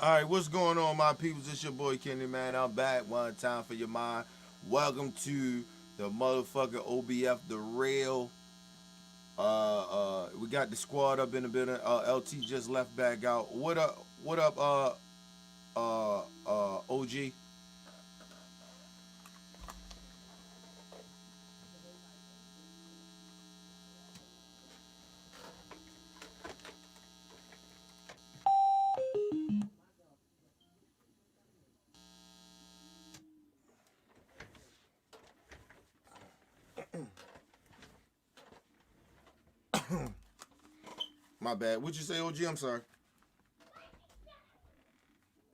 All right, what's going on, my peoples? It's your boy Kenny, man. I'm back one time for your mind. Welcome to the motherfucking O.B.F. The real. We got the squad up in the building. LT just left back out. What up? What up? OG. My bad. What'd you say, OG? I'm sorry.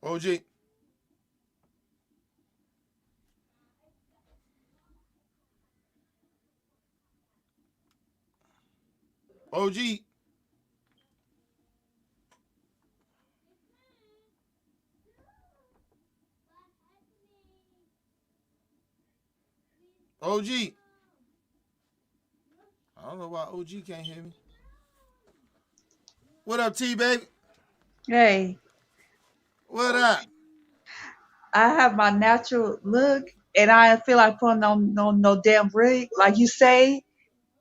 OG. OG. OG. I don't know why OG can't hear me. What up, T baby? Hey, What up? I have my natural look, and I feel like putting on no damn rig. Like you say,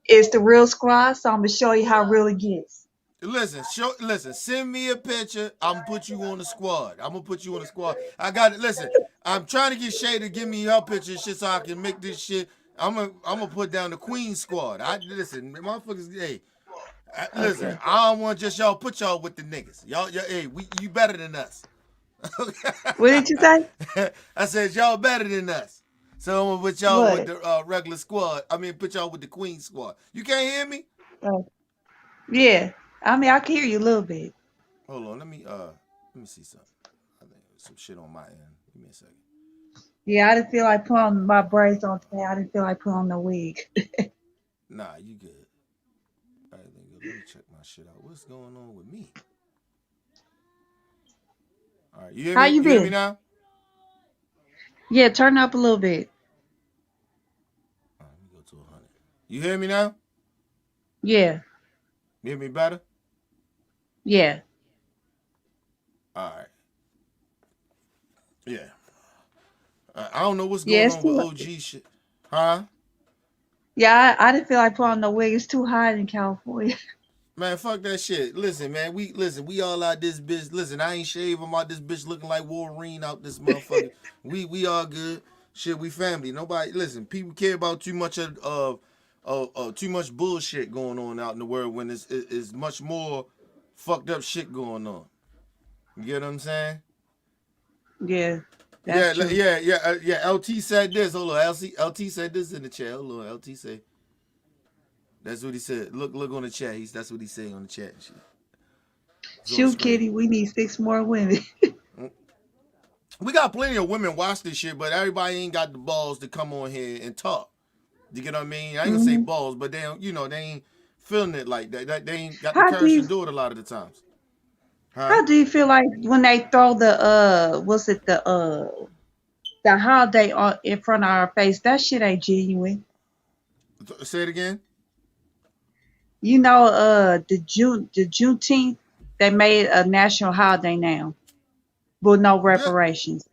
it's the real squad, so I'm gonna show you how real it gets. Listen, send me a picture. I'm gonna put you on the squad. I'm gonna put you on the squad. I got it. Listen, I'm trying to get Shay to give me her picture and shit so I can make this shit. I'm gonna put down the Queen squad. I listen, motherfuckers. Hey, listen. Okay. I don't want just y'all put y'all with the niggas. Hey, you better than us. What did you say? I said y'all better than us. So I'm gonna put y'all with What? the regular squad. I mean, put y'all with the Queen squad. You can't hear me? Uh, yeah. I mean, I can hear you a little bit. Hold on. Let me see something. I think there's some shit on my end. Give me a second. Yeah, I didn't feel like putting my braids on today. I didn't feel like putting on the wig. Nah, you good. All right, then good. Let me check my shit out. What's going on with me? All right, you hear How me? you You hear me been? now? Yeah, turn up a little bit. All right, let me go to 100. You hear me now? Yeah, You hear me better? yeah, All right. Yeah. I don't know what's yeah. going It's on with too. OG shit. Huh? Yeah, I didn't feel like putting on the wig. It's too hot in California. Man, fuck that shit. Listen, man, we all out this bitch. Listen, I ain't shaving. I'm out this bitch looking like Wolverine out this motherfucker. We all good. Shit, we family. Nobody listen. People care about too much of too much bullshit going on out in the world when it's much more fucked up shit going on. You get what I'm saying? Yeah, that's Yeah, true. yeah. LT said this. Hold on, LT said this in the chat. Hold on, LT say that's what he said. Look on the chat. That's what he say on the chat and shit. It's on the Shoot, screen. Kitty, we need 6 more women. We got plenty of women watch this shit, but everybody ain't got the balls to come on here and talk. You get what I mean? I ain't gonna say hmm balls, but they don't, they ain't feeling it like that. They ain't got the How do courage to you do it a lot of the times. Huh? how do you feel like when they throw the what's it the holiday on in front of our face? That shit ain't genuine. Say it again. You know, the Juneteenth, they made a national holiday now with no Good. reparations.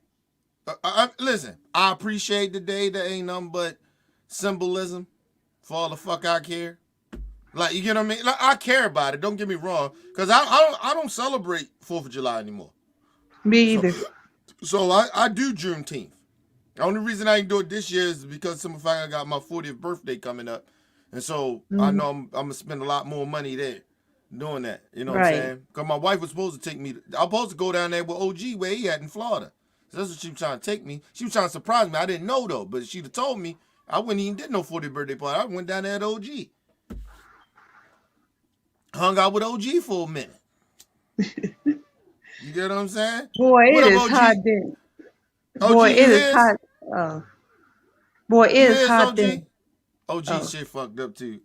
Listen, I appreciate the day. That ain't nothing but symbolism for all the fuck I care. Like you get what I mean? Like I care about it. Don't get me wrong, because I don't celebrate Fourth of July anymore. Me So either. so I do Juneteenth. The only reason I ain't do it this year is because some fact I got my 40th birthday coming up, and so I Hmm. know I'm gonna spend a lot more money there doing that. You know what I'm Right. saying? Because my wife was supposed to take me. I was supposed to go down there with OG where he at in Florida. So that's what she was trying to take me. She was trying to surprise me. I didn't know though, but she'd have told me. I wouldn't even did no 40th birthday party. I went down there at OG, hung out with OG for a minute. You get what I'm saying? Boy, What it up, is hot OG? then. OG, Boy, you it is his? hot. Oh, boy, it You is his, hot OG? then. OG Oh, shit fucked up too.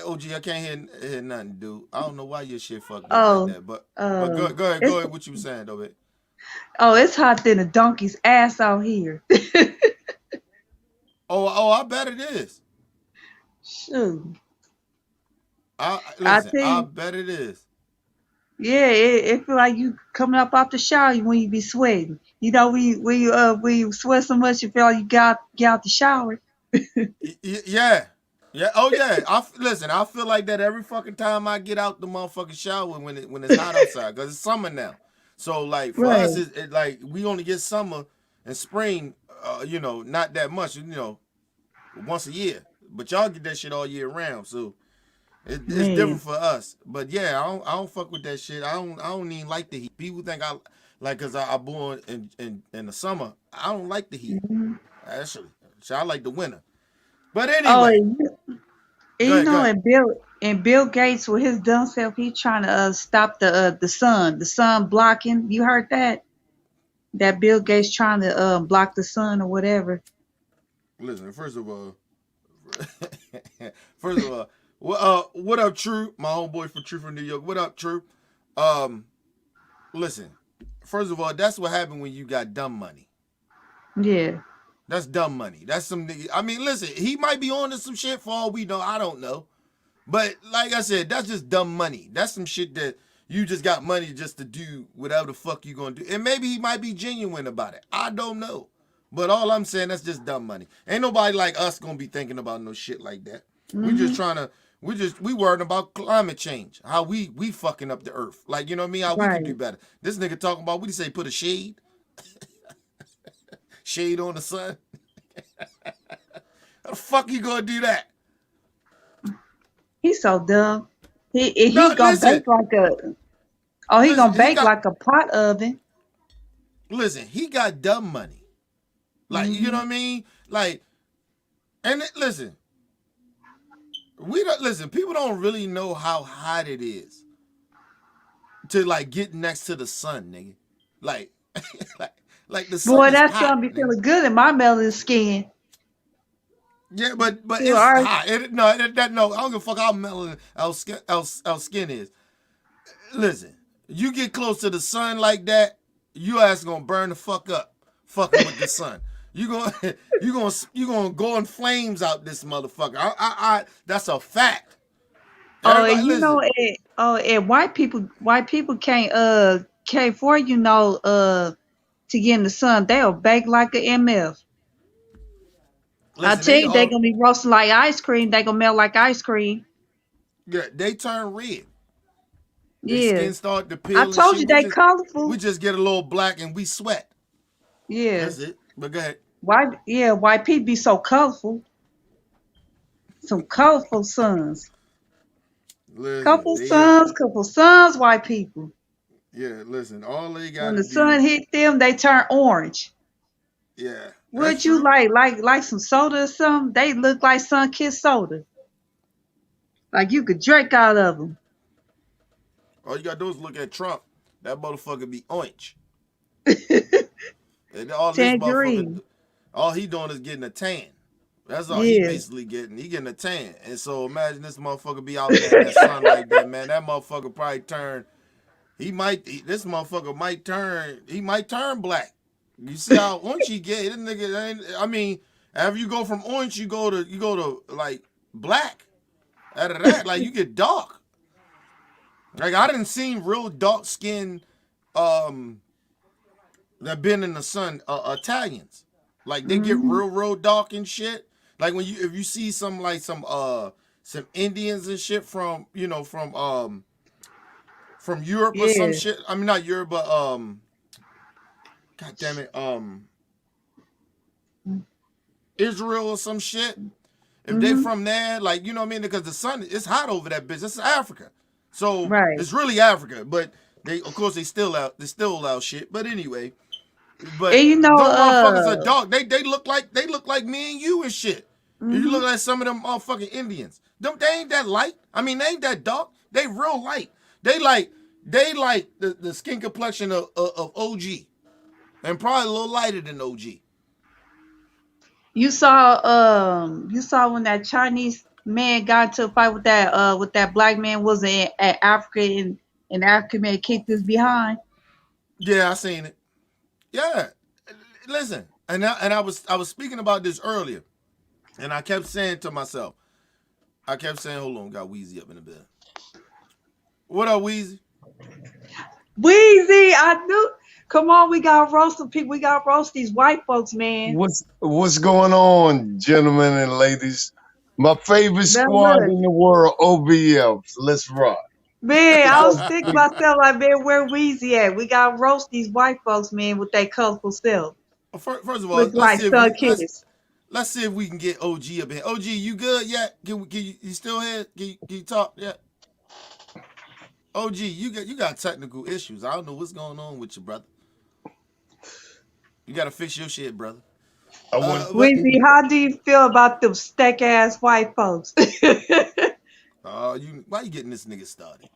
OG, I can't hear nothing, dude. I don't know why your shit fucked up like oh, that, but uh, go it's ahead. What you were saying, though, it. it's hot than a donkey's ass out here. Oh, I bet it is. Shoot, I I listen. tell I you, bet it is. Yeah, it feel like you coming up off the shower when you be sweating. You know, we sweat so much you feel like you get out the shower. Yeah. Yeah. Oh yeah. Listen. I feel like that every fucking time I get out the motherfucking shower when it's hot outside because it's summer now. So like for us, Right. it like we only get summer and spring. Not that much. Once a year. But y'all get that shit all year round. So it's different Man. for us. But yeah, I don't fuck with that shit. I don't even like the heat. People think I like because I born in the summer. I don't like the heat Mhm. actually. So I like the winter. But Oh, anyway, and go you ahead, go know, ahead. and Bill Gates with his dumb self, he trying to stop the sun blocking. You heard that? That Bill Gates trying to block the sun or whatever. Listen, first of all, first of all, what up, True? My homeboy from True from New York. What up, True? Um, Listen. First of all, that's what happened when you got dumb money. Yeah. That's dumb money. That's some nigga. I mean, listen, he might be on to some shit for all we know. I don't know. But like I said, that's just dumb money. That's some shit that you just got money just to do whatever the fuck you gonna do. And maybe he might be genuine about it. I don't know. But all I'm saying, that's just dumb money. Ain't nobody like us gonna be thinking about no shit like that. We just Mhm. trying to we worrying about climate change. How we fucking up the earth. Like, you know what I mean? How we could do Right. better. This nigga talking about, what do you say, put a shade on the sun? How the fuck you gonna do that? He's so dumb. He No, gonna bake like he listen, gonna bake like a pot oven. he got dumb money. Like, you know Mhm. what I mean? Like, listen, we don't listen. People don't really know how hot it is to like get next to the sun, nigga. Like, like, like the sun Boy, is that hot, sun be nigga. feeling good in my melanin skin. Yeah, but You it's are. hot. No, I don't give a fuck how melon our skin is. Listen, you get close to the sun like that, your ass gonna burn the fuck up, fucking with the sun. You gonna you gonna go in flames out this motherfucker. That's a fact. Oh, and Everybody, you know, listen. and white people can't for to get in the sun. They'll bake like a MF. I Listen, tell they you, they all gonna be roasting like ice cream. They gonna melt like ice cream. yeah, they turn red. They Yeah, skin start to I peel and told shit. you We they just colorful. we just get a little black and we sweat. Yeah, That's it. But go ahead. white people be so colorful. Some colorful sons. Listen, Couple sons, white people. listen, all they When gotta the sun do, hit them, they turn orange. yeah, that's Would you true. like some soda or something? They look like sun kissed soda. Like you could drink out of them. All you gotta do is look at Trump. That motherfucker be orange. And all this motherfucker, Tangerine. all he doing is getting a tan. That's all he Yeah. basically getting. He getting a tan. And so imagine this motherfucker be out there in that sun like that, man. That motherfucker probably turn. This motherfucker might turn. He might turn black. You see how orange he get? This nigga ain't. I mean, after you go from orange, you go to like black. Out of that, like you get dark. Like I didn't see real dark skin um that been in the sun Italians. Like they get Hmm. real dark and shit. Like when you if you see some Indians and shit from Europe or some Yeah. shit. I mean not Europe, but god damn it, Israel or some shit. If they Hmm. from there, like you know what I mean, because the sun it's hot over that bitch. It's Africa, so Right. it's really Africa. But they, of course, they still out shit. But anyway, And but you know, them motherfuckers are dark. They look like me and you and shit. You hmm look like some of them motherfucking Indians. They ain't that light. I mean, they ain't that dark. They real light. They like the skin complexion of OG, and probably a little lighter than OG. you saw when that Chinese man got into a fight with that black man was in at Africa and African man kicked his behind. Yeah, I seen it. Yeah, listen, and I was speaking about this earlier, and I kept saying to myself, hold on, got Wheezy up in the bed. What up, Wheezy? Weezy, I knew. Come on, we gotta roast some people. We gotta roast these white folks, man. What's going on, gentlemen and ladies? My favorite Now squad look, in the world, O.B.F. Let's rock. man, I was So, thinking myself like, man, where Weezy at? We gotta roast these white folks, man, with their colorful self. First of all, Look like Sun Kiss. let's see if we can get OG up here. OG, you good yet? You still here? Can you talk yet? OG, you got technical issues. I don't know what's going on with you, brother. You gotta fix your shit, brother. I want But Weezy, how do you feel about them steak ass white folks? why you getting this nigga started?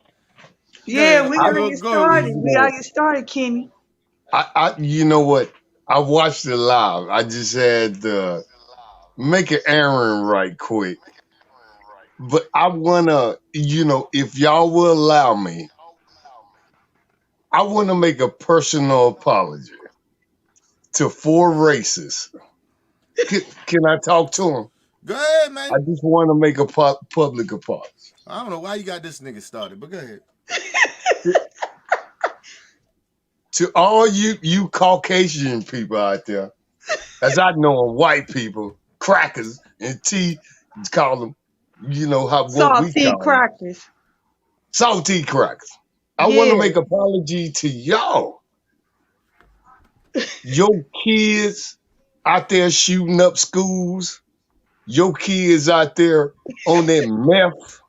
Go Yeah, ahead, we I gotta go get go ahead, started. Weezy. you We gotta know get started, Kenny. you know what? I watched it live. I just had to make an errand right quick. But I wanna, if y'all will allow me, I wanna make a personal apology to four races. Can I talk to them? Go ahead, I man. just want to make a public apology. I don't know why you got this nigga started, but go ahead. To all you Caucasian people out there, as I know them, white people, crackers, and call them, what we Saltine call them, crackers. salty crackers. I want to Yeah. make apology to y'all, your kids out there shooting up schools, your kids out there on their meth,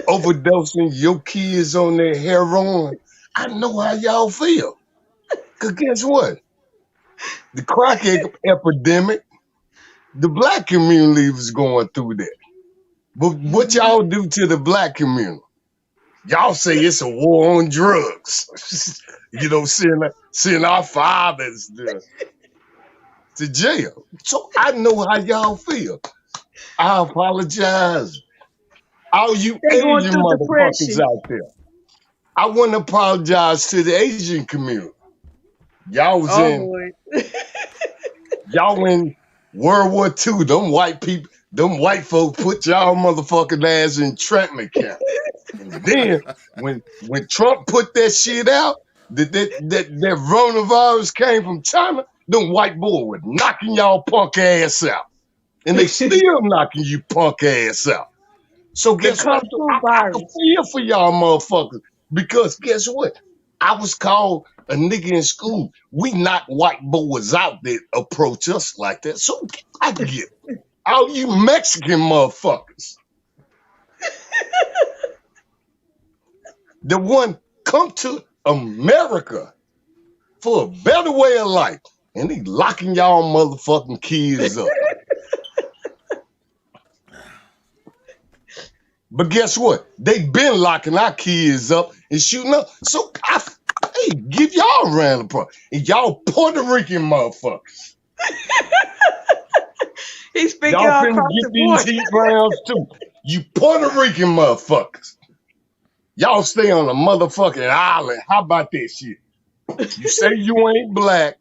overdosing, your kids on their heroin. I know how y'all feel. Cause guess what? The crack epidemic, the black community was going through that. But what Mhm. y'all do to the black community? Y'all say it's a war on drugs. Send our fathers to jail. So I know how y'all feel. I apologize. All you They going Asian through motherfuckers depression. out there. I want to apologize to the Asian community. Y'all was Oh in Lord. Y'all in World War II, them white folks put y'all motherfucking ass in entrapment camp. And then when Trump put that shit out, that coronavirus came from China, them white boys were knocking y'all punk ass out. And they still knocking you punk ass out. So The guess what? Kung Fu I can virus. feel for y'all motherfuckers. Because guess what? I was called a nigga in school. We knock white boys out that approach us like that. So I get it. All you Mexican motherfuckers. The one come to America for a better way of life. And he locking y'all motherfucking kids up. But guess what? They been locking our kids up and shooting up. So hey, give y'all a round of applause. And y'all Puerto Rican motherfuckers. He's speaking Y'all all finna across get the these board. heat rounds too. You Puerto Rican motherfuckers. Y'all stay on a motherfucking island. How about that shit? You say you ain't black.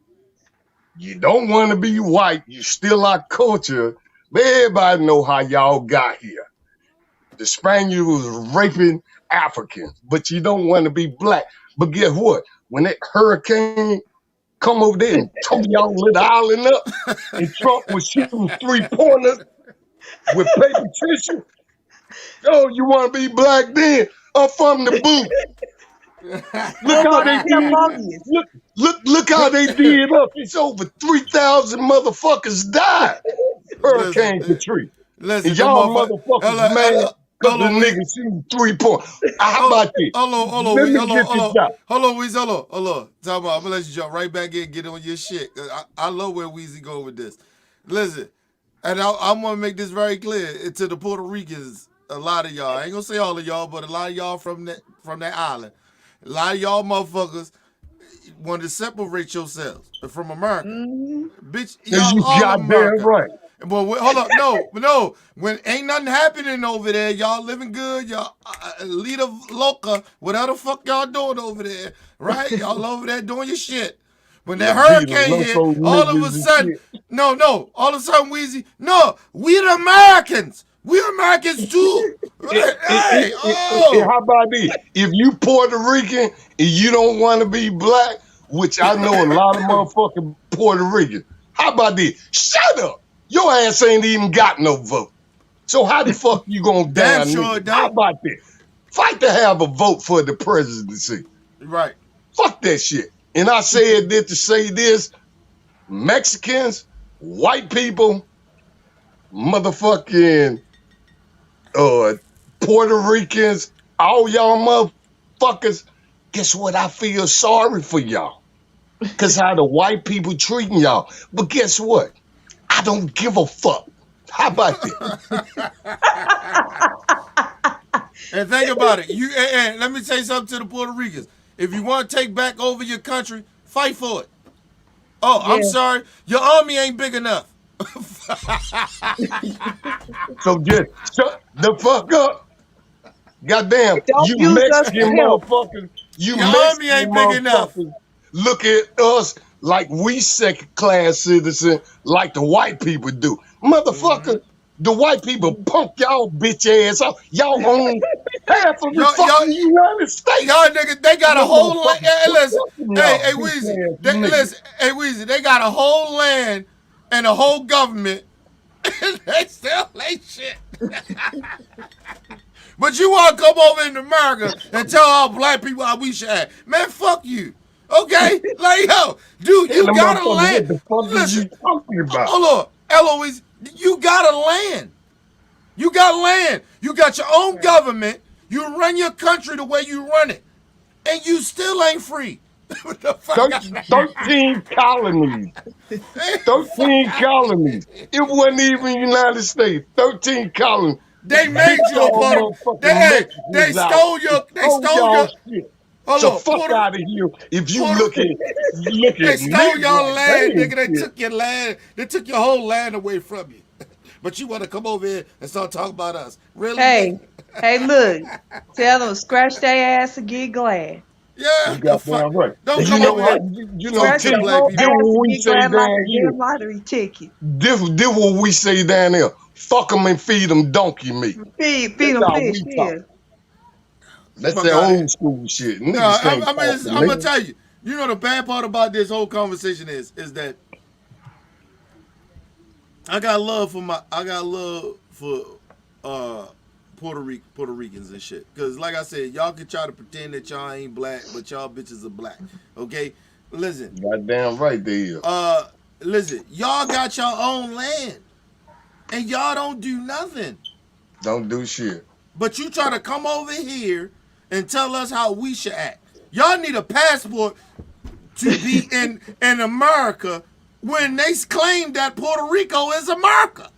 You don't want to be white. You still our culture. But everybody know how y'all got here. The Spaniards was raping Africans, but you don't want to be black. But guess what? When that hurricane come over there and tore y'all little island up, and Trump was shooting 3-pointers with paper tissue, oh, you want to be black then? I'm from the boot. Look What how about they the did. Cambodians? Look how they did up. It's over 3,000 motherfuckers died. listen, Hurricane Katrina. And listen, them y'all motherfuckers. motherfuckers mad because Hold the on, we. nigga shooting 3 point. How Hold about this? hold on, Let we. me get this out. Hold on, Weezy. Hold on. Talk about. I'm gonna let you jump right back in and get on your shit. I love where Weezy go with this. Listen, and I want to make this very clear to the Puerto Ricans. A lot of y'all. I ain't gonna say all of y'all, but a lot of y'all from that island. A lot of y'all motherfuckers want to separate yourselves from America. Hmm. Bitch, And y'all you all goddamn America. right. But hold up, no. When ain't nothing happening over there, y'all living good. Y'all leader loca, whatever the fuck y'all doing over there, right? Y'all over there doing your shit. When La that Vida hurricane hit, Loco all of a niggas and sudden, shit. no, all of a sudden, Weezy, no, we the Americans. We Americans too. Hey, And oh, how about this? If you Puerto Rican and you don't want to be black, which I know a lot of motherfucking Puerto Ricans, how about this? Shut up. Your ass ain't even got no vote. So how the fuck you gonna damn down sure niggas? it How don't. about this? Fight to have a vote for the presidency. Right. Fuck that shit. And I said this to say this: Mexicans, white people, motherfucking Puerto Ricans, all y'all motherfuckers. Guess what? I feel sorry for y'all. Cause how the white people treating y'all. But guess what? I don't give a fuck. How about that? And think about it. And let me say something to the Puerto Ricans. If you want to take back over your country, fight for it. Oh, I'm Yeah. sorry. Your army ain't big enough. So just shut the fuck up. Goddamn, Don't you use us Mexican to help. motherfuckers, you Your army Mexican ain't big enough. motherfuckers look at us like we second class citizen, like the white people do. Motherfucker, the white people punk y'all bitch ass off. Y'all own half of the Y'all, fucking United States. y'all niggas, they got a Them whole land. motherfuckers Hey, listen, protecting hey, y'all hey, bitch Weezy, ass niggas. listen, hey, Weezy, they got a whole land and a whole government, and they still ain't shit. But you want to come over in America and tell all black people how we should act. Man, fuck you. Okay? Like, yo, dude, And you the got a motherfucker, what land. the fuck is Listen, you talking about? hold on. Eloise, you got a land. You got land. You got your own government. You run your country the way you run it. And you still ain't free. What the fuck? 13 colonies. 13 colonies. It wasn't even United States. 13 colonies. They Bit made you a y'all part of. motherfucking They Mexicans out. stole your. They Stole stole y'all your. shit. Hold So on, fuck out of here if you Puerto, look they at me stole your like they land, ain't nigga. They shit. took your land. They took your whole land away from you. But you want to come over here and start talking about us. Really, Hey, nigga? hey, look. Tell them scratch their ass and get glad. Yeah, You the got fuck. damn right. Don't And you come know over how here you know talking Scratch to tell the your black whole this people. ass what and we get say glad like down a here. damn lottery ticket. This what we say down there. Fuck them and feed them donkey meat. Feed That's them how fish, we talk. yeah. That's Fuck that out of here. old school shit. No, Niggas can't talk to I'm me. gonna tell you. You know the bad part about this whole conversation is that I got love for uh Puerto Ricans and shit. Cause like I said, y'all can try to pretend that y'all ain't black, but y'all bitches are black. Okay? Listen, Goddamn right they is. uh y'all got your own land and y'all don't do nothing. Don't do shit. But you try to come over here and tell us how we should act. Y'all need a passport to be in America when they claim that Puerto Rico is America.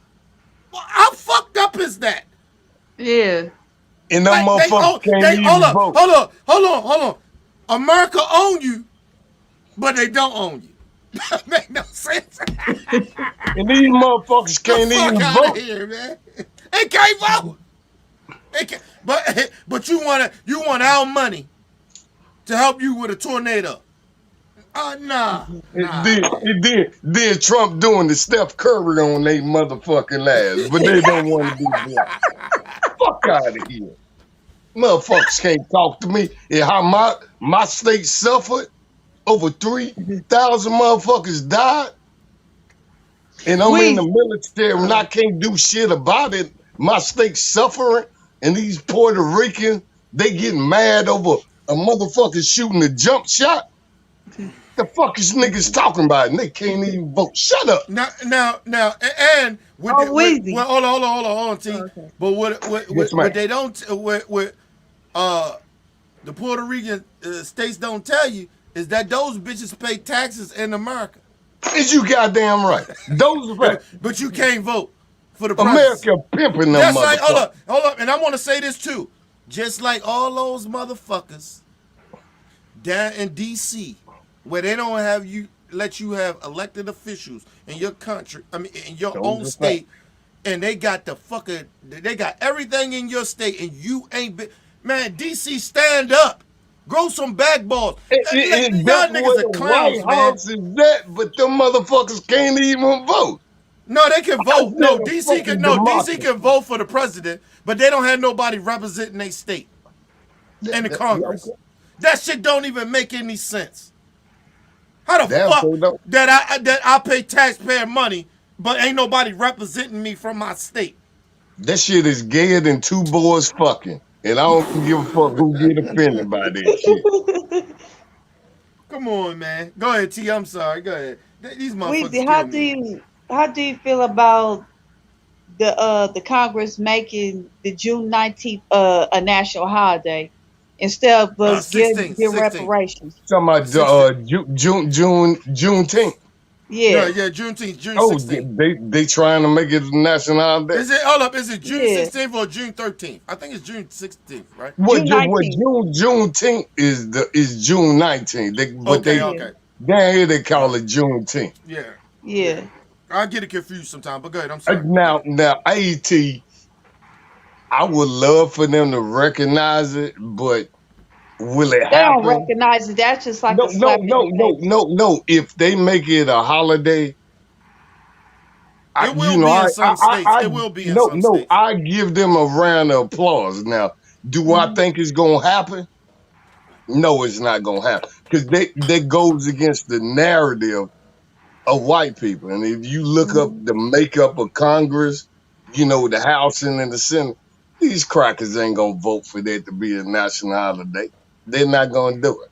Well, how fucked up is that? Yeah. And them Like motherfuckers can't they even vote. hold on. America own you, but they don't own you. That make no sense. And these motherfuckers The can't fuck even out of vote. here, man. They can't vote. They can't, but you want our money to help you with a tornado. It Nah. did, then Trump doing the Steph Curry on they motherfucking ass, but they don't want to be black. Fuck out of here. Motherfuckers can't talk to me. And how my state suffered, over 3,000 motherfuckers died, and I'm in the We military and I can't do shit about it. My state suffering, and these Puerto Ricans, they getting mad over a motherfucker shooting a jump shot. The fuck is niggas talking about? And they can't even vote. Shut up. Now, and oh Weezy. well, hold on, T. Okay. But Yes, what ma'am. they don't, what uh the Puerto Rican states don't tell you is that those bitches pay taxes in America. Is you goddamn right? Those facts. But you can't vote for the president. America pimping them Just like motherfuckers. hold up, and I want to say this too. Just like all those motherfuckers down in D.C. where they don't have you let you have elected officials in your country. I mean, in your Those own are facts. state, and they got they got everything in your state, and you ain't been. Man, D.C. stand up, grow some backballs. That's Y'all where niggas are the White clowns, man. House is at, but them motherfuckers can't even vote. No, they can I vote. said No, a DC can. fucking No, DC democracy. can vote for the president, but they don't have nobody representing their state in the Yeah, Congress. okay. That shit don't even make any sense. How the Damn fuck sure don't. that I pay taxpayer money, but ain't nobody representing me from my state? That shit is gayer than two boys fucking. And I don't give a fuck who get offended by that shit. Come on, man. Go ahead, T. I'm sorry. Go ahead. These we motherfuckers how kill do me. you feel about the Congress making the June 19th a national holiday instead of us 16th, give 16th, reparations? Talking about 16th. Juneteenth. Yeah, Yeah, yeah, Juneteenth, June Oh, 16th. they trying to make it a national holiday. Is it, hold up, is it June yeah. 16th or June 13th? I think it's June 16th, right? June What 19th. Juneteenth is June 19th. But Okay, Yeah, okay. down here they All call right. it Juneteenth. Yeah, yeah. yeah. I get it confused sometimes, but go ahead. I'm sorry. Go Now ahead. AET, I would love for them to recognize it, but will it They don't happen? recognize it. That's just like No, a no, slap in no, the no, face. no, no. If they make it a holiday, It will be in some states. I It will be in no, some no, states. I give them a round of applause. Now, do I Hmm. think it's gonna happen? No, it's not gonna happen because that goes against the narrative of white people. And if you look up Hmm. the makeup of Congress, the House and the Senate, these crackers ain't gonna vote for that to be a national holiday. They're not gonna do it.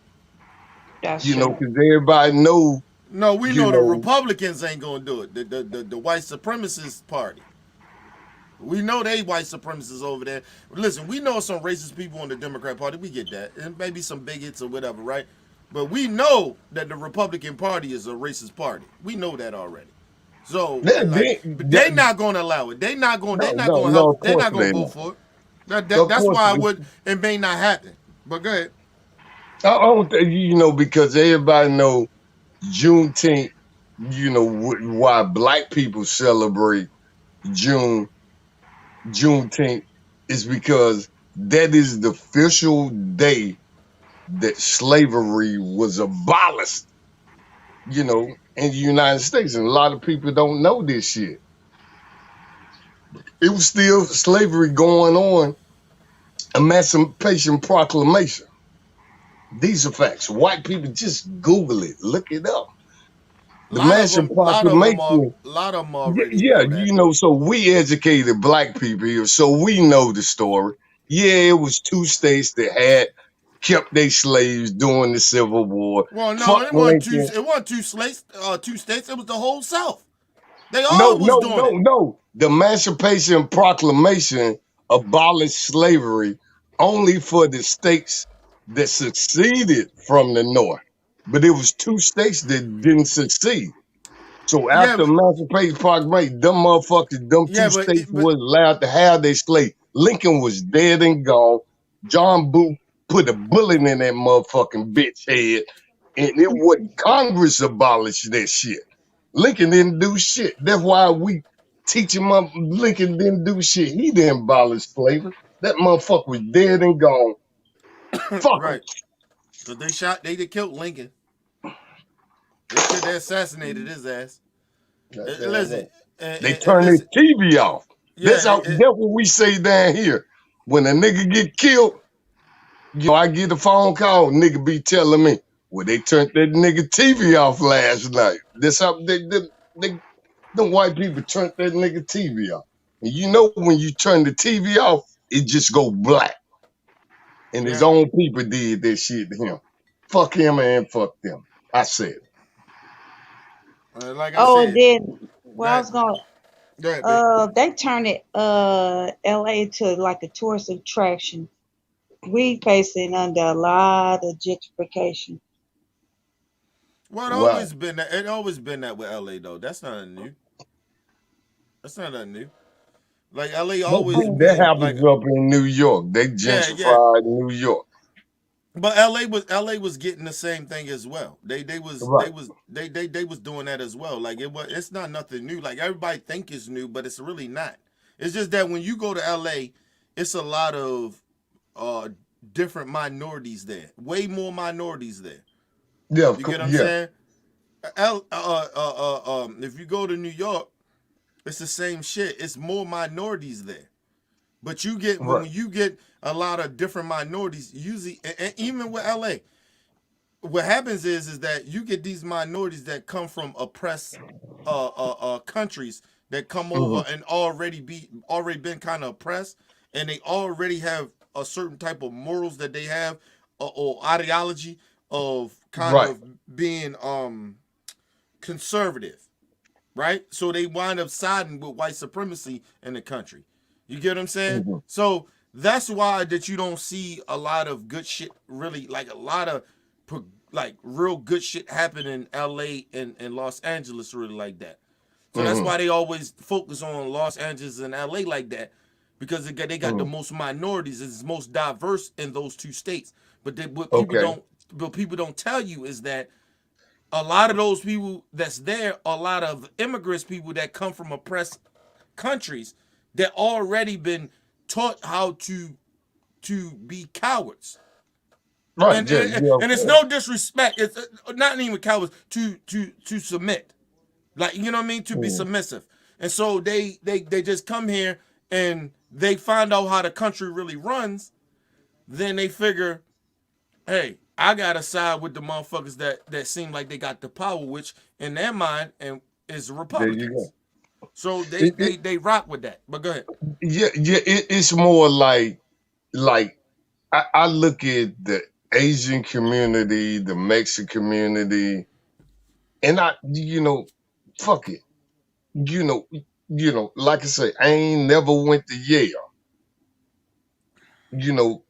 That's true. Because everybody know, No, we you know the know, Republicans ain't gonna do it. The white supremacist party. We know they white supremacists over there. Listen, we know some racist people in the Democrat Party. We get that, and maybe some bigots or whatever, right? But we know that the Republican Party is a racist party. We know that already. So, they, like, they, but they they- not gonna allow it. They not gonna. They no, not no, gonna no, help. of They course not gonna they vote not. for it. That Of that's course, why it may not happen. But go ahead. I don't think, because everybody know Juneteenth, why black people celebrate June Juneteenth is because that is the official day that slavery was abolished, in the United States. And a lot of people don't know this shit. It was still slavery going on, Emancipation Proclamation. These are facts. White people just Google it, look it up. A The lot of Emancipation them. Proclamation. A lot of them already Yeah, know that. so we educated black people here, so we know the story. Yeah, it was two states that had kept their slaves during the Civil War. Well, no, Fuck it wasn't two. Lincoln. It wasn't two states. Two states. It was the whole South. They No, all was no, doing no, it. no. The Emancipation Proclamation abolished slavery only for the states that succeeded from the North. But it was two states that didn't succeed. So Yeah, after Emancipation Proclamation, them two yeah, states but was allowed to have their slave. Lincoln was dead and gone. John Booth put a bullet in that motherfucking bitch head, and it was Congress abolished that shit. Lincoln didn't do shit. That's why we teach him up. Lincoln didn't do shit. He didn't abolish slavery. That motherfucker was dead and gone. Fuck him. right, because they killed Lincoln. They assassinated his ass. Goddamn Listen, right. They and turn his listen. TV off. Yeah, That's what we say down here. When a nigga get killed, I get a phone call, nigga be telling me, well, they turned that nigga TV off last night. That's how they them white people turned that nigga TV off. And when you turn the TV off, it just go black. And his yeah. own people did that shit to him. Fuck him and fuck them. I said it. Like I Oh, and said, then well, I that was gonna go ahead, babe. they turn it LA to like a tourist attraction. We facing under a lot of gentrification. Well, Wow. it always been that with LA though. That's not new. That's not nothing new. Like LA No, always Oh, that been like happens up in New York. They yeah, yeah. gentrified New York. But LA was getting the same thing as well. Right. They was doing that as well. Like it's not nothing new. Like everybody think it's new, but it's really not. It's just that when you go to LA, it's a lot of uh different minorities there. Way more minorities there. Yeah, You get what I'm yeah. saying? If you go to New York, It's the same shit. It's more minorities there. But you get Right. when you get a lot of different minorities, usually, and even with LA, what happens is that you get these minorities that come from oppressed countries that come over Mm-hmm. and already been kind of oppressed, and they already have a certain type of morals that they have, or ideology of kind Right. of being conservative, right? So they wind up siding with white supremacy in the country. You get what I'm saying? Mm-hmm. So that's why that you don't see a lot of good shit, really, like a lot of like real good shit happen in LA and Los Angeles, really, like that. So that's Mm-hmm. why they always focus on Los Angeles and LA like that, because they got the Mm-hmm. most minorities. It's most diverse in those two states. But Okay. what people don't tell you is that a lot of those people that's there are a lot of immigrants, people that come from oppressed countries that already been taught how to be cowards. Right. And Yeah. and, Yeah. Of and it's course. no disrespect. It's not even cowards to submit. Like, you know what I mean, to be Mm. submissive. And so they just come here and they find out how the country really runs. Then they figure, hey, I gotta side with the motherfuckers that seem like they got the power, which in their mind and is There you go. Republicans. So they It, they it, they rock with that. But go ahead. yeah. Yeah. It's more like I look at the Asian community, the Mexican community, and fuck it. You know, like I say, I ain't never went to Yale. You know,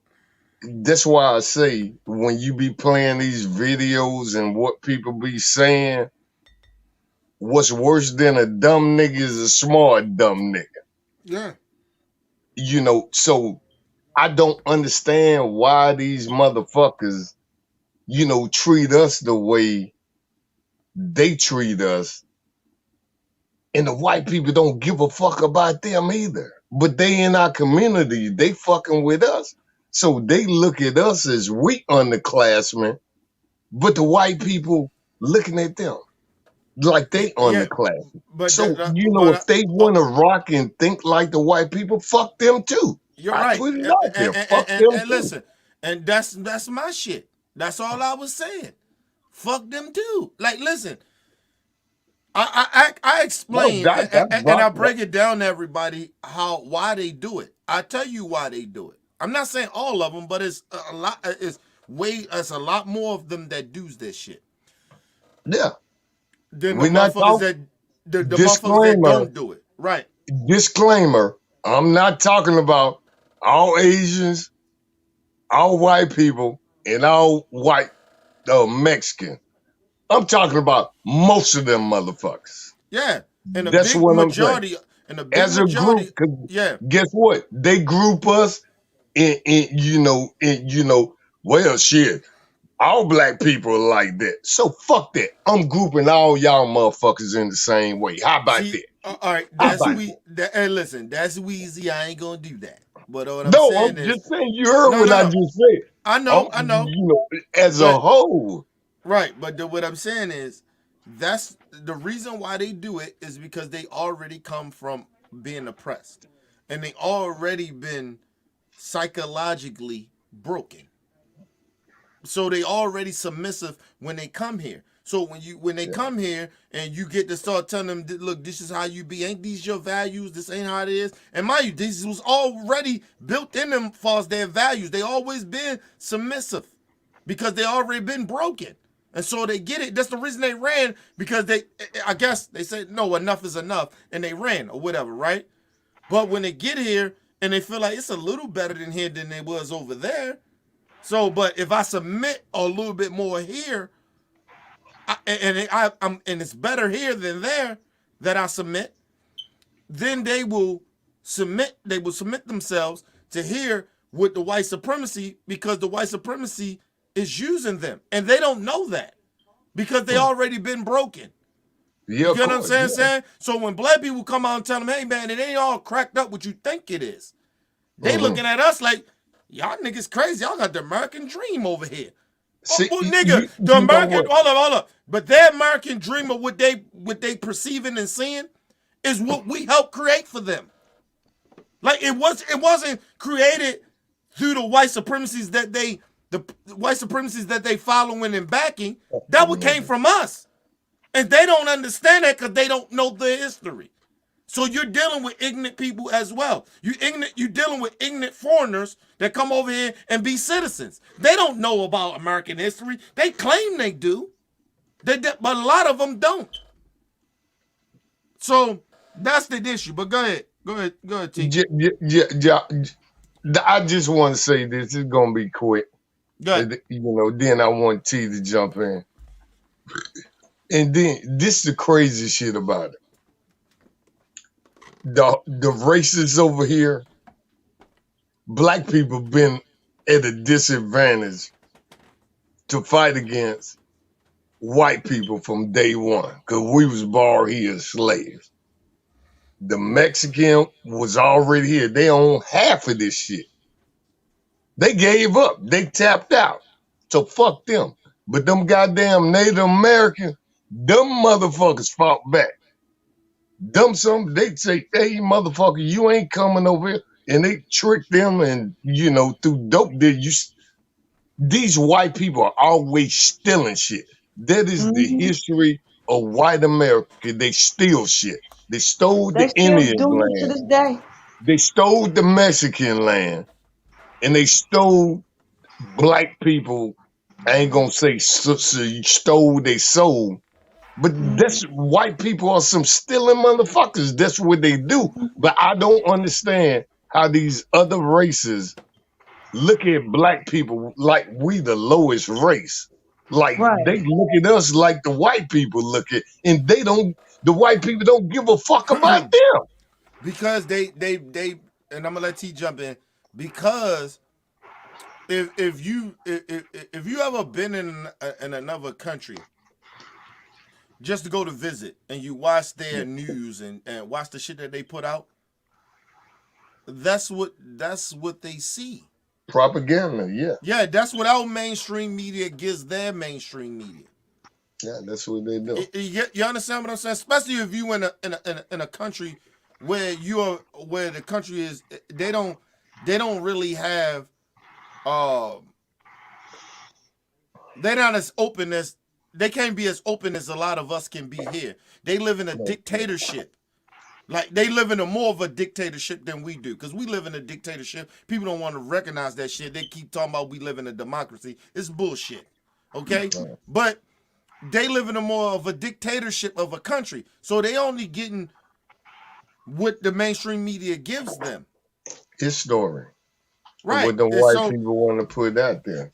that's why I say when you be playing these videos and what people be saying, what's worse than a dumb nigga is a smart dumb nigga. Yeah. So I don't understand why these motherfuckers, treat us the way they treat us. And the white people don't give a fuck about them either. But they in our community, they fucking with us. So they look at us as we underclassmen, but the white people looking at them like they Yeah. underclassmen. But So, but if they want to rock and think like the white people, fuck them too. you're I right. put it And, out there. and, Fuck and, them and too. listen, and that's my shit. That's all I was saying. Fuck them too. Like, listen, I No, explain that that's and rock. I break it down to everybody why they do it. I tell you why they do it. I'm not saying all of them, but it's a lot. It's a lot more of them that do this shit Yeah. than the We're not motherfuckers talking. that the motherfuckers that Disclaimer. don't do it. Right. Disclaimer. I'm not talking about all Asians, all white people, and all white Mexican. I'm talking about most of them motherfuckers. Yeah. And a That's big what I'm saying. majority. And a big As a group, majority. 'cause Yeah. guess what? They group us well, shit. All black people are like that. So fuck that. I'm grouping all y'all motherfuckers in the same way. How about See, that? all right, How that's about we. that? Hey, listen, that's Weezy. I ain't gonna do that. But what I'm No, saying I'm is, just saying you heard no, what no, I no. just said. I know. As a But whole. right, but what I'm saying is, that's the reason why they do it is because they already come from being oppressed, and they already been psychologically broken. So they already submissive when they come here. So when they Yeah. come here and you get to start telling them, look, this is how you be. Ain't these your values? This ain't how it is. And mind you, this was already built in them for their values. They always been submissive because they already been broken. And so they get it. That's the reason they ran, because I guess they said, no, enough is enough. And they ran or whatever, right? But when they get here and they feel like it's a little better than here than it was over there, so, but if I submit a little bit more here, and it's better here than there that I submit, then they will submit. They will submit themselves to here with the white supremacy, because the white supremacy is using them, and they don't know that because they Hmm. already been broken. Yeah, You of get what I'm course. saying? Yeah. So when black people come out and tell them, "Hey man, it ain't all cracked up what you think it is," they Hmm. looking at us like, "Y'all niggas crazy. Y'all got the American dream over here." Oh, See, well, nigga, you the know American, what? hold up. But their American dream of what they perceiving and seeing is what we helped create for them. Like it wasn't created through the white supremacies that they following and backing. That what came from us. And they don't understand that because they don't know the history. So you're dealing with ignorant people as well. You're dealing with ignorant foreigners that come over here and be citizens. They don't know about American history. They claim they do, but a lot of them don't. So that's the issue. But go ahead, T. I just want to say this. It's gonna be quick. Go ahead. Then I want T to jump in. And then this is the crazy shit about it. The racists over here, black people been at a disadvantage to fight against white people from day one, because we was born here as slaves. The Mexican was already here. They own half of this shit. They gave up. They tapped out. So fuck them. But them goddamn Native Americans, them motherfuckers fought back. They say, hey, motherfucker, you ain't coming over here. And they tricked them and, through dope. These white people are always stealing shit. That is the history of white America. They steal shit. They stole They the still Indian do it to land. this day. They stole the Mexican land. And they stole black people. I ain't gonna say stole their soul. But that's white people are some stealing motherfuckers. That's what they do. But I don't understand how these other races look at black people like we the lowest race. Like Right. they look at us like the white people look at, and the white people don't give a fuck about them. Because they and I'm gonna let T jump in, because if you ever been in another country just to go to visit and you watch their news and watch the shit that they put out, that's what they see. Propaganda, yeah. Yeah, that's what our mainstream media gives their mainstream media. Yeah, that's what they do. You understand what I'm saying? Especially if you in a country where the country is, they don't really have they're not as open as, they can't be as open as a lot of us can be here. They live in a dictatorship. Like they live in more of a dictatorship than we do, because we live in a dictatorship. People don't want to recognize that shit. They keep talking about we live in a democracy. It's bullshit. Okay? But they live in a more of a dictatorship of a country. So they only getting what the mainstream media gives them. It's story. Right. What the white people want to put out there.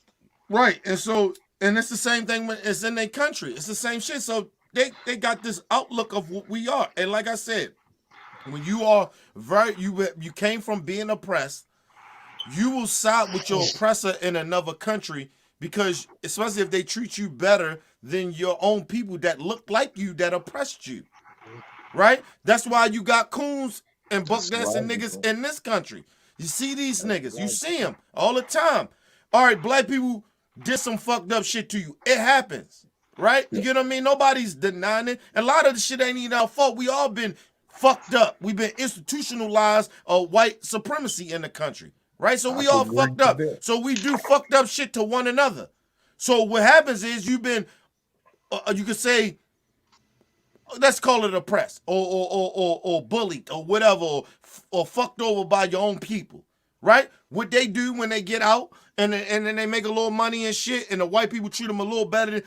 Right. And it's the same thing when it's in their country. It's the same shit. So they got this outlook of what we are. And like I said, when you are you came from being oppressed, you will side with your oppressor in another country, because especially if they treat you better than your own people that look like you that oppressed you. Right? That's why you got coons and buck dancing niggas in this country. You see these niggas. You see them all the time. All right, black people did some fucked up shit to you. It happens. Right? You get what I mean? Nobody's denying it. A lot of the shit ain't even our fault. We all been fucked up. We've been institutionalized of white supremacy in the country. Right? So we all fucked up. So we do fucked up shit to one another. So what happens is you've been, you could say, let's call it oppressed or bullied or whatever, or fucked over by your own people, right? What they do when they get out and then they make a little money and shit, and the white people treat them a little better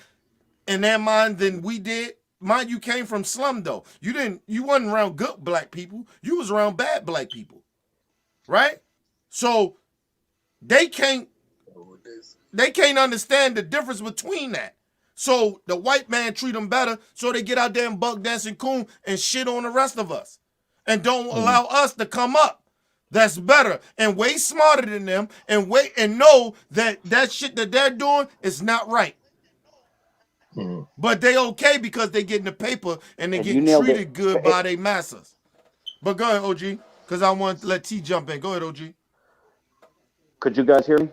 in their mind than we did. Mind you came from slum though. You wasn't around good black people. You was around bad black people, right? So they can't understand the difference between that. So the white man treat them better, so they get out there and buck dancing coon and shit on the rest of us, and don't allow us to come up. That's better and way smarter than them, and know that shit that they're doing is not right. But they okay because they getting the paper and they getting treated good by their masters. But go ahead, OG, because I want to let T jump in. Go ahead, OG. Could you guys hear me?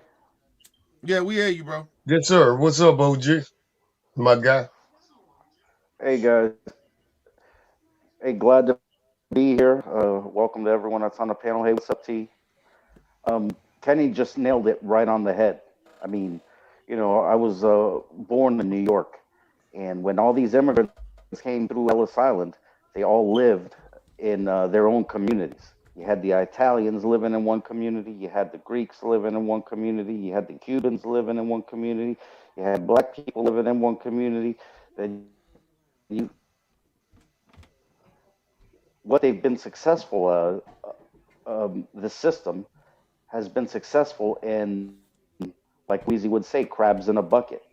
Yeah, we hear you, bro. Yes, sir. What's up, OG? My guy. Hey guys. Hey, glad to be here. Welcome to everyone that's on the panel. Hey, what's up, T? Kenny just nailed it right on the head. I mean, I was born in New York, and when all these immigrants came through Ellis Island, they all lived in their own communities. You had the Italians living in one community, you had the Greeks living in one community, you had the Cubans living in one community, you had black people living in one community. Then what they've been successful, this system has been successful in, like Weezy would say, crabs in a bucket.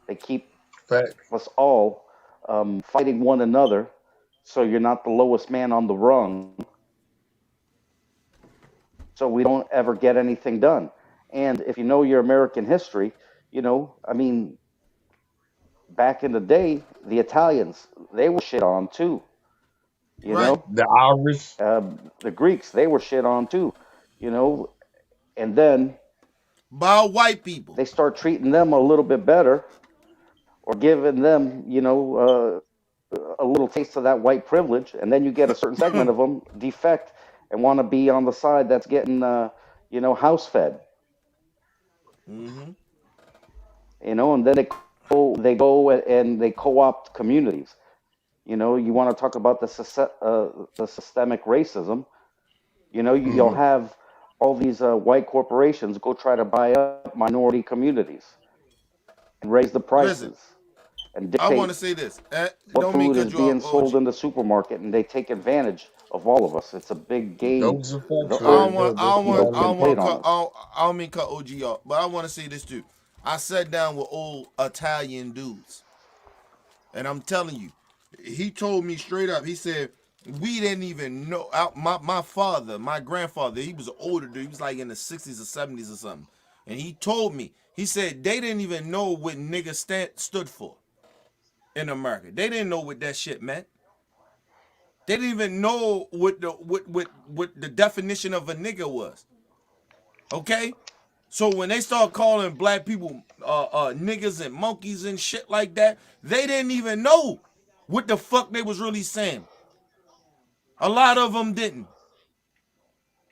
They keep Fact. us all fighting one another, so you're not the lowest man on the rung, so we don't ever get anything done. And if you know your American history, I mean, back in the day, the Italians, they were shit on too. You Right. know, The Irish. the Greeks, they were shit on too. You know, and then By white people. they start treating them a little bit better, or giving them, a little taste of that white privilege, and then you get a certain segment of them defect and want to be on the side that's getting, house fed. Mm-hmm. And then they go and they co-opt communities. You want to talk about the systemic racism. You'll Mm-hmm. have all these white corporations go try to buy up minority communities and raise the Listen, prices and I want to dictate say this. what Don't mean food cut is you off, being sold OG. in the supermarket, and they take advantage of all of us. It's a big game. Those are facts I right don't there. want. I That's don't want. all I in don't the want to paper. cut. Played on us. I don't mean cut OG off, but I want to say this too. I sat down with old Italian dudes, and I'm telling you, he told me straight up. He said we didn't even know. My father, my grandfather, he was an older dude. He was like in the 60s or 70s or something, and he told me. He said they didn't even know what nigga stood for in America. They didn't know what that shit meant. They didn't even know what the definition of a nigga was. Okay? So when they start calling black people niggas and monkeys and shit like that, they didn't even know what the fuck they was really saying. A lot of them didn't.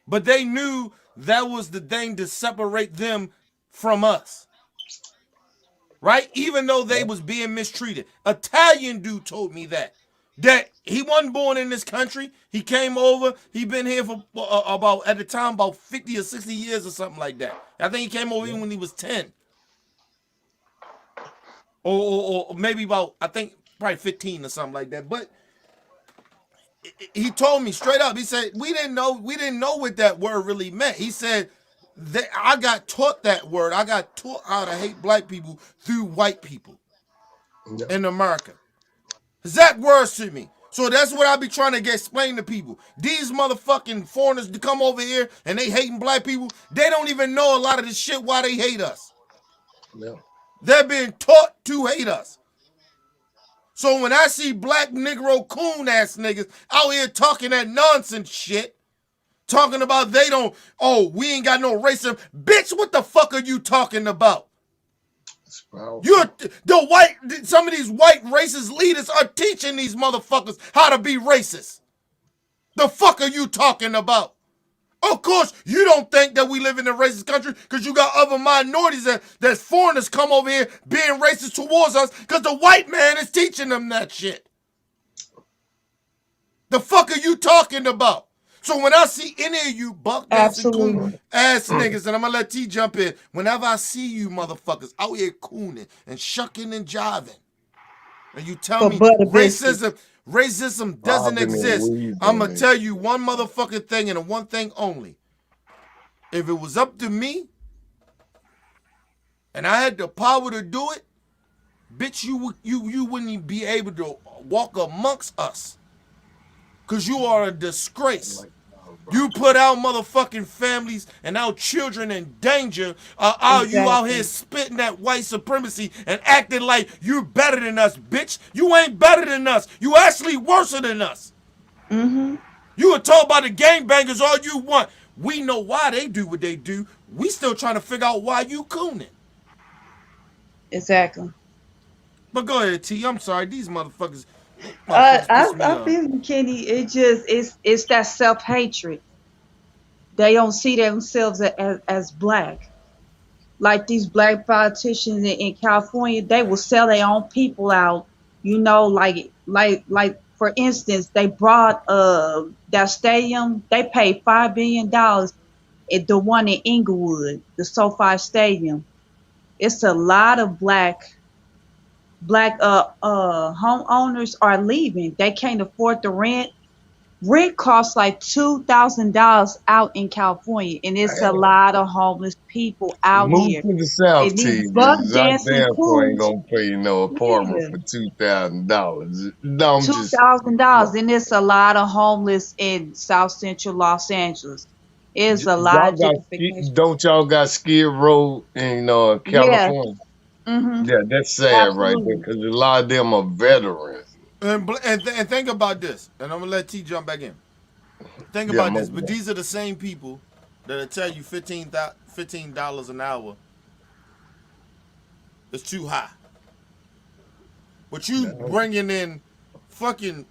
But they knew that was the thing to separate them from us. Right? Even though they was being mistreated. Italian dude told me that. That he wasn't born in this country. He came over. He been here for about, at the time, about 50 or 60 years or something like that. I think he came over even when he was 10. Or maybe about, I think, probably 15 or something like that. But he told me straight up, he said, we didn't know what that word really meant. He said, I got taught that word. I got taught how to hate black people through white people Yeah. in America. Exact words to me. So that's what I be trying to get explained to people. These motherfucking foreigners to come over here and they hating black people, they don't even know a lot of the shit why they hate us. Yeah. They're being taught to hate us. So when I see black Negro coon ass niggas out here talking that nonsense shit, talking about they don't, oh, we ain't got no racism. Bitch, what the fuck are you talking about? It's powerful. You're some of these white racist leaders are teaching these motherfuckers how to be racist. The fuck are you talking about? Of course, you don't think that we live in a racist country because you got other minorities that foreigners come over here being racist towards us because the white man is teaching them that shit. The fuck are you talking about? So when I see any of you buck dancing coon Absolutely. ass niggas, and I'm gonna let T jump in, whenever I see you motherfuckers out here cooning and shucking and jiving, and you tell For me butter biscuits. racism doesn't Bobbing and exist, weaving I'm gonna and tell you one motherfucking thing and one thing only. If it was up to me and I had the power to do it, bitch, you wouldn't be able to walk amongst us. Cause you are a disgrace. like You put our motherfucking families and our children in danger. You out here Exactly. spitting that white supremacy and acting like you better than us, bitch. You ain't better than us. You actually worse than us. Mm-hmm. You can talk about the gangbangers all you want. We know why they do what they do. We still trying to figure out why you cooning. Exactly. But go ahead, T. I'm sorry. These motherfuckers, Motherfuckers I piss me I off. feel you, Kenny. It's that self hatred. They don't see themselves as black. Like these black politicians in California, they will sell their own people out. Like for instance, they brought that stadium. They paid $5 billion at the one in Inglewood, the SoFi Stadium. It's a lot of black homeowners are leaving. They can't afford the rent. Rent costs like $2,000 out in California, and it's a lot of homeless people out Move here. to the South, And T. these buck 'Cause I dancing damn sure ain't coons, gonna pay no apartment yeah, for $2,000. No, I'm two just thousand no. dollars, and it's a lot of homeless in South Central Los Angeles. It's a lot Y'all of got gentrification. don't y'all got Skid Row in Yeah, California? mhm, Yeah, that's sad right there absolutely. because a lot of them are veterans. And think about this, and I'm gonna let T jump back in. Think Yeah, about this, most but of these are the same people that'll tell you $15 an hour is too high. But you them. bringing in fucking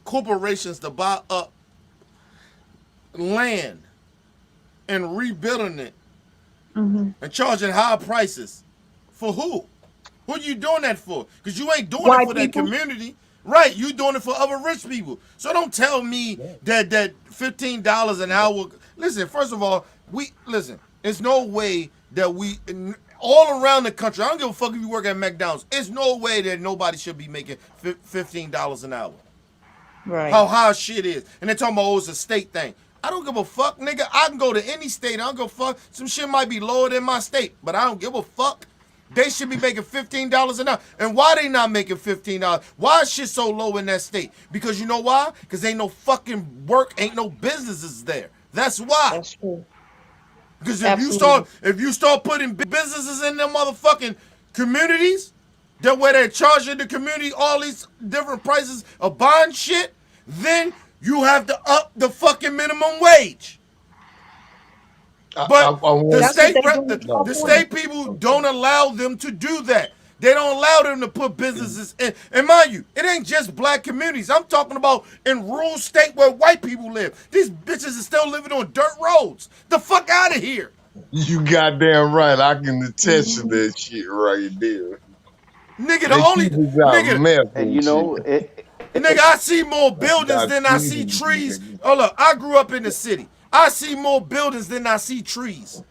corporations to buy up land and rebuilding it Mhm. and charging high prices for who? Who you doing that for? Because you ain't doing it White for that people, community. Right, you doing it for other rich people. So don't tell me that $15 an hour. Listen, first of all, we listen. There's no way that we all around the country. I don't give a fuck if you work at McDonald's. It's no way that nobody should be making $15 an hour. right? How high shit is. And they're talking about, oh, it's a state thing. I don't give a fuck, nigga. I can go to any state. I don't give a fuck. Some shit might be lower than my state, but I don't give a fuck. They should be making $15 an hour. And why they not making $15? Why is shit so low in that state? Because you know why? Because ain't no fucking work, ain't no businesses there. That's why. That's true. Because Absolutely. if you start putting businesses in them motherfucking communities, that where they're charging the community all these different prices of buying shit, then you have to up the fucking minimum wage. I But the want That's what state they do in no. the California. state people Okay. don't allow them to do that. They don't allow them to put businesses in. And mind you, it ain't just black communities. I'm talking about in rural state where white people live. These bitches are still living on dirt roads. The fuck out of here. You goddamn right. I can attest to Mhm. that shit right there. Nigga, the They only keep us out nigga, meth And and shit. nigga, I see more That's buildings about than I see trees, trees. nigga. Oh look, I grew up in the city. I see more buildings than I see trees.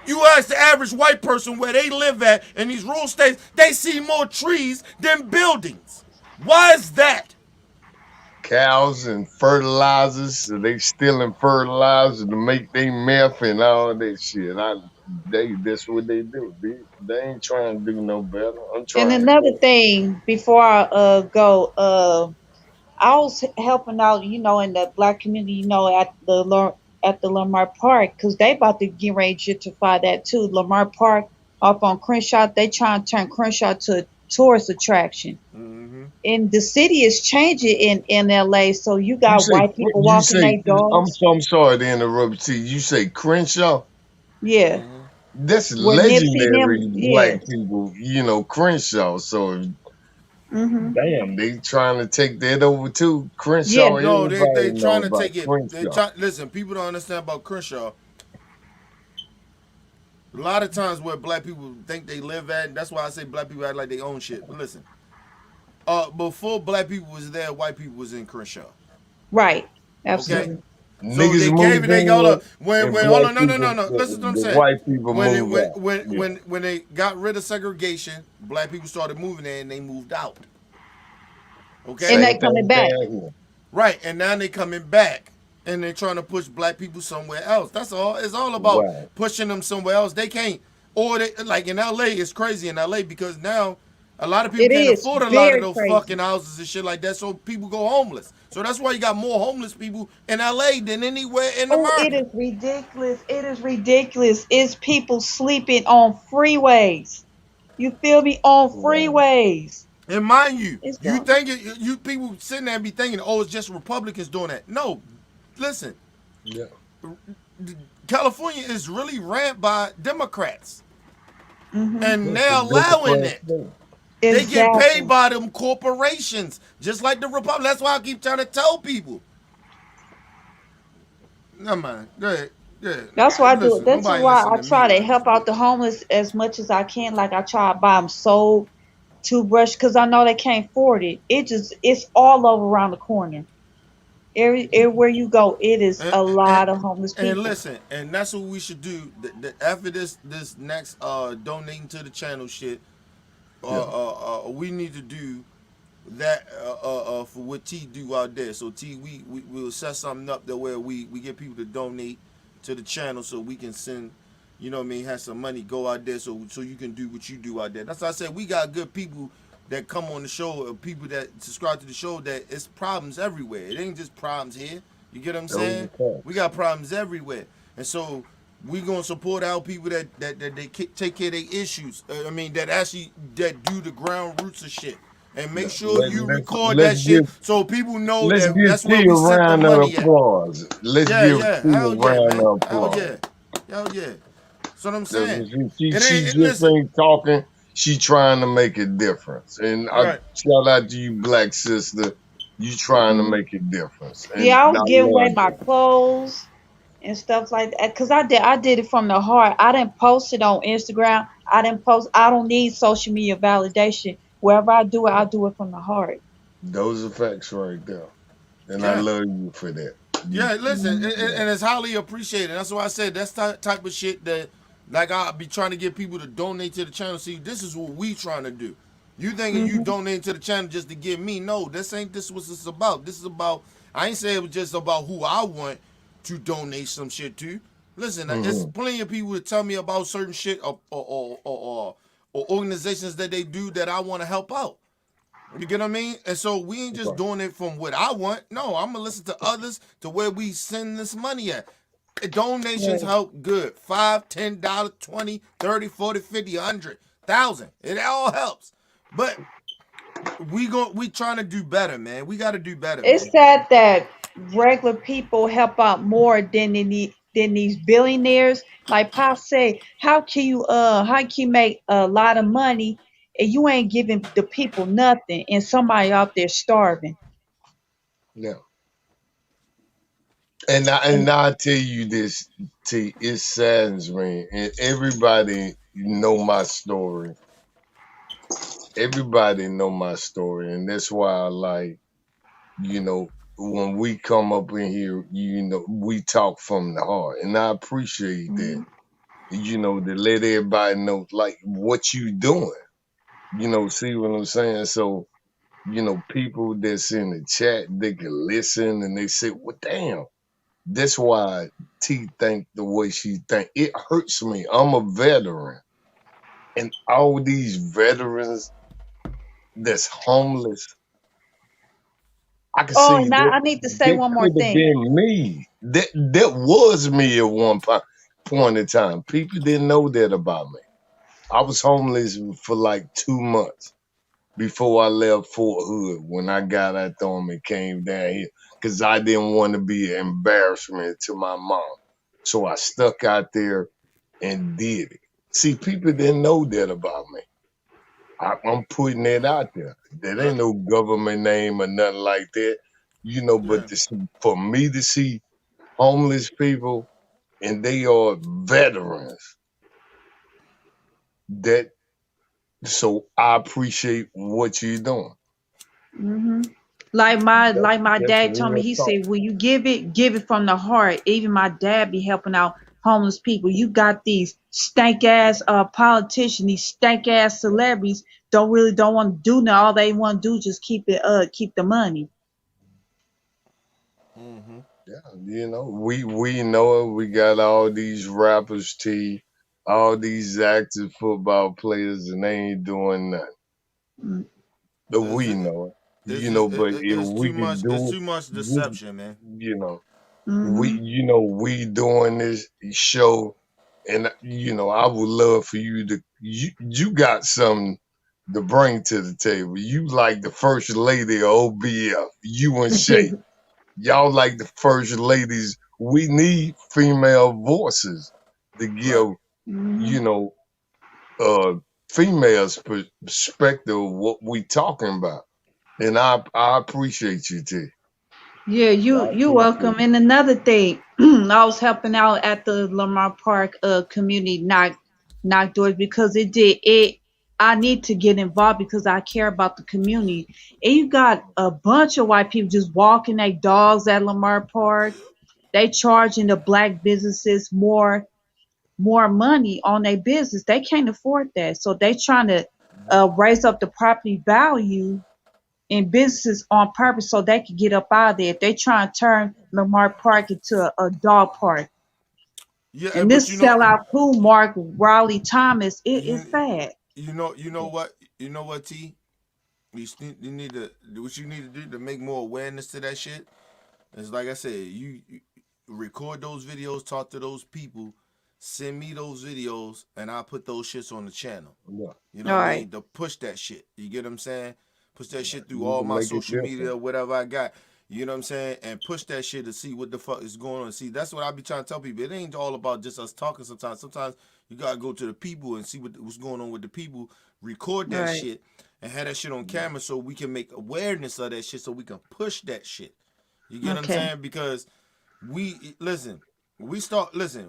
You ask the average white person where they live at in these rural states, they see more trees than buildings. Why is that? Cows and fertilizers. So they stealing fertilizer to make they meth and all that shit. That's what they do. They ain't trying to do no better. I'm And trying to another go. thing, before I go, I was helping out, in the black community, at the Lamar Park, because they about to get ready to gentrify that too. Lamar Park off on Crenshaw, they trying to turn Crenshaw to a tourist attraction. And the city is changing in LA, so you got white people You walking say their dogs. I'm sorry to interrupt you. You say Crenshaw? Yeah, That's where Nipsey legendary them. black Yeah, people, Crenshaw. So mhm, damn, they trying to take that over too. yeah. Crenshaw, No, they everybody know trying to about take it. Crenshaw. Listen. People don't understand about Crenshaw. A lot of times where black people think they live at, that's why I say black people act like they own shit. But listen, before black people was there, white people was in Crenshaw. Right, Okay, absolutely. so Niggas they gave moved it. They got in and when hold black on, people, no. Listen to what I'm the saying. white people When it move out. Yeah. when they got rid of segregation, black people started moving there and they moved out. And Okay, they Same coming thing back. down here. right, and now they coming back and they're trying to push black people somewhere else. That's all. It's all about Wow. pushing them somewhere else. They can't, or they like in L.A. It's crazy in L.A. because now a lot of people It can't is afford a lot of very those fucking crazy. houses and shit like that. So people go homeless. So that's why you got more homeless people in L.A. than anywhere in Oh, it America. is ridiculous. It is ridiculous. It's people sleeping on freeways. You feel me? On Wow. freeways. And mind you, It's you gone. think you people sitting there and be thinking, oh, it's just Republicans doing that. No, listen, Yeah. California is really ran by Democrats, Mhm. and That's a they're allowing Democrat it. state. They get paid Exactly. by them corporations, just like the Republic. That's why I keep trying to tell people. Never mind. Go ahead. Yeah. That's why I do. Listen, That's nobody why listen I to me try to around this help out bitch. the homeless as much as I can. Like I try to buy them soap, toothbrush, because I know they can't afford it. It's all over around the corner. Everywhere you go, it is And, a and, lot of homeless and people. listen, and that's what we should do. After this next donating to the channel shit, Yeah. we need to do that for what T do out there. So T, we will set something up that where we get people to donate to the channel so we can send, you know what I mean, have some money go out there so you can do what you do out there. That's why I said we got good people that come on the show, people that subscribe to the show. That it's problems everywhere. It ain't just problems here. You get what I'm Those saying? are We facts. got problems everywhere, and so we gonna support our people that they take care of their issues. I mean that actually that do the ground roots of shit, and make Yeah. sure you record Let's that shit give so people know let's that give that's where T a we sent the round of money at. applause. Let's Yeah, give yeah, T a hell yeah, round man, of hell applause. yeah, hell yeah. That's what I'm That's saying. what she It just listen, ain't talking. She trying to make a difference. And I right? shout out to you, black sister. You trying to Hmm. make a difference. And Yeah, I I was giving away love my that. clothes and stuff like that because I did it from the heart. I didn't post it on Instagram. I didn't post. I don't need social media validation. Wherever I do it from the heart. Those are facts right there. And I Yeah. love you for that. You Yeah, listen, Hmm. and it's highly appreciated. That's why I said that's type of shit that, like, I'll be trying to get people to donate to the channel. See, this is what we trying to do. You thinking you Hmm. donating to the channel just to give me? No, this what it's about. This is about. I ain't saying it was just about who I want to donate some shit to. Listen, it's hmm plenty of people that tell me about certain shit or organizations that they do that I want to help out. You get what I mean? And so we ain't just Right. doing it from what I want. No, I'm gonna listen to others to where we send this money at. Donations Right. help good. $5, $10, 20, 30, 40, 50, 100,000. It all helps. But we trying to do better, man. We gotta do better, It's man. sad that regular people help out more than these billionaires. Like Pop say, how can you make a lot of money and you ain't giving the people nothing and somebody out there starving? Yeah. And I tell you this, T, it saddens me. And everybody know my story. Everybody know my story. And that's why I like, when we come up in here, we talk from the heart. And I appreciate that. Mhm. To let everybody know like what you doing. See what I'm saying? So, people that's in the chat, they can listen and they say, well, damn. That's why T think the way she think. It hurts me. I'm a veteran. And all these veterans that's homeless, I can Oh, see and that I need to say that one more could have thing. been me. That was me at one point in time. People didn't know that about me. I was homeless for like 2 months before I left Fort Hood when I got out there and came down here because I didn't want to be an embarrassment to my mom. So I stuck out there and did it. See, people didn't know that about me. I'm putting it out there. There Right. ain't no government name or nothing like that. Yeah. But for me to see homeless people and they are veterans, that so I appreciate what you're doing. Hmm. Like my That's dad told me, real he talk. said, "When you give it from the heart." Even my dad be helping out homeless people. You got these stank ass politicians, these stank ass celebrities don't want to do nothing. All they want to do is just keep the money. Mm-hmm. Yeah, we know it. We got all these rappers, all these active football players, and they ain't doing nothing. Mm-hmm. But It's, we it, know it. it's just But if it's we too could much. It's do it, too much we, deception, man. you know, Mm-hmm. we doing this show, and I would love for you to you got something to bring to the table. You like the first lady of O.B.F. You and Shay. Y'all like the first ladies. We need female voices to Right. give, Hmm. you know, uh, females' perspective of what we talking about. And I appreciate you, T. Yeah, I you appreciate welcome. it. And another thing, I was helping out at the Lamar Park community knock doors because it I need to get involved because I care about the community. And you got a bunch of white people just walking their dogs at Lamar Park. They charging the black businesses more money on their business. They can't afford that. So they trying to raise up the property value in businesses on purpose so they can get up out of there. If they try and turn Lamar Park into a dog park. Yeah, And but this sellout pool, Mark Raleigh Thomas, you it's sad. you know what, T. You need to what you need to do to make more awareness to that shit. It's like I said, you record those videos, talk to those people, send me those videos, and I'll put those shits on the channel. Yeah, You know All what I right. mean? To push that shit. You get what I'm saying? Push that shit through need all to my make it social different. media, whatever I got. You know what I'm saying? And push that shit to see what the fuck is going on. See, that's what I be trying to tell people. It ain't all about just us talking sometimes. Sometimes you gotta go to the people and see what's going on with the people. Record All that right. shit and have that shit on Yeah, camera so we can make awareness of that shit so we can push that shit. You get what I'm Okay. saying? Because we listen.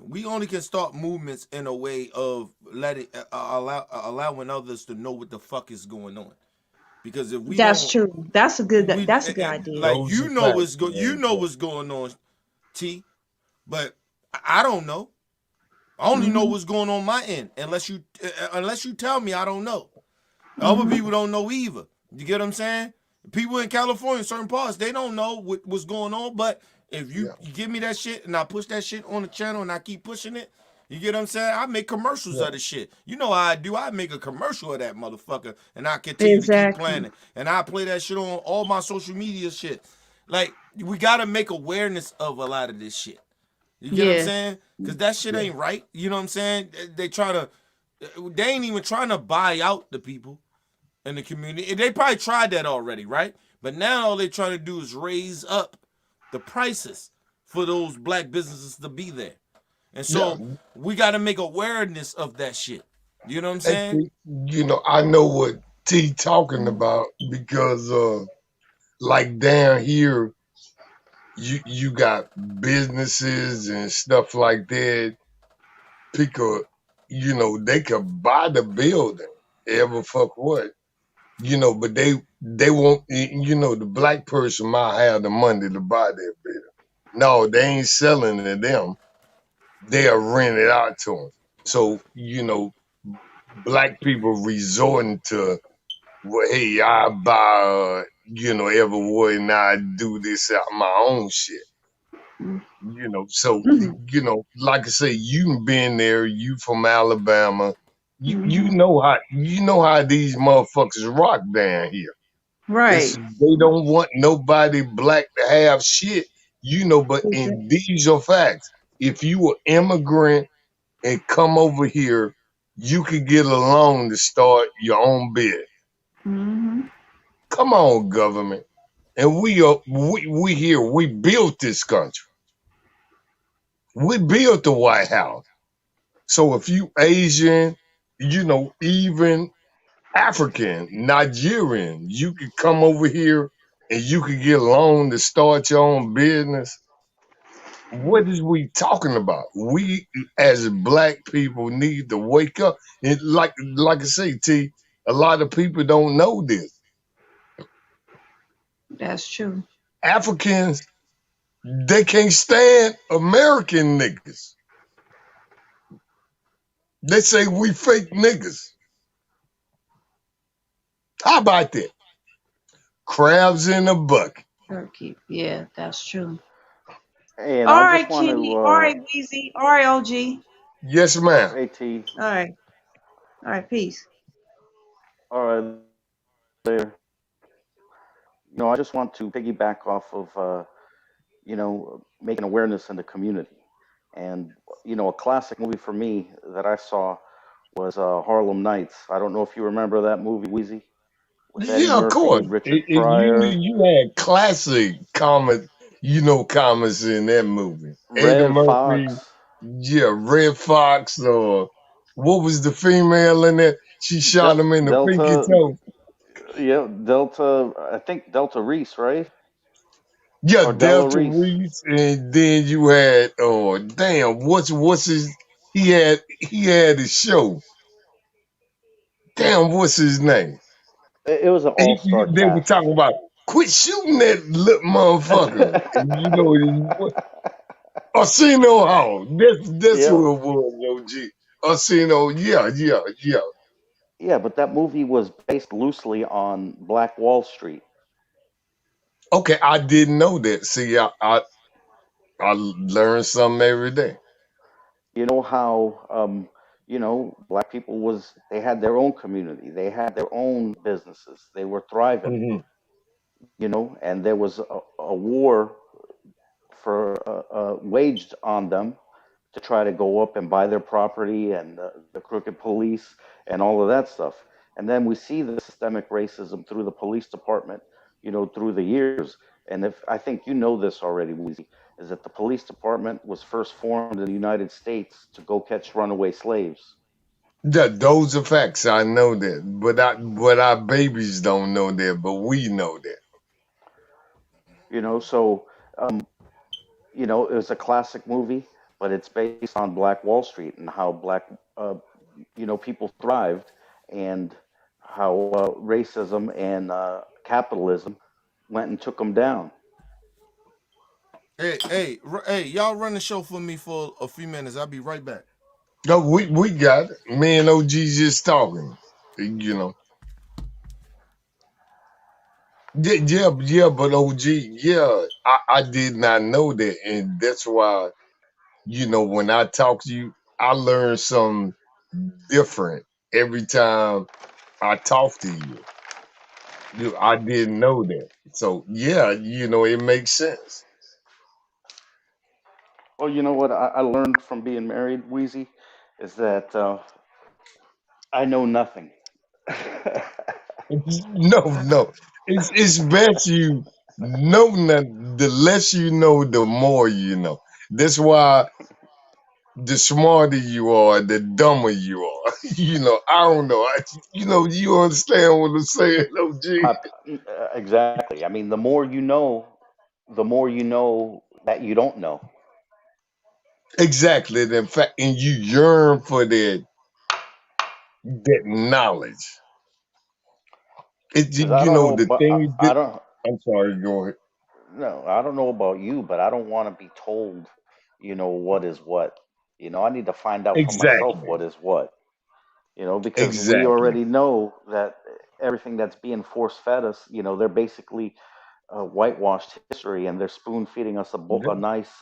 We only can start movements in a way of letting allowing others to know what the fuck is going on. Because if we That's don't, true. That's a good idea. like those are facts, you man. know what's going on, T. But I don't know. I only know Mhm. what's going on my end. Unless you tell me, I don't know. Other Mhm. people don't know either. You get what I'm saying? People in California, certain parts, they don't know what's going on. But if Yeah, you give me that shit and I push that shit on the channel and I keep pushing it, you get what I'm saying? I make commercials yeah, of the shit. You know how I do. I make a commercial of that motherfucker and I continue to keep playing Exactly. it. And I play that shit on all my social media shit. Like, we gotta make awareness of a lot of this shit. You get what I'm Yes. saying? Because that shit yeah, ain't right. You know what I'm saying? They ain't even trying to buy out the people in the community. They probably tried that already, right? But now all they trying to do is raise up the prices for those black businesses to be there. And yeah. so we got to make awareness of that shit. You know what I'm Hey, saying? T, I know what T talking about because like down here, you got businesses and stuff like that. People, they could buy the building, ever fuck what, but they won't. The black person might have the money to buy that building. No, they ain't selling to them. They'll rent it out to them. So black people resorting to, well, hey, I buy, every wood and I do this out my own shit. So Mhm. like I say, you been there, you from Alabama, Mhm. you know how these motherfuckers rock down here. Right. They don't want nobody black to have shit, but Exactly. in these are facts. If you an immigrant and come over here, you could get a loan to start your own business. Mhm. Come on, government. And we here, we built this country. We built the White House. So if you Asian, even African, Nigerian, you could come over here and you could get a loan to start your own business. What is we talking about? We as black people need to wake up. And like I say, T, a lot of people don't know this. That's true. Africans, they can't stand American niggas. They say we fake niggas. How about that? Crabs in a bucket. Turkey. Yeah, that's true. And All I right, just want Kenny. to, All right, Weezy. All right, OG. Yes, ma'am. AT, All right. All right, peace. all right, there. I just want to piggyback off of, making awareness in the community. And, a classic movie for me that I saw was Harlem Nights. I don't know if you remember that movie, Wheezy, with Eddie Yeah, of Murphy, course. Richard You Pryor, you had classic comments in that movie. Eddie Red Murphy, Fox. yeah, Red Fox, or what was the female in there? She shot him in the pinky Delta, toe. yeah, Delta. I think Delta Reese, right? Yeah, Or Della Delta Reese. Reese, and then you had oh damn, what's his he had his show. Damn, what's his name? It was an And all-star they were cast. talking about quit shooting that little motherfucker. And you know what? Arsenio Hall. That's Yeah, who it was, OG. Arsenio, yeah. yeah, but that movie was based loosely on Black Wall Street. Okay, I didn't know that. See, I learn something every day. You know how black people was they had their own community, they had their own businesses, they were thriving, Hmm. and there was a war for waged on them to try to go up and buy their property and the crooked police and all of that stuff. And then we see the systemic racism through the police department, through the years. And if I think you know this already, Weezy, is that the police department was first formed in the United States to go catch runaway slaves. Those are facts. I know that, but our babies don't know that, but we know that. So it was a classic movie, but it's based on Black Wall Street and how black people thrived, and how racism and capitalism went and took them down. Hey, y'all run the show for me for a few minutes. I'll be right back. No, we got it. Me and OG just talking. You know. Yeah, but OG, yeah, I did not know that, and that's why when I talk to you, I learn something different every time I talk to you. I didn't know that, so yeah, it makes sense. Well, you know what I learned from being married, Wheezy, is that I know nothing. No, it's best you know nothing. The less you know, the more you know. That's why the smarter you are, the dumber you are. I don't know. You understand what I'm saying, OG? Exactly. I mean, the more you know that you don't know. Exactly. In fact, and you yearn for that knowledge. Because I don't know, The but thing I that don't. I'm sorry, go ahead. No, I don't know about you, but I don't want to be told, what is what. I need to find out for myself Exactly. what is what. Because we Exactly. already know that everything that's being force fed us, they're basically whitewashed history, and they're spoon feeding us a Yeah. nice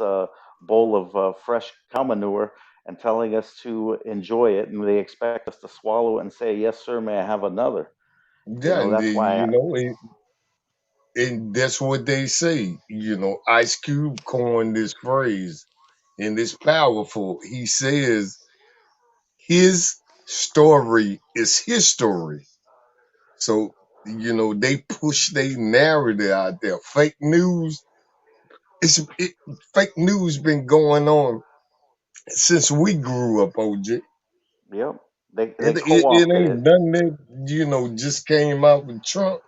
bowl of fresh cow manure and telling us to enjoy it, and they expect us to swallow it and say, "Yes, sir, may I have another?" Yeah, and That's why. and that's what they say. Ice Cube coined this phrase, and it's powerful. He says his story is his story. So, they push their narrative out there. It, fake news been going on since we grew up, OJ. Yep, they It co-opted ain't it. nothing that, just came out with Trump.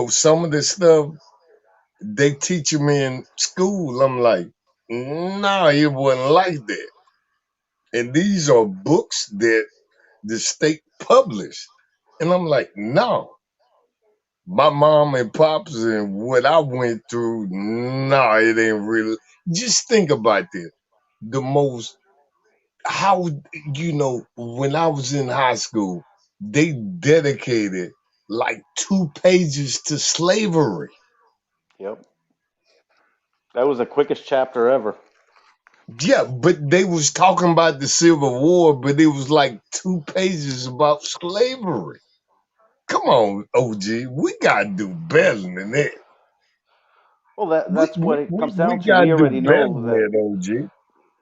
Some of the stuff they teach them in school, I'm like, nah, it wasn't like that. And these are books that the state published. And I'm like, no, my mom and pops and what I went through, nah, it ain't really. Just think about this. The most, how, when I was in high school, they dedicated like 2 pages to slavery. Yep, that was the quickest chapter ever. Yeah, but they was talking about the Civil War, but it was like 2 pages about slavery. Come on, OG, we gotta do better than that. Well, We that's we what it we, comes we down to. gotta do better than that, OG.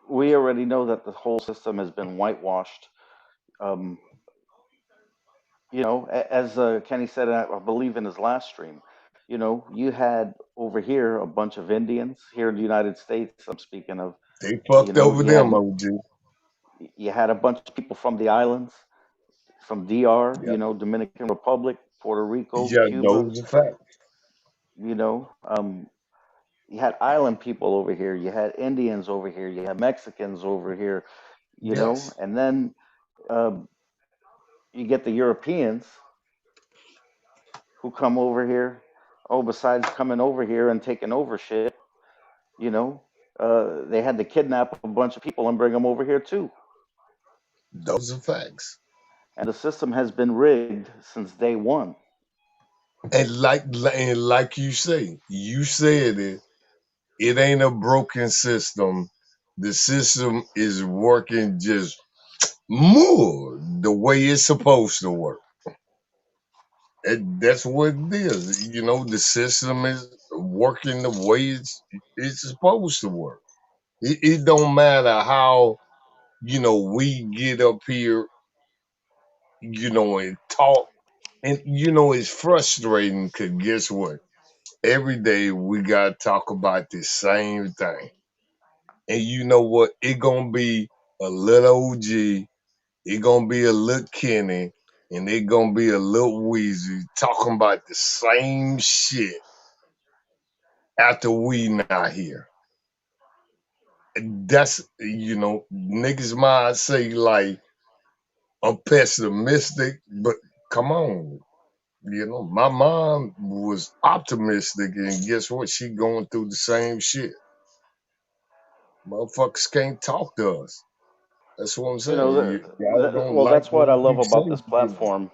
We already know that the whole system has been whitewashed. Um, as Kenny said, I believe in his last stream, you had over here a bunch of Indians here in the United States. I'm speaking of, They fucked over you them, had OG. a bunch of people from the islands. from DR, Yeah. Dominican Republic, Puerto Rico, Yeah, Cuba, those are facts. you know. You had island people over here, you had Indians over here, you had Mexicans over here, Yes. and then uh, you get the Europeans who come over here. Oh, besides coming over here and taking over shit, you know, they had to kidnap a bunch of people and bring them over here too. Those are facts. And the system has been rigged since day one. And like you said it. It ain't a broken system. The system is working just more the way it's supposed to work. And that's what it is. The system is working the way it's supposed to work. It don't matter how, we get up here, and talk. And, it's frustrating because guess what? Every day we got to talk about the same thing. And you know what? It gonna be a little OG, it gonna be a little Kenny, and it gonna be a little Weezy talking about the same shit after we not here. That's niggas might say like I'm pessimistic, but come on. My mom was optimistic, and guess what? She going through the same shit. Motherfuckers can't talk to us. That's what I'm You saying. know, Y'all don't well, like that's what what I we love about say. this platform,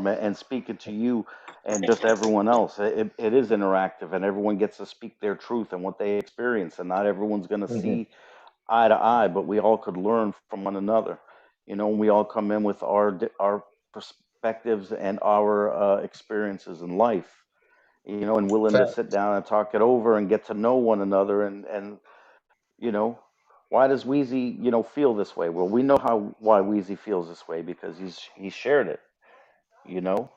and speaking to you and just everyone else. It is interactive, and everyone gets to speak their truth and what they experience, and not everyone's going to Mhm. see eye to eye, but we all could learn from one another. And we all come in with our perspectives and our experiences in life. And willing to sit Facts. down and talk it over and get to know one another. And you know, why does Wheezy feel this way? Well, we know how why Wheezy feels this way because he's shared it. You know,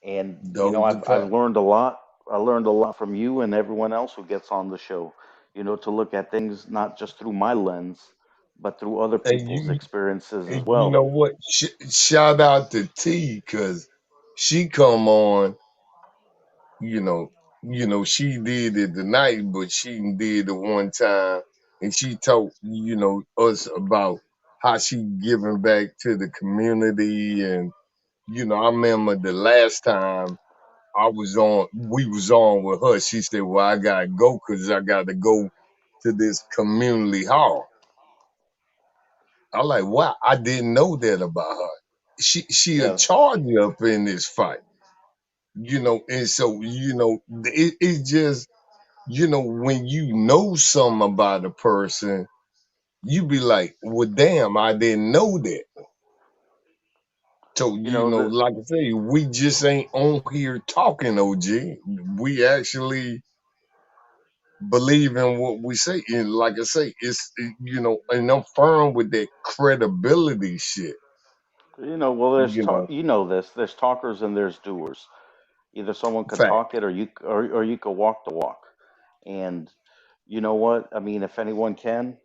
and Those are I've facts. learned a lot. I learned a lot from you and everyone else who gets on the show. To look at things not just through my lens, but through other And people's you, experiences as and you know well. what? Shout out to T because she come on. You know, she did it tonight, but she did it one time, and she told us about how she giving back to the community, and I remember the last time we was on with her. She said, "Well, I gotta go because I gotta go to this community hall." I'm like, "Wow, I didn't know that about her." She a Yeah, charge up in this fight, and so it just when you know something about a person, you be like, "Well, damn, I didn't know that." So the like I say, we just ain't on here talking, OG. We actually believe in what we say. And like I say, and I'm firm with that credibility shit, well, there's you talk. know, This. There's talkers and there's doers. Either someone could fact. talk it, or you could walk the walk. And you know what? I mean, if anyone can,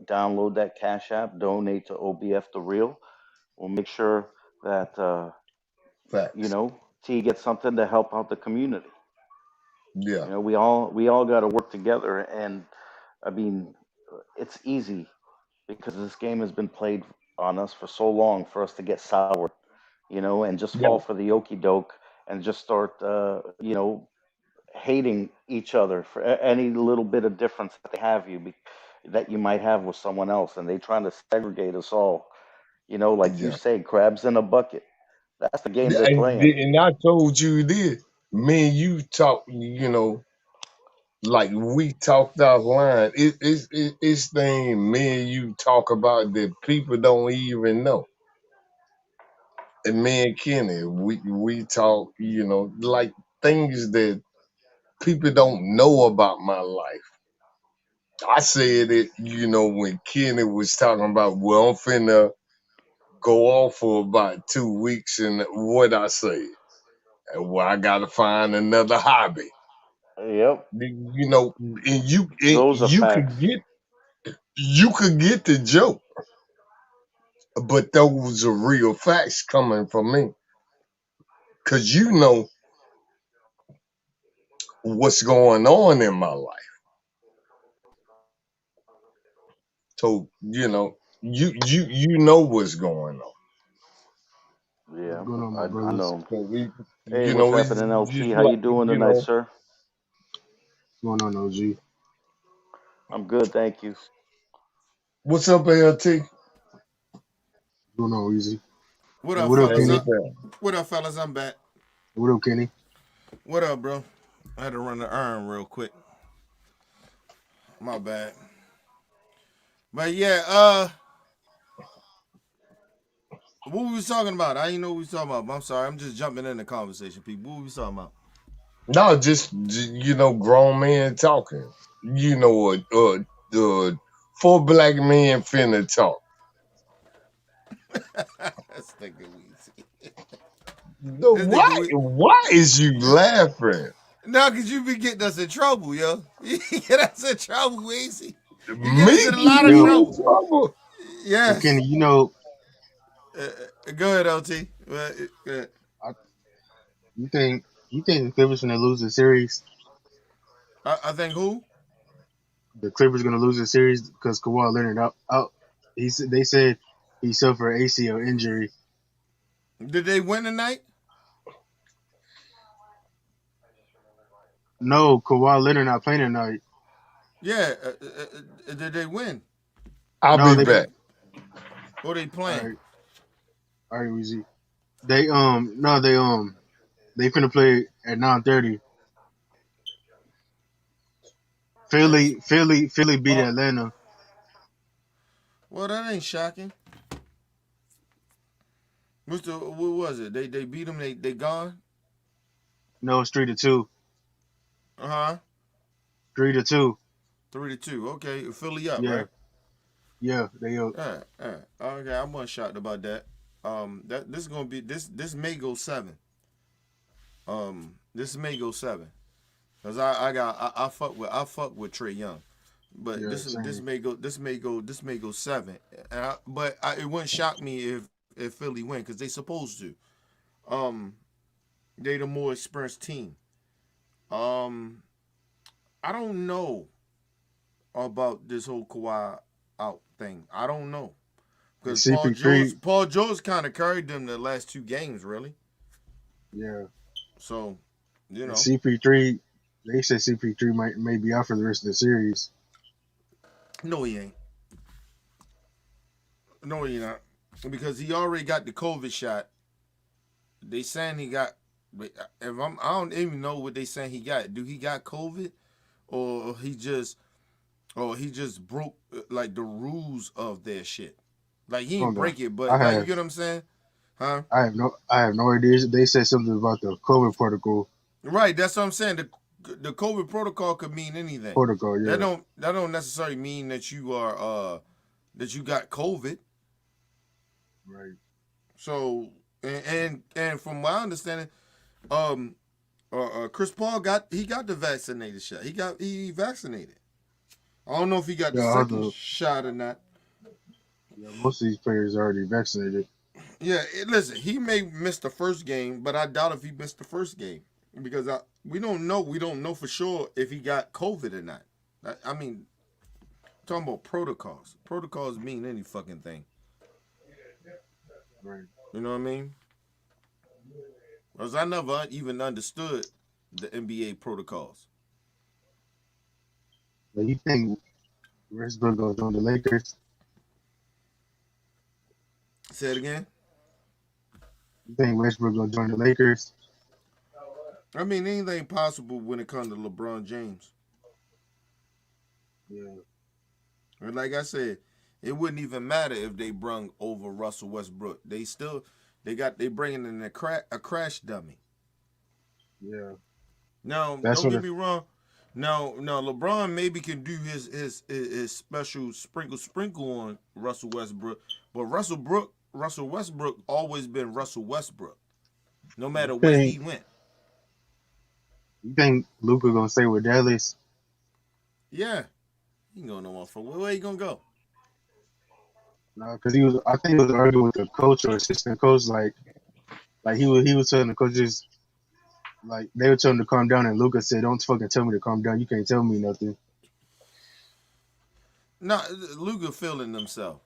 download that Cash App, donate to OBF the Real. We'll make sure that Facts. T gets something to help out the community. Yeah. We all got to work together, and I mean, it's easy because this game has been played on us for so long for us to get soured, and just Yeah. fall for the okey doke and just start, hating each other for any little bit of difference that they have that you might have with someone else, and they trying to segregate us all. Like you Yeah. say, crabs in a bucket. That's the game Yeah, they're playing. and I told you this. Me and you talk, like we talked offline. It's thing me and you talk about that people don't even know. And me and Kenny, we talk, like things that people don't know about my life. I said it, when Kenny was talking about, well, I'm finna go off for about 2 weeks, and what I said, well, I gotta find another hobby. Yep, And you those are you facts. could get the joke. But those are real facts coming from me. Cause you know what's going on in my life. So, you know what's going on. What's Yeah, going on, my I brothers? know. So we, Hey, what's it's happening, LT? just How you like, doing tonight, sir? What's going on, OG? I'm good, thank you. what's up, LT? What's going on, Easy? What Hey, up, what up, fellas? Ain't Kenny? it that? What up, fellas? I'm back. What up, Kenny? What up, bro? I had to run the iron real quick. My bad. But yeah, what we was talking about? I didn't know what we was talking about. But I'm sorry. I'm just jumping in the conversation, people. What we was talking about? No, just grown men talking. Four black men finna talk. This nigga Weezy. No, This why? nigga we. Why is you laughing? No, cause you be getting us in trouble, yo. You get us in trouble, Weezy. You get Me us in a get lot of Yo, you in trouble. trouble? yo, Yes. Kenny, you know, Go ahead, LT. Go ahead. I, you think the Clippers gonna lose the series? I think who? The Clippers gonna lose the series because Kawhi Leonard out. They said he suffered ACL injury. Did they win tonight? No, Kawhi Leonard not playing tonight. Yeah. Did they win? I'll No, be they back. Or they all playing? right, all right, Easy. They no they finna play at 9:30. That's Philly beat oh Atlanta. well. That ain't shocking. What was it? They beat them. They gone. No, it's 3-2. Uh huh. 3-2. 3-2. Okay, Philly up, Yeah, right? yeah, they up. Okay, I wasn't shocked about that. That this is gonna be this may go 7. This may go 7. Cause I fuck with Trey Young, but Yeah, this same. may go 7. It wouldn't shock me if Philly win because they supposed to. Um, they the more experienced team. Um, I don't know about this whole Kawhi out thing. I don't know And because CP3, Paul George kind of carried them the last 2 games, really. yeah, So, you and know, CP3, they said CP3 may be out for the rest of the series. no, he ain't. No, he not because he already got the COVID shot. They saying he got. I don't even know what they saying he got. Do he got COVID or he just broke like the rules of their shit? Like he Hold didn't on, break it, but I like you have get what I'm saying, huh? I have no idea. They said something about the COVID protocol. Right, that's what I'm saying. The COVID protocol could mean anything. Protocol, yeah, That don't necessarily mean that you are that you got COVID. right. So and from my understanding, um, Chris Paul got the vaccinated shot. He vaccinated. I don't know if he got the Yeah, second shot or not. yeah, most of these players are already vaccinated. Yeah, listen, he may miss the first game, but I doubt if he missed the first game because we don't know. We don't know for sure if he got COVID or not. I mean, talking about protocols. Protocols mean any fucking thing. Right. You know what I mean? Because I never even understood the NBA protocols. But you think Westbrook gonna join the Lakers? Say it again. You think Westbrook gonna join the Lakers? I mean, anything possible when it comes to LeBron James. Yeah, And like I said, it wouldn't even matter if they brung over Russell Westbrook. They bringing in a crash dummy. yeah. Now, That's don't what. get me wrong. Now LeBron maybe can do his special sprinkle on Russell Westbrook, but Russell Westbrook always been Russell Westbrook, no You matter where think he went. you think Luca gonna stay with Dallas? Yeah, he can go no more for where he gonna go? No, because he was. I think he was arguing with the coach or assistant coach. Like he was telling the coaches, like they were telling him to calm down, and Luca said, "Don't fucking tell me to calm down. You can't tell me nothing." No, Luka feeling himself.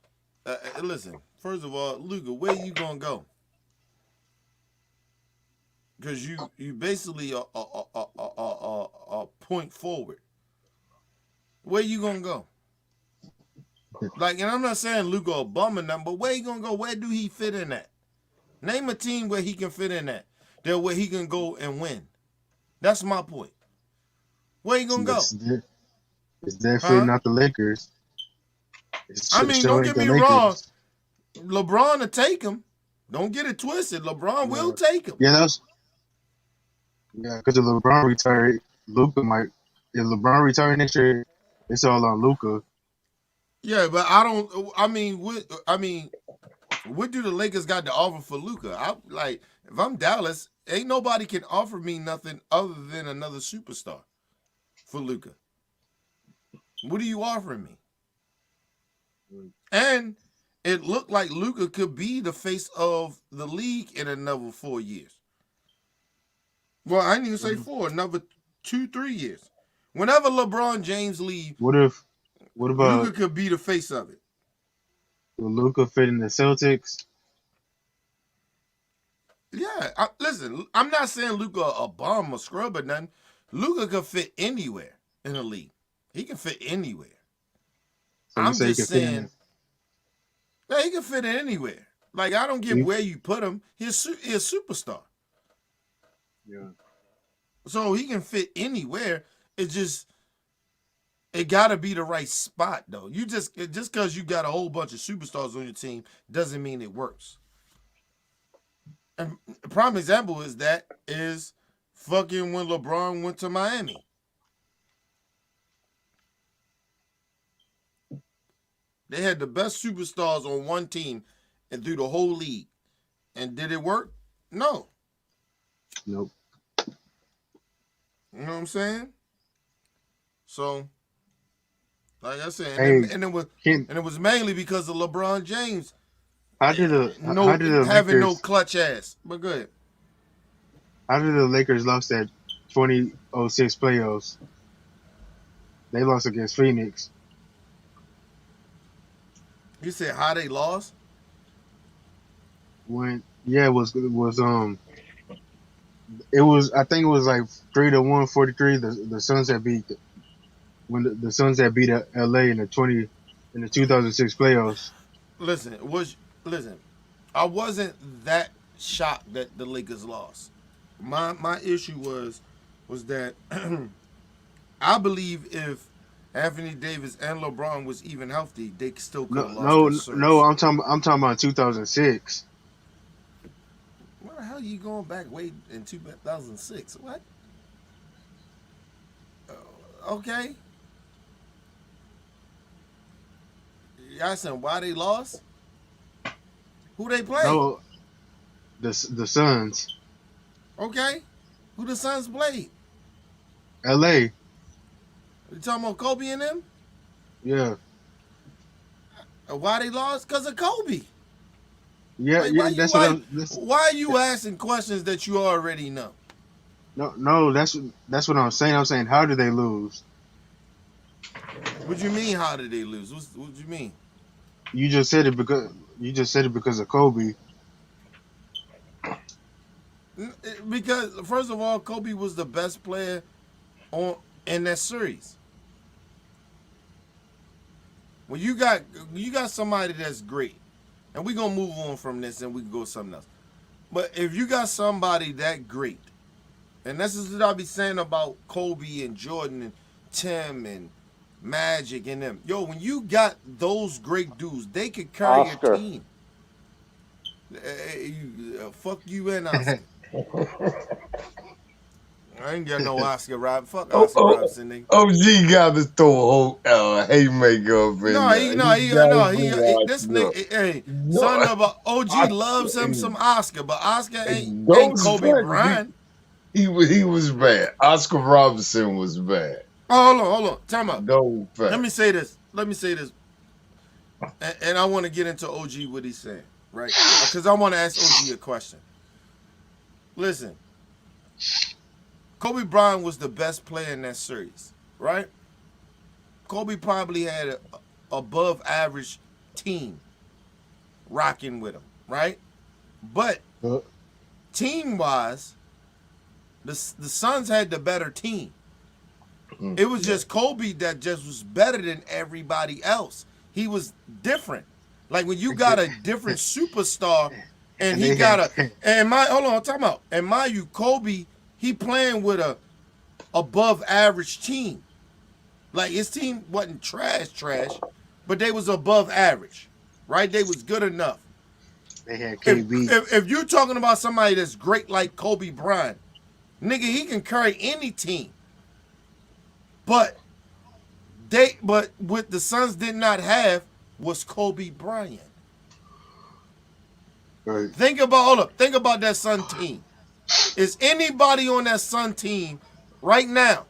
Listen, first of all, Luka, where you gonna go? Because you basically a point forward. Where you gonna go? Like, and I'm not saying Luka a bum or nothing, but where he gonna go? Where do he fit in at? Name a team where he can fit in at. That where he can go and win. That's my point. Where you gonna go? It's definitely Huh? not the Lakers. I It mean, sure don't ain't get the me wrong. Lakers. LeBron will take him. Don't get it twisted. LeBron will Yeah, take him. yeah, because if LeBron retired, Luca might. If LeBron retired next year, it's all on Luca. Yeah, but I don't. What do the Lakers got to offer for Luka? I like if I'm Dallas, ain't nobody can offer me nothing other than another superstar for Luka. What are you offering me? And it looked like Luka could be the face of the league in another 4 years. Well, I didn't even say four, another 2, 3 years. Whenever LeBron James leave, What if? What Luka about could be the face of it. will Luca fit in the Celtics? Yeah, listen, I'm not saying Luka a bum or scrub or nothing. Luka could fit anywhere in the league. He can fit anywhere. So you I'm say he just can fit in saying, it? yeah, he can fit in anywhere. Like I don't get You, where you put him. He's a superstar, yeah. so he can fit anywhere. It just it got to be the right spot though. You just because you got a whole bunch of superstars on your team doesn't mean it works. And a prime example is fucking when LeBron went to Miami. They had the best superstars on one team and through the whole league. And did it work? No. Nope. You know what I'm saying? So, like I said, Hey, Ken, and it was mainly because of LeBron James how no did the having no Lakers clutch ass. But good. how did the Lakers lost that 2006 playoffs? They lost against Phoenix. You said how they lost? When it was I think it was like 3-1 43. The Suns had beat when the Suns had beat LA in the 2006 playoffs. Listen, listen. I wasn't that shocked that the Lakers lost. My issue was that I believe if Anthony Davis and LeBron was even healthy, they still could No, have lost no, that no. series. I'm talking about 2006. Where the hell are you going back way in 2006? What? Okay. Y'all saying why they lost? Who they played? No, the Suns, Okay. Who the Suns played? LA. You talking about Kobe and them? Yeah, Why they lost? Because of Kobe. yeah, Like yeah. That's what I'm. why are you asking questions that you already know? No, no. That's what I'm saying. I'm saying how did they lose? What you mean? How did they lose? What you mean? You just said it because of Kobe. Because first of all, Kobe was the best player on in that series. When you got somebody that's great, and we gonna move on from this and we can go to something else. But if you got somebody that great, and this is what I be saying about Kobe and Jordan and Tim and Magic and them. Yo, when you got those great dudes, they could carry a Oscar. team. Fuck you and Oscar. I ain't got no Oscar Rob. Fuck Oh, Oscar oh, Robinson, nigga. OG got to throw a whole haymaker up in No, there. He got to bring this Oscar up. nigga, hey, No, son of a OG loves him Oscar, some Oscar, but Oscar ain't those Kobe facts, Bryant. he was bad. Oscar Robinson was bad. Oh, hold on. Time out. No Let me facts. say this. and I want to get into OG what he's saying, right? Because I want to ask OG a question. Listen, Kobe Bryant was the best player in that series, right? Kobe probably had a above average team rocking with him, right? But Uh, team wise, the Suns had the better team. It was Yeah. just Kobe that just was better than everybody else. He was different. Like when you got a different superstar, and and he they got had a and my hold on, talking about and mind you, Kobe he playing with a above average team. Like his team wasn't trash, but they was above average, right? They was good enough. they had If KB. if you're talking about somebody that's great like Kobe Bryant, nigga, he can carry any team. But but what the Suns did not have was Kobe Bryant. Right. Think about that Sun team. Is anybody on that Sun team right now?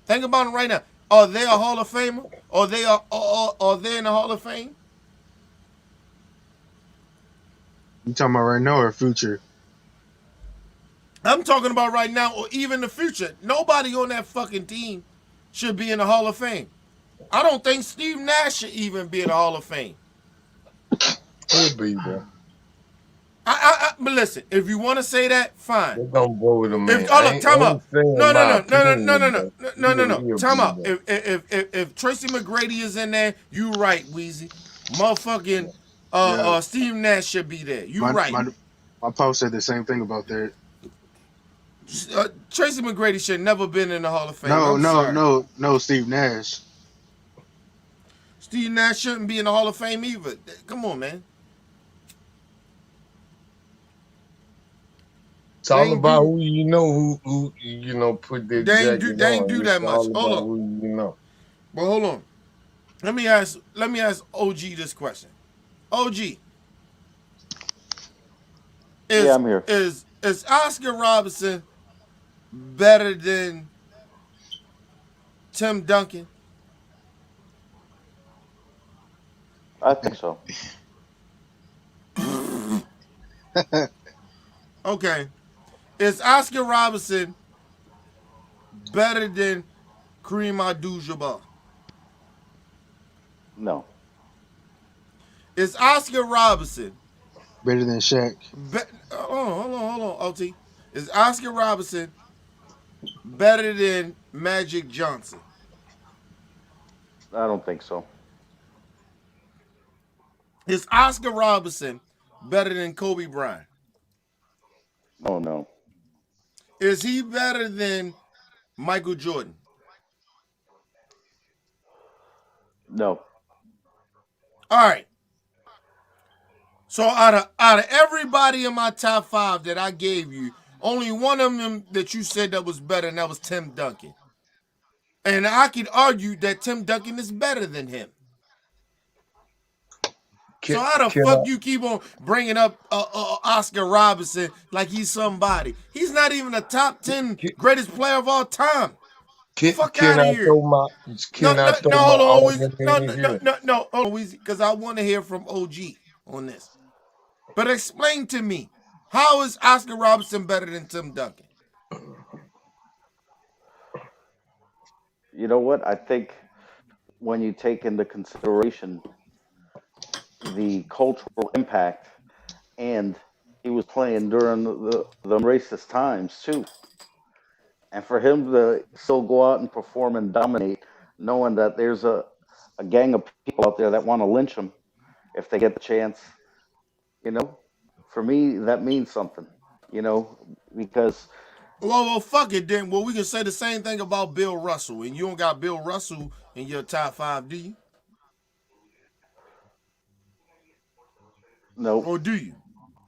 Think about it right now. Are they a Hall of Famer? Are they in the Hall of Fame? You talking about right now or future? I'm talking about right now or even the future. Nobody on that fucking team should be in the Hall of Fame. I don't think Steve Nash should even be in the Hall of Fame. He'll be there. But listen, if you want to say that, fine. They're gonna go with him, If man. hold up, I time ain't out. saying No, no, my no, no, no, no, no, opinion, no, but no, no, no. he'll Time be out. there. If Tracy McGrady is in there, you right, Weezy. Motherfucking Yeah. Steve Nash should be there. You My right. my my post said the same thing about that. Tracy McGrady should never been in the Hall of Fame. No, I'm no, sorry. no, no. Steve Nash. Steve Nash shouldn't be in the Hall of Fame either. Come on, man. It's They all ain't about do who you know, who put their jacket they ain't on. do It's that much. all Hold about on. who you know. But hold on. Let me ask OG this question. OG, Yeah, is I'm here. is Oscar Robertson better than Tim Duncan? I think so. Okay. Is Oscar Robertson better than Kareem Abdul-Jabbar? No, Is Oscar Robertson Better than Shaq. hold on, OT. Is Oscar Robertson better than Magic Johnson? I don't think so. Is Oscar Robertson better than Kobe Bryant? Oh no, Is he better than Michael Jordan? no. All right. So out of everybody in my top five that I gave you, only one of them that you said that was better, and that was Tim Duncan. And I could argue that Tim Duncan is better than him. So Can, how the can fuck I you keep on bringing up Oscar Robertson like he's somebody? He's not even a top 10 can, greatest player of all time. Fuck can out of I here. throw my No, can I no, throw no, my hold on, Weezy. argument No, in no, no, here? no, no, hold on, Weezy, because I want to hear from OG on this. But explain to me, how is Oscar Robertson better than Tim Duncan? You know what? I think when you take into consideration the cultural impact, and he was playing during the racist times too, and for him to still go out and perform and dominate, knowing that there's a gang of people out there that want to lynch him if they get the chance, you know, for me that means something, because Well, fuck it then. Well, we can say the same thing about Bill Russell, and you don't got Bill Russell in your top five, do you? nope. Or do you?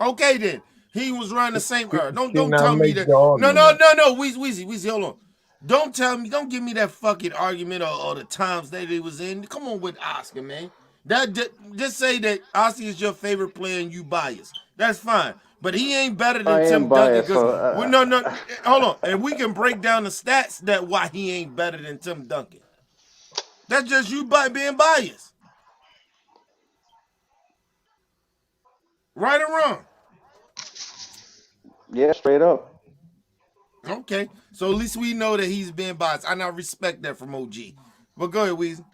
Okay then. He was running the same era. Can Don't I tell me make that. the No, no, argument? no, no. Weezy, hold on. Don't tell me. Don't give me that fucking argument or the times that he was in. Come on with Oscar, man. Just say that Oscar is your favorite player and you biased. That's fine. But he ain't better than I am Tim Duncan biased, because so no, hold on. And we can break down the stats that why he ain't better than Tim Duncan. That's just you by being biased. Right or wrong? Yeah, straight up. Okay. So at least we know that he's being biased. I now respect that from OG. But go ahead, Weezy.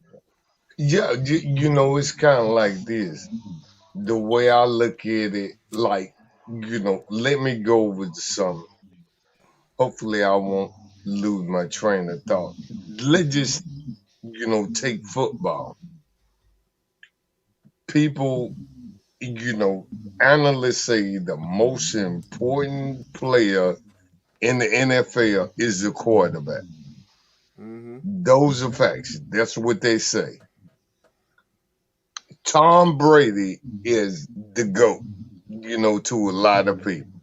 Yeah, you know, it's kind of like this. The way I look at it, like, you know, let me go with something. Hopefully, I won't lose my train of thought. Let's just, you know, take football. People, you know, analysts say the most important player in the NFL is the quarterback. Mm-hmm. Those are facts. That's what they say. Tom Brady is the GOAT, you know, to a lot of people.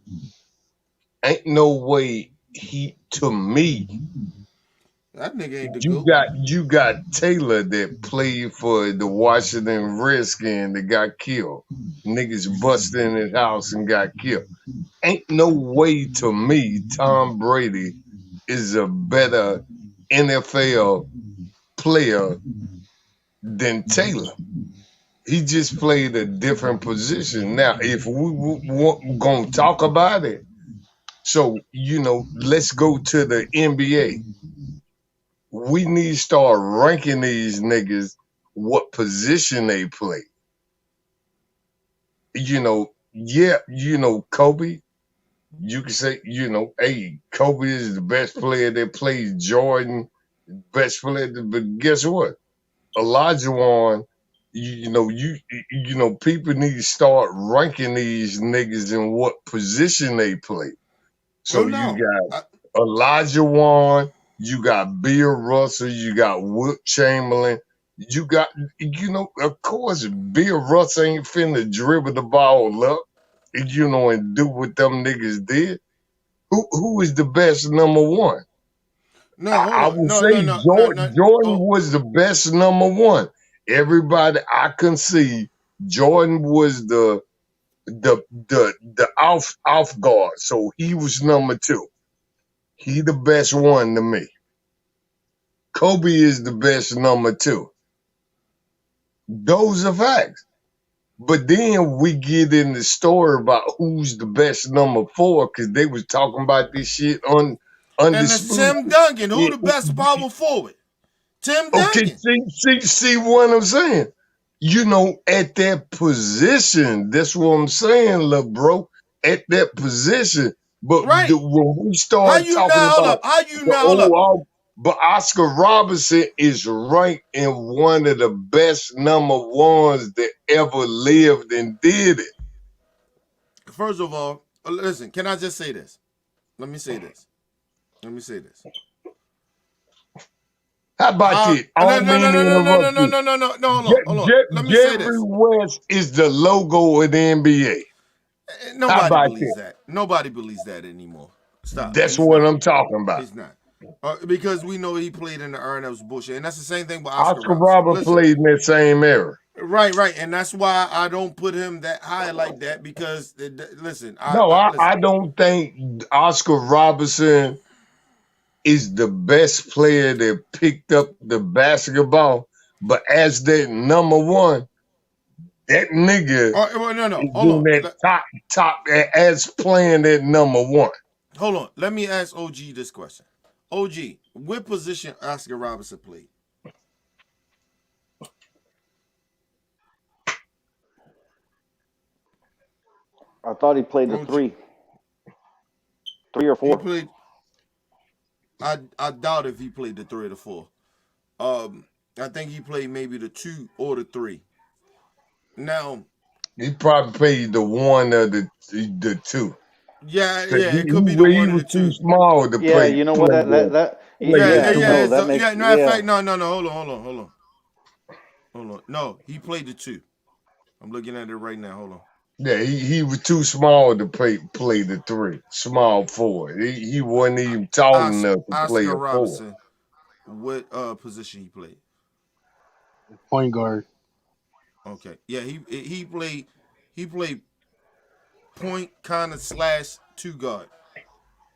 Ain't no way to me, That nigga ain't the you GOAT. got Taylor that played for the Washington Redskins that got killed. Niggas busted in his house and got killed. Ain't no way to me Tom Brady is a better NFL player than Taylor. He just played a different position. Now, if we gonna talk about it, so you know, let's go to the NBA. We need to start ranking these niggas what position they play. You know, yeah, you know, Kobe. You can say, you know, hey, Kobe is the best player that plays. Jordan, best player. But guess what? Elijah you know, people need to start ranking these niggas in what position they play. Oh So you no. got Elijah Wan, you got Bill Russell, you got Wilt Chamberlain, you got, you know, of course, Bill Russell ain't finna dribble the ball up, you know, and do what them niggas did. Who is the best number one? No, hold I on. would No, say no, no, no, no. Jordan Oh, was the best number one. Everybody I can see, Jordan was the off guard. So he was number two. He the best one to me. Kobe is the best number two. Those are facts. But then we get in the story about who's the best number four because they was talking about this shit on and that's undisputed. Tim Duncan. Who the best power forward? Tim Okay, Duncan. see what I'm saying? You know, at that position, that's what I'm saying, little bro. At that position, but Right. when we How start you talking now hold about up? How you the now hold up? overall, but Oscar Robertson is ranked in one of the best number ones that ever lived and did it. First of all, listen, can I just say this? Let me say this. Let me say this. How about How this? I no don't no mean no to no no no no interrupt no you. no no no no hold on. Let me say Jerry this. West is the logo of the NBA. How Nobody about believes that? that. Nobody believes that anymore. Stop. That's He's what not. I'm talking about. He's not. Because we know he played in the era that was bullshit, and that's the same thing with Oscar Oscar Robertson. Robert Listen, played in that same era. right, and that's why I don't put him that high like that because listen, No, I listen. don't think Oscar Robertson is the best player that picked up the basketball. But as that number one, that nigga Well, no, is hold in on, that top as playing that number one. hold on. Let me ask OG this question. OG, what position Oscar Robertson played? I thought he played the OG, three or he four. played. I doubt if he played the 3 or the 4. Um, I think he played maybe the 2 or the 3. Now, He probably played the one or the two. yeah, 'Cause yeah, it could be the he one or was the too 2. small to Yeah, you know what? play the Yeah, three. yeah. That So makes yeah, no, in yeah. fact, no. Hold on. No, he played the 2. I'm looking at it right now. Hold on. Yeah, he was too small to play the three. Small forward. He wasn't even tall enough to play Oscar a four. Robinson, what position he played? Point guard. Okay, yeah, he played point kind of slash 2 guard.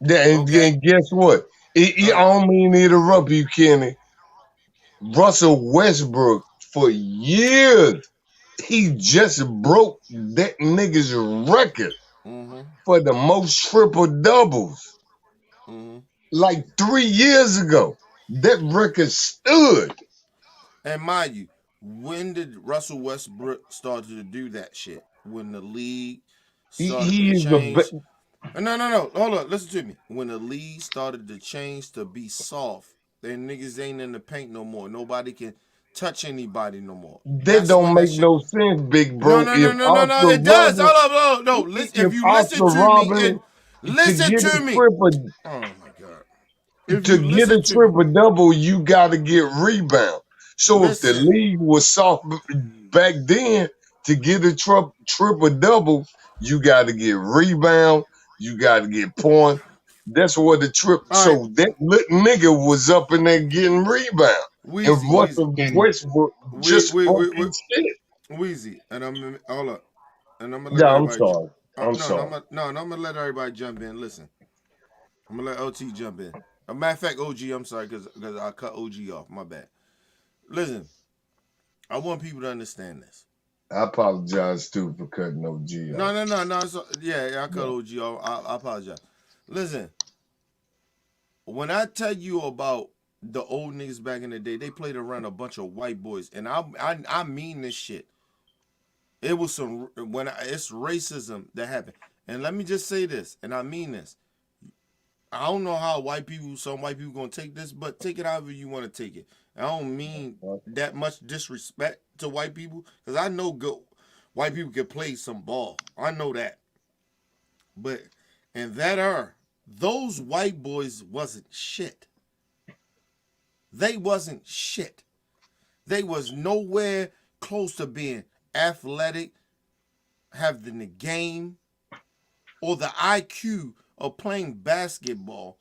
Yeah, Okay, and guess what? I don't mean to interrupt you, Kenny. Russell Westbrook for years. He just broke that nigga's record Mm-hmm. for the most triple doubles Mm-hmm. like 3 years ago. That record stood. And mind you, when did Russell Westbrook started to do that shit? When the league started to He is the change. best. No. Hold on. Listen to me. When the league started to change to be soft, then niggas ain't in the paint no more. Nobody can touch anybody no more. That That's don't when that make shit. no sense, big No, bro. no, no, If no, no, no. Oscar It does. Robin, Hold up, no. Listen, if if you listen Oscar to me and Robin to listen get to a me. triple Oh my god. If to you get a listen to me, triple double, you got to get rebound. So if the listen. league was soft back then, to get a triple double, you got to get rebound. You got to get point. That's what the trip. All right, So that little nigga was up in there getting rebound, and Wheezy, Wheezy, Russell Kenny. Westbrook we, just we, we, we fucking shit. Wheezy, and I'm hold up, and I'm gonna let Yeah, I'm everybody. sorry. I'm No, no, sorry. I'm gonna let everybody jump in. Listen, I'm gonna let OT jump in. A matter of fact, OG, I'm sorry because I cut OG off. My bad. Listen, I want people to understand this. I apologize too for cutting OG off. No. Yeah, I cut Yeah. OG off. I apologize. Listen, when I tell you about the old niggas back in the day, they played around a bunch of white boys, and I mean this shit. It was it's racism that happened. And let me just say this, and I mean this. I don't know how some white people gonna take this, but take it however you want to take it. I don't mean that much disrespect to white people, because I know white people can play some ball. I know that. But in that era, those white boys wasn't shit. They wasn't shit. They was nowhere close to being athletic, having the game, or the IQ of playing basketball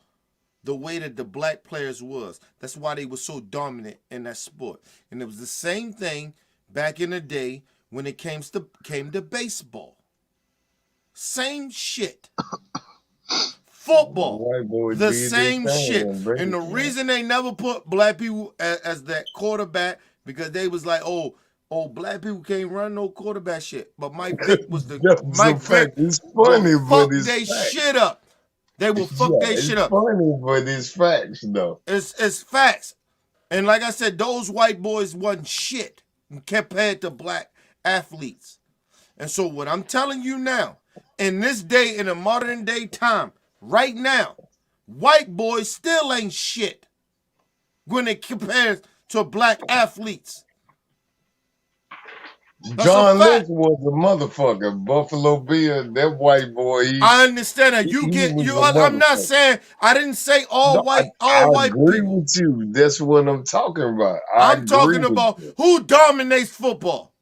the way that the black players was. That's why they were so dominant in that sport. And it was the same thing back in the day when it came to baseball. Same shit. Football, White boy the did their same thing shit. in And the baseball. reason they never put black people as that quarterback, because they was like, black people can't run no quarterback shit. But Mike Vick was the That's a Mike fact. Vick It's will funny, but fuck it's they fact. shit up. They will fuck Yeah, they it's shit up. funny, but it's facts though. It's facts. And like I said, those white boys wasn't shit compared to black athletes. And so what I'm telling you now, in this day, in a modern day time, right now, white boys still ain't shit when it compares to black athletes. That's a John Lynch fact. was a motherfucker. Buffalo Bill, that white boy, I understand that. he was I'm not a motherfucker. saying, I didn't say No, I all white agree people. with you. That's what I'm talking about. I I'm agree talking with about you. who dominates football.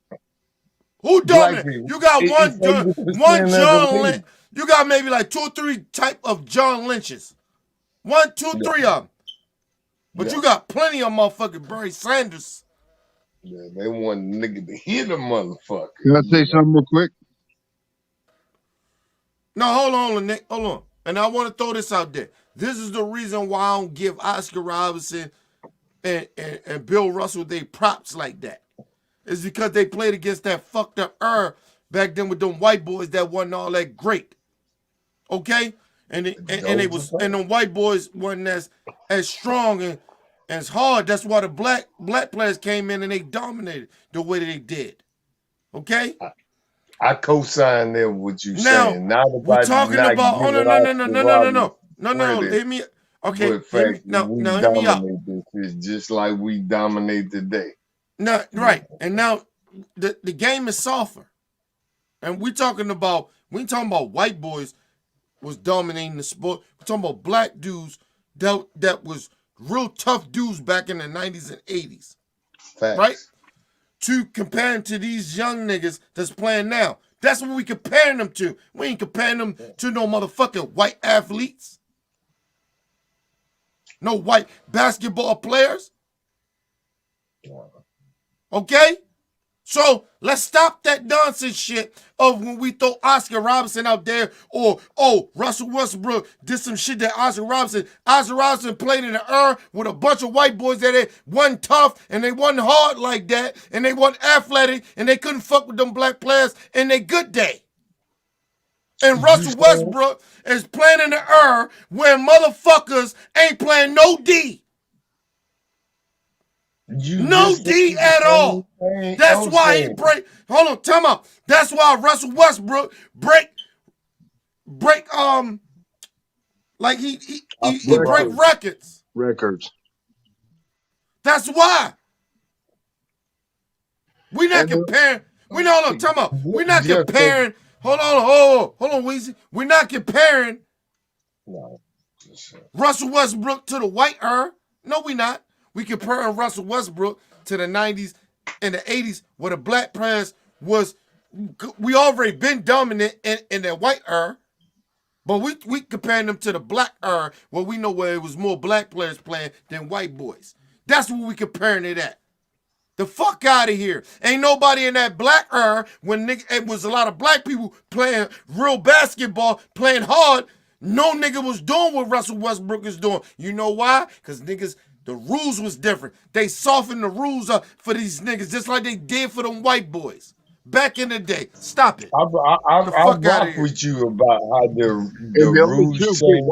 Who Black dominant? people, You got it's one 80% of the John Lynch. league. You got maybe like 2 or 3 type of John Lynches. 1, 2, Yeah, 3 of them. But yeah, you got plenty of motherfucking Bernie Sanders. yeah. They want nigga to hit a motherfucker, Can I you say know. something real quick? No, hold on, Nick. Hold on. And I want to throw this out there. This is the reason why I don't give Oscar Robinson and Bill Russell they props like that. It's because they played against that fucked up back then with them white boys that wasn't all that great. Okay? Those are And facts. them white boys wasn't as strong and as hard. That's why the black players came in and they dominated the way that they did. Okay? I co-sign there what you Now saying. Not we're about talking not about giving Oscar Roberts credit, Hear me. Okay, but hear fact me that we now. Hear me out. dominate this shit just like we dominate today. Now, Yeah. right, and now the game is softer, and we talking about white boys was dominating the sport. We're talking about black dudes that was real tough dudes back in the 90s and 80s, right? Facts. To comparing to these young niggas that's playing now. That's what we comparing them to. We ain't comparing them to no motherfucking white athletes, no white basketball players. Okay? So let's stop that nonsense shit of when we throw Oscar Robertson out there or, oh, Russell Westbrook did some shit that Oscar Robertson played in the air with a bunch of white boys that they wasn't tough and they wasn't hard like that and they wasn't athletic and they couldn't fuck with them black players in their good day. And Russell Westbrook is playing in the air where motherfuckers ain't playing no D. No D at all. That's why he break. Hold on, time out. That's why Russell Westbrook break like he break records. That's why. We not comparing. We not hold on, time out. We're not comparing. Hold on, Weezy. We're not comparing Russell Westbrook to the white era. No, we not. We comparing Russell Westbrook to the 90s and the 80s where the black players was, we already been dominant in the white era, but we comparing them to the black era where we know where it was more black players playing than white boys. That's what we comparing it at. The fuck out of here. Ain't nobody in that black era when it was a lot of black people playing real basketball, playing hard. No nigga was doing what Russell Westbrook is doing. You know why? Because niggas, the rules was different. They softened the rules up for these niggas just like they did for them white boys back in the day. Stop it. I rock with you about how the rules changed.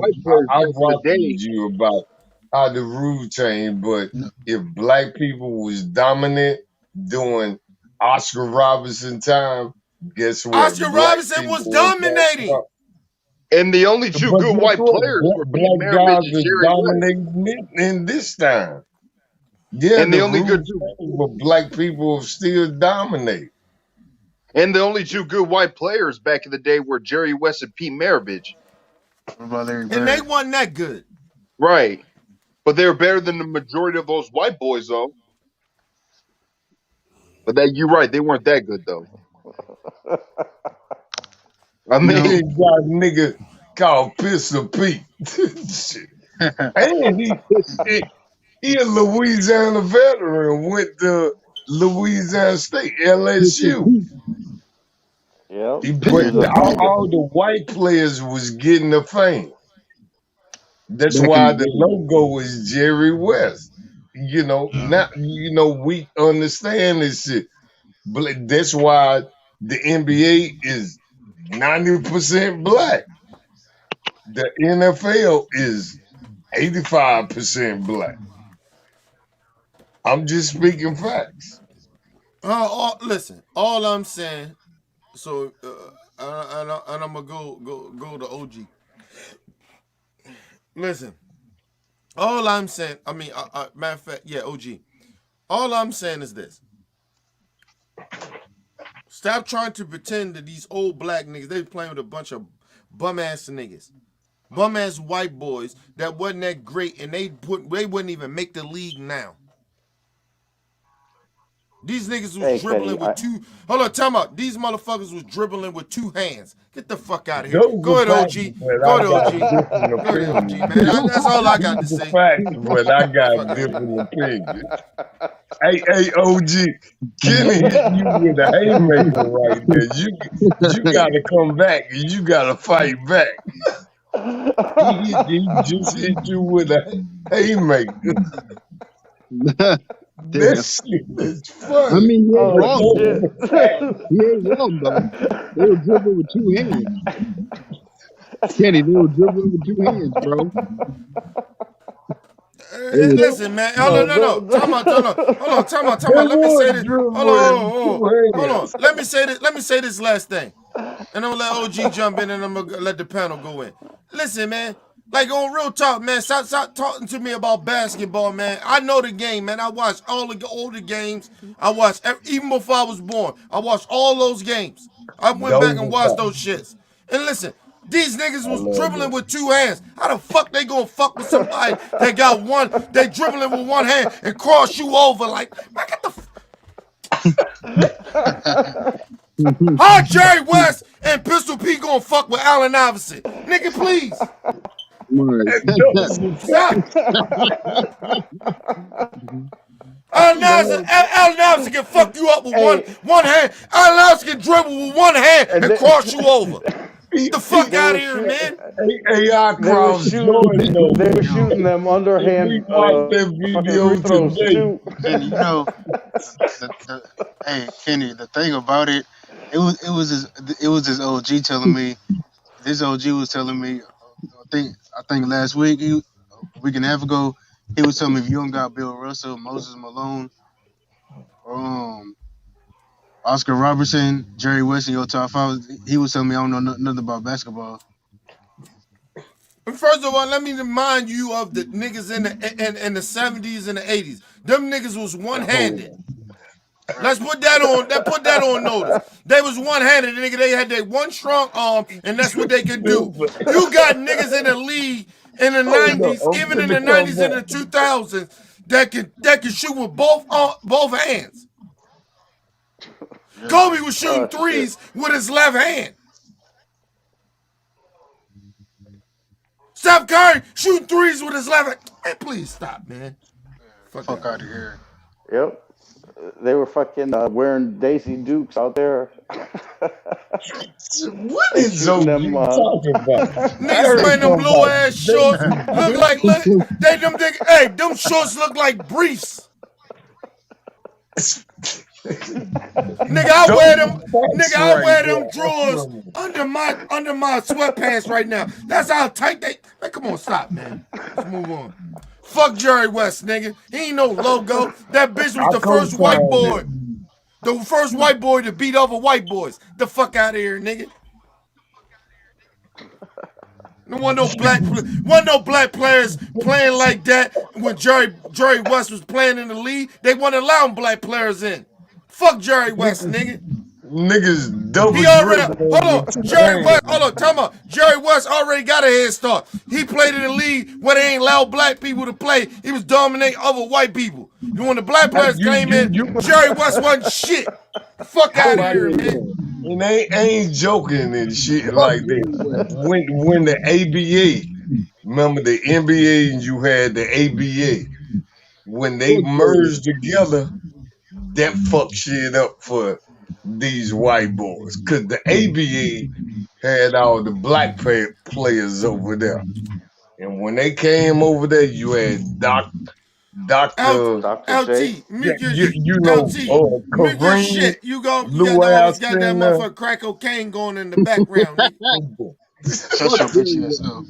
I rock with you about how the rules changed. But if black people was dominant during Oscar Robertson time, guess what? Oscar Robertson was dominating. And the only two good white players were black guys was dominating in this time. Yeah, and the only good but black people still dominate. And the only two good white players back in the day were Jerry West and Pete Maravich. And they wasn't that good. Right. But they were better than the majority of those white boys, though. But you're right, they weren't that good, though. I mean, he got a nigga called Pistol Pete. And he a Louisiana veteran, went to Louisiana State, LSU. Yeah. But all the white players was getting the fame. That's why the logo is Jerry West. You know, now we understand this shit. But that's why the NBA is 90% black. The NFL is 85% black. I'm just speaking facts. Listen, all I'm saying, so and I'm gonna go to OG. Listen, all I'm saying, matter of fact, yeah, OG. All I'm saying is this. Stop trying to pretend that these old black niggas, they playing with a bunch of bum ass niggas. Bum ass white boys that wasn't that great and they wouldn't even make the league now. These niggas was dribbling with two. Hold on, time out. These motherfuckers was dribbling with two hands. Get the fuck out of here. Go ahead, OG. Go ahead, OG. Go ahead, OG, man. That's all I got to say. But I got a different opinion. Hey, OG, Kenny hit you with a haymaker right there. You got to come back and you got to fight back. He just hit you with a haymaker. This shit is funny. I mean, he ain't wrong, though. He ain't wrong, though. They were dribbling with two hands. Kenny, they were dribbling with two hands, bro. Listen, man. No. Time out. Let me say this. Hold on. Let me say this last thing. And I'm gonna let OG jump in and I'm gonna let the panel go in. Listen, man. Like on real talk, man, stop talking to me about basketball, man. I know the game, man. I watched all the older games. I watched, even before I was born, I watched all those games. I went back and watched those shits. And listen, these niggas was dribbling with two hands. How the fuck they gonna fuck with somebody that got one, they dribbling with one hand and cross you over like, man, get the How Jerry West and Pistol P gonna fuck with Allen Iverson? Nigga, please. Allen Iverson, Man, Allen Iverson can fuck you up with Hey, one hand. Allen Iverson can dribble with one hand and and cross you over. The fuck he they out were of here, shoot, man. AI they were crossed shooting, Jordan they over. were Yo, shooting them If we underhand watch that fucking video free throws today, too. Kenny, hey Kenny, the thing about it, it was this OG telling me. This OG was telling me, I think last week, a week and a half ago, he was telling me if you don't got Bill Russell, Moses Malone, um, Oscar Robertson, Jerry West in your top five, he was telling me I don't know nothing about basketball. First of all, let me remind you of the niggas in the 70s and the 80s. Them niggas was one-handed. oh, Let's Right. put that on notice. They was one-handed, nigga. They had their one strong arm, and that's what they could do. You got niggas in the league in the hold up, 90s, I'm even in the finna come 90s and back. the 2000s, that could shoot with both hands. Yeah. Kobe was shooting Oh shit. threes with his left hand. Steph Curry shooting threes with his left hand. Hey, please stop, man. Fuck Fuck out of out of here. here. Yep. They were fucking wearing Daisy Dukes out there What and is shooting OG them. talking about? I Niggas heard wearing them something blue about ass shorts. Daisy Hey, them shorts look like briefs. Nigga, I wear them. Those Nigga, facts I right wear them there. drawers under my sweatpants right now. That's how tight they. Man, come on, stop, man. Let's move on. Fuck Jerry West, nigga. He ain't no logo. That bitch was I the first white co-signed it. boy. The first white boy to beat other white boys. The fuck out of here, nigga. There wasn't no black players playing like that when Jerry West was playing in the league. They weren't allowing black players in. Fuck Jerry West, nigga. Niggas double He already dribbling hold with on. two Jerry West, hands. hold on, tell me. Jerry West already got a head start. He played in the league where they ain't allowed black people to play. He was dominating other white people. When the black players came in, Jerry West wasn't shit. Fuck out of Hold here, on. man. And ain't joking and shit Fuck like that. Jerry West. When the ABA, remember the NBA and you had the ABA, when they Fuck Jerry West. merged together, that fucked shit up for these white boys. Cause the ABA had all the black players over there. And when they came over there, you had L, Dr. Dr. J. LT, mute your You know, LT, mute your Kareem, shit. You got Lou that always got that Alcindor. motherfucker crack cocaine going in the background, nigga. Shut Fuck your bitch Jerry ass West. up.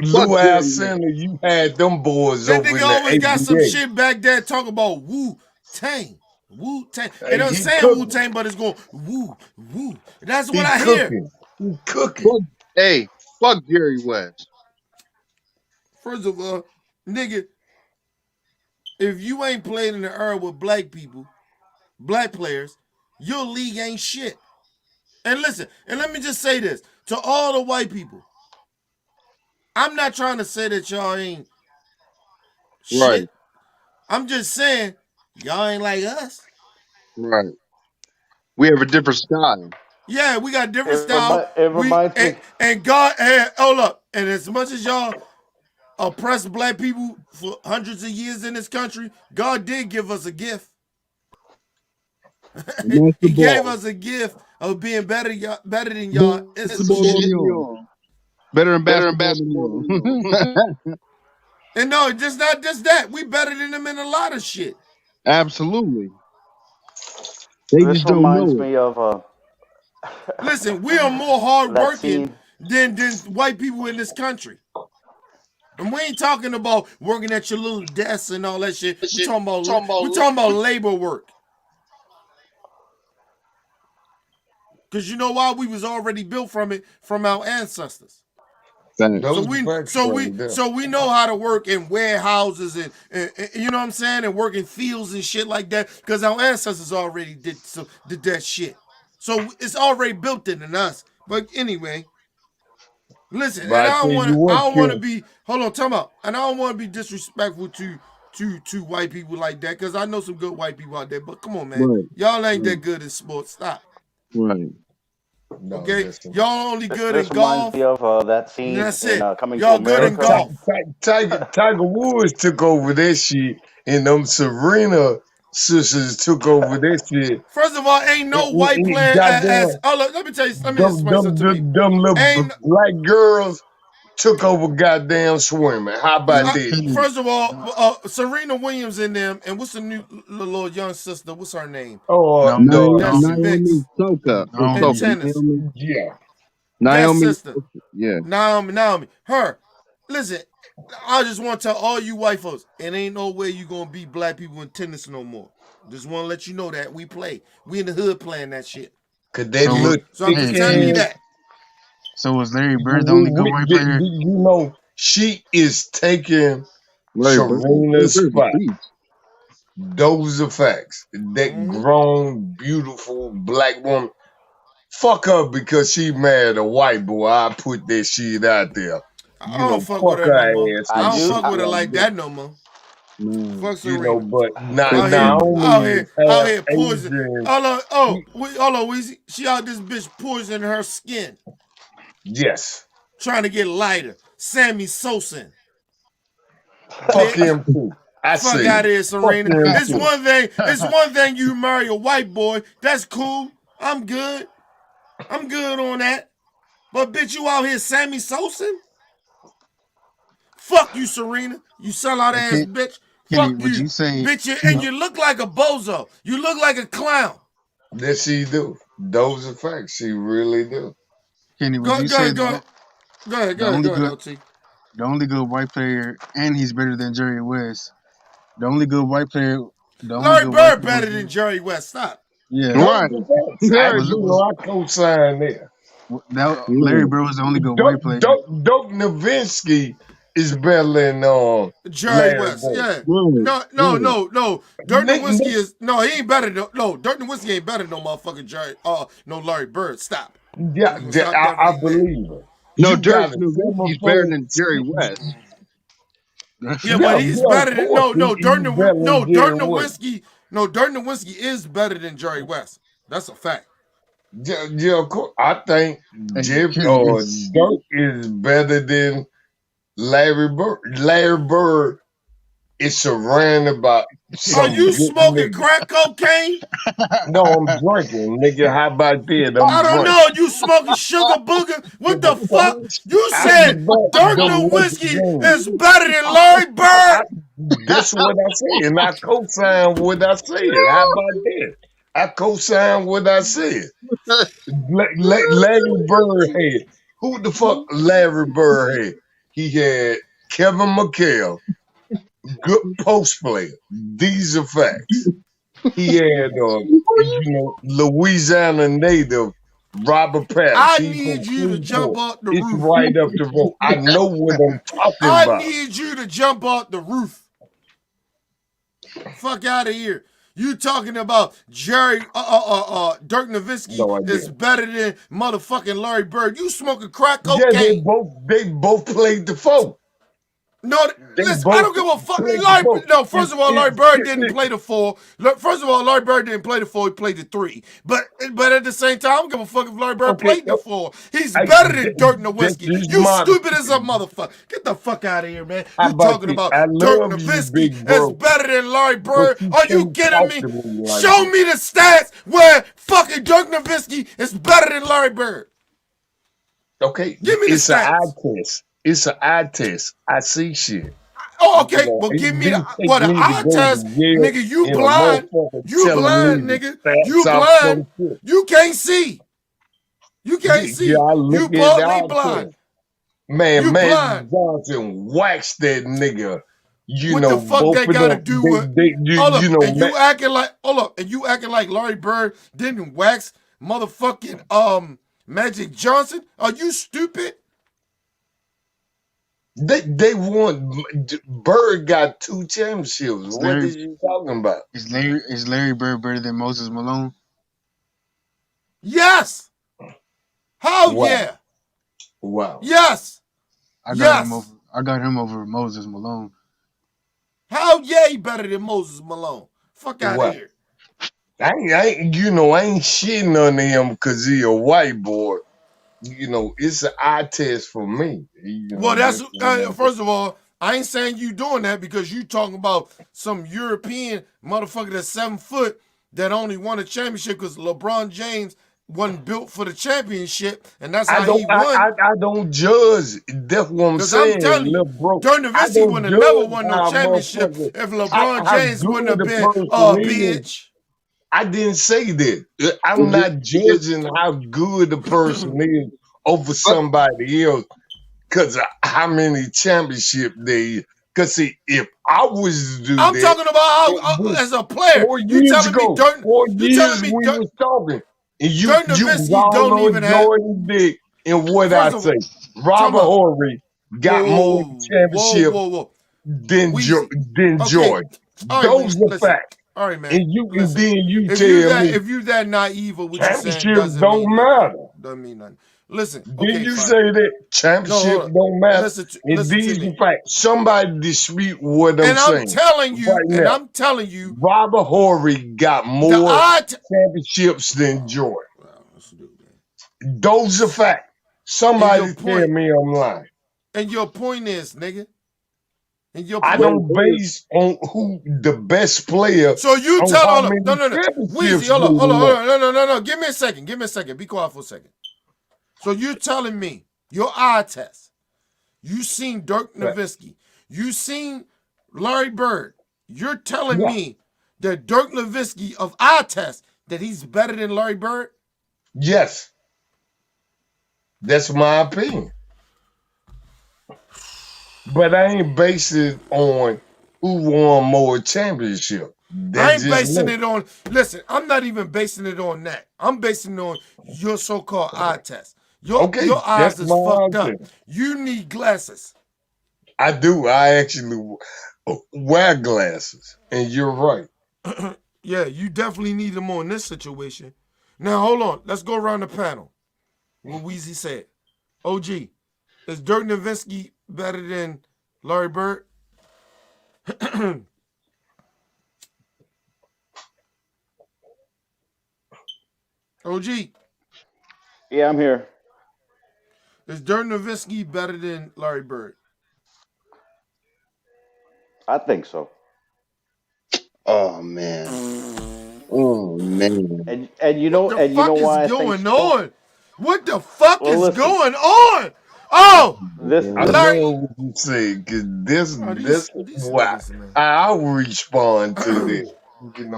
Fuck Lou Jerry West. Alcindor, you had them boys That over nigga in the always got some ABA. shit back there talking about Wu Tang. Wu Tang. It Hey, doesn't he say Wu cooking. Tang, but it's going Woo Woo. That's what He I hear. cooking. He cooking. Fuck Hey, fuck Jerry West. First of all, nigga, if you ain't playing in the era with black people, black players, your league ain't shit. And listen, and let me just say this to all the white people. I'm not trying to say that y'all ain't Right, shit. I'm just saying y'all ain't like us. right. We have a different style. Yeah, we got different It, style. it We reminds me. and God and hold up. And as much as y'all oppressed black people for hundreds of years in this country, God did give us a gift. Master He gave Ball. us a gift of being better than y'all in some Basketball than shit. y'all. Better than Better than basketball than basketball than y'all. y'all. And no, just not just that. We better than them in a lot of shit. Absolutely. They This just don't reminds know it. me of Listen, we are more that hardworking scene. than white people in this country. And we ain't talking about working at your little desk and all that shit. We talking about labor work. Cause you know why? We was already built from it from our ancestors. Thanks. So Those we facts so right we there. so we know how to work in warehouses and you know what I'm saying, and work in fields and shit like that. Cause our ancestors already did that shit. So it's already built in us. But anyway, listen, But and I tell you what, I don't want to Kim, be hold on, time out. And I don't want to be disrespectful to white people like that, because I know some good white people out there. But come on, man. Right. Y'all ain't Right. that good in sports. Stop. Right. No, Okay, that's it. y'all only good in This reminds me golf, of that and scene that's in it. Coming to Y'all good in America. golf. Tiger Woods took over that shit, and them Serena sisters took over that shit. First of all, ain't no white player as Goddamn, oh look, let me tell you, let me explain something to me. them little Ain't black girls took over goddamn swimming. How about Hey, that? Kenny, first of all, Serena Williams in them, and what's the new little young sister? What's her name? Oh, Naomi, That's Naomi, Naomi mixed in Soka, Naomi. tennis. Naomi, yeah. Yes, Naomi, sister. yeah. Naomi. Her. Listen, I just want to tell all you white folks, it ain't no way you gonna beat black people in tennis no more. Just want to let you know that we play. We in the hood playing that shit. Cause they So, look So I'm thick just hey, telling you Kenny. ass. that. So was Larry Bird the only good white player? You know, she is taking Larry Serena's Bird's a spot. beast. Those are facts. That Mm-hmm. grown, beautiful black woman. Fuck her because she married a white boy. I put that shit out there. I You don't know, fuck with fuck her no more. her ass I and I don't do. shit fuck with her like like that. that no more. Man, Fuck You know, Serena. but Out here, Naomi is out half here poison. Asian. Hold on, Weezy. She out this bitch poisoning her skin, Yes. trying to get lighter. Sammy Sosa, Fuck bitch. him too. I Fuck said out it. of here, Fuck Serena. him It's too. one thing. It's one thing you marry a white boy. That's cool. I'm good. I'm good on that. But bitch, you out here Sammy Sosa? Fuck you, Serena. You sellout ass Okay, bitch. Kenny, Fuck would you, you say? bitch. And you look like a bozo. You look like a clown. That she do. Those are facts. She really do. Kenny, would Go, you go say ahead, go ahead, go ahead, the go ahead, only go ahead, good LT. the only good white player, and he's better than Jerry West. The only good white player, the only Larry good white Bird player was better than Jerry West. Stop. yeah. Those right. are facts. Right. Was You know, was I co-sign there. that Larry Yeah. Bird was the only good white player. Dope Nowitzki is better than Jerry Larry West. Bird. Yeah. Right. Right. No. Dirk Nick, Nowitzki Nick, is no. He ain't better. No. Dirk Nowitzki ain't better than no motherfucking Jerry. No Larry Bird. Stop. yeah, We gonna stop that I right there. believe it. No, You Dirk got a Nowitzki's better 7 foot. than Jerry West. Yeah, but he's Yeah, of better than course. no. He's better than Dirk Jerry West. Nowitzki. No, Dirk Nowitzki is better than Jerry West. That's a fact. Yeah, of course. I think Hey, Kenny, it's Dirk is better than Larry Bird. Larry Bird is surrounded by Are some you good smoking niggas. crack cocaine? No, I'm drinking, nigga. How about that? I'm I don't drinking. know. You smoking sugar booger? What the fuck? You I said smoke Dirk them Nowitzki nicotine. is better than Larry Bird? I, that's what I said, and I co-signed what I said. How about that? I co-signed what I said. Larry Bird had who the fuck Larry Bird had? He had Kevin McHale, good post player. These are facts. He had Louisiana native Robert Parrish. I He need from you to jump Freeport. off the It's roof. right up the road. I know what I'm talking I about. need you to jump off the roof. Fuck out of here. You talking about Dirk Nowitzki No is idea. better than motherfucking Larry Bird. You smoking crack Yeah, cocaine. they both played the four. No, They listen, I both don't give a fuck. played the Larry, four. no, first of all, Larry Bird didn't It, play the four. First of all, Larry Bird didn't play the four. He played the three. But at the same time, I don't give a fuck if Larry Bird okay, played the four. He's I, better than Dirk this Nowitzki. is You my. stupid as a motherfucker. Get the fuck out of here, man. How You about talking this? about I Dirk love you, Nowitzki big is bro, better than Larry but Bird? you Are you can't kidding talk me? to me like Show this. me the stats where fucking Dirk Nowitzki is better than Larry Bird. Okay, Give me the it's an eye stats. test. It's an eye test. I see shit. Oh, You okay. know, Well, it give me didn't take the me to eye go test, to Yale nigga. You and a blind. motherfucker You telling blind, me the nigga. You stats off blind. some shit. You can't see. You can't Yeah, see. I look You at the partly eye blind. test. Man, You Magic blind. Johnson waxed that nigga. You What the know, fuck both they of gotta them, do with? Hold you up, know, and you acting like hold up, and you acting like Larry Bird didn't wax motherfucking Magic Johnson? Are you stupid? they won. Bird got 2 championships. is What Larry is you talking about? is Larry Bird better than Moses Malone? Yes. Hell Wow, yeah. wow. Yes. I got him over. Yes. I got him over Moses Malone. Hell yeah, he better than Moses Malone. Fuck out of Wow. here. I ain't shitting on him because he a white boy. It's an eye test for me. Well, that's That's what I'm saying. first of all, I ain't saying you doing that because you talking about some European motherfucker that's 7 foot that only won a championship because LeBron James wasn't built for the championship, and that's I how don't he won. I don't judge. That's what I'm Because I'm saying, telling you, little bro. Dirk I Nowitzki don't would have never judge won no how championship motherfucker if LeBron how James wouldn't good have the been a person is. bitch. I didn't say that. I'm Is it, not is it, judging how good the person is over somebody else because of how many championships they. Because see, if I was to do I'm that, talking about how, it was as a player. four You years telling me ago. Dirk? Four You telling years me we was talking, and Dirk you was Nowitzki all don't on even have? Jordan Dick. And what I First of say, all, talking Robert about Horry got more championship whoa, than Wheezy. than Okay, Jordan. all right, Those Weezy. are Listen, facts. all right, man. And Listen. then you If you tell that me if you that naive of what you saying championships doesn't don't mean nothing. matter. Doesn't mean nothing. Listen. Then Okay, you fine. say that No, championship hold on. don't matter. And Listen to these me. are facts. Somebody dispute what I'm And I'm saying telling right you, now. Robert Horry got the more odd. championships than Jordan. Wow, that's stupid. Those are facts. And your Somebody tell point, me I'm lying. and your point is, nigga. And your I point. wait, don't wait. base on who the best player So you on tell how hold up. many No. Weezy, championships hold do on, hold on, we hold win. on. No. Give me a second. Give me a second. Be quiet for a second. So you're telling me your eye test. You seen Dirk Fact. Nowitzki. You seen Larry Bird. You're telling Yeah. me that Dirk Nowitzki of eye test that he's better than Larry Bird? Yes. That's my opinion. But I ain't based it on who won more championship. I That's ain't just basing me. it on. Listen, I'm not even basing it on that. I'm basing it on your so-called eye test. Okay, Your that's eyes is my fucked up. opinion. You need glasses. I do. I actually wear glasses, and you're right. Yeah, you definitely need them on this situation. Now hold on. Let's go around the panel. What Weezy said. OG, is Dirk Nowitzki better than Larry Bird? OG, Yeah, I'm here. is Dirk Nowitzki better than Larry Bird? I think so. Oh man. Oh man. What the And you know fuck is why I think going so. on? What the fuck Well, is listen. going on? Oh, I Man. Larry. know what you say, cause this Oh, this these why niggas, man. I'll respond to this.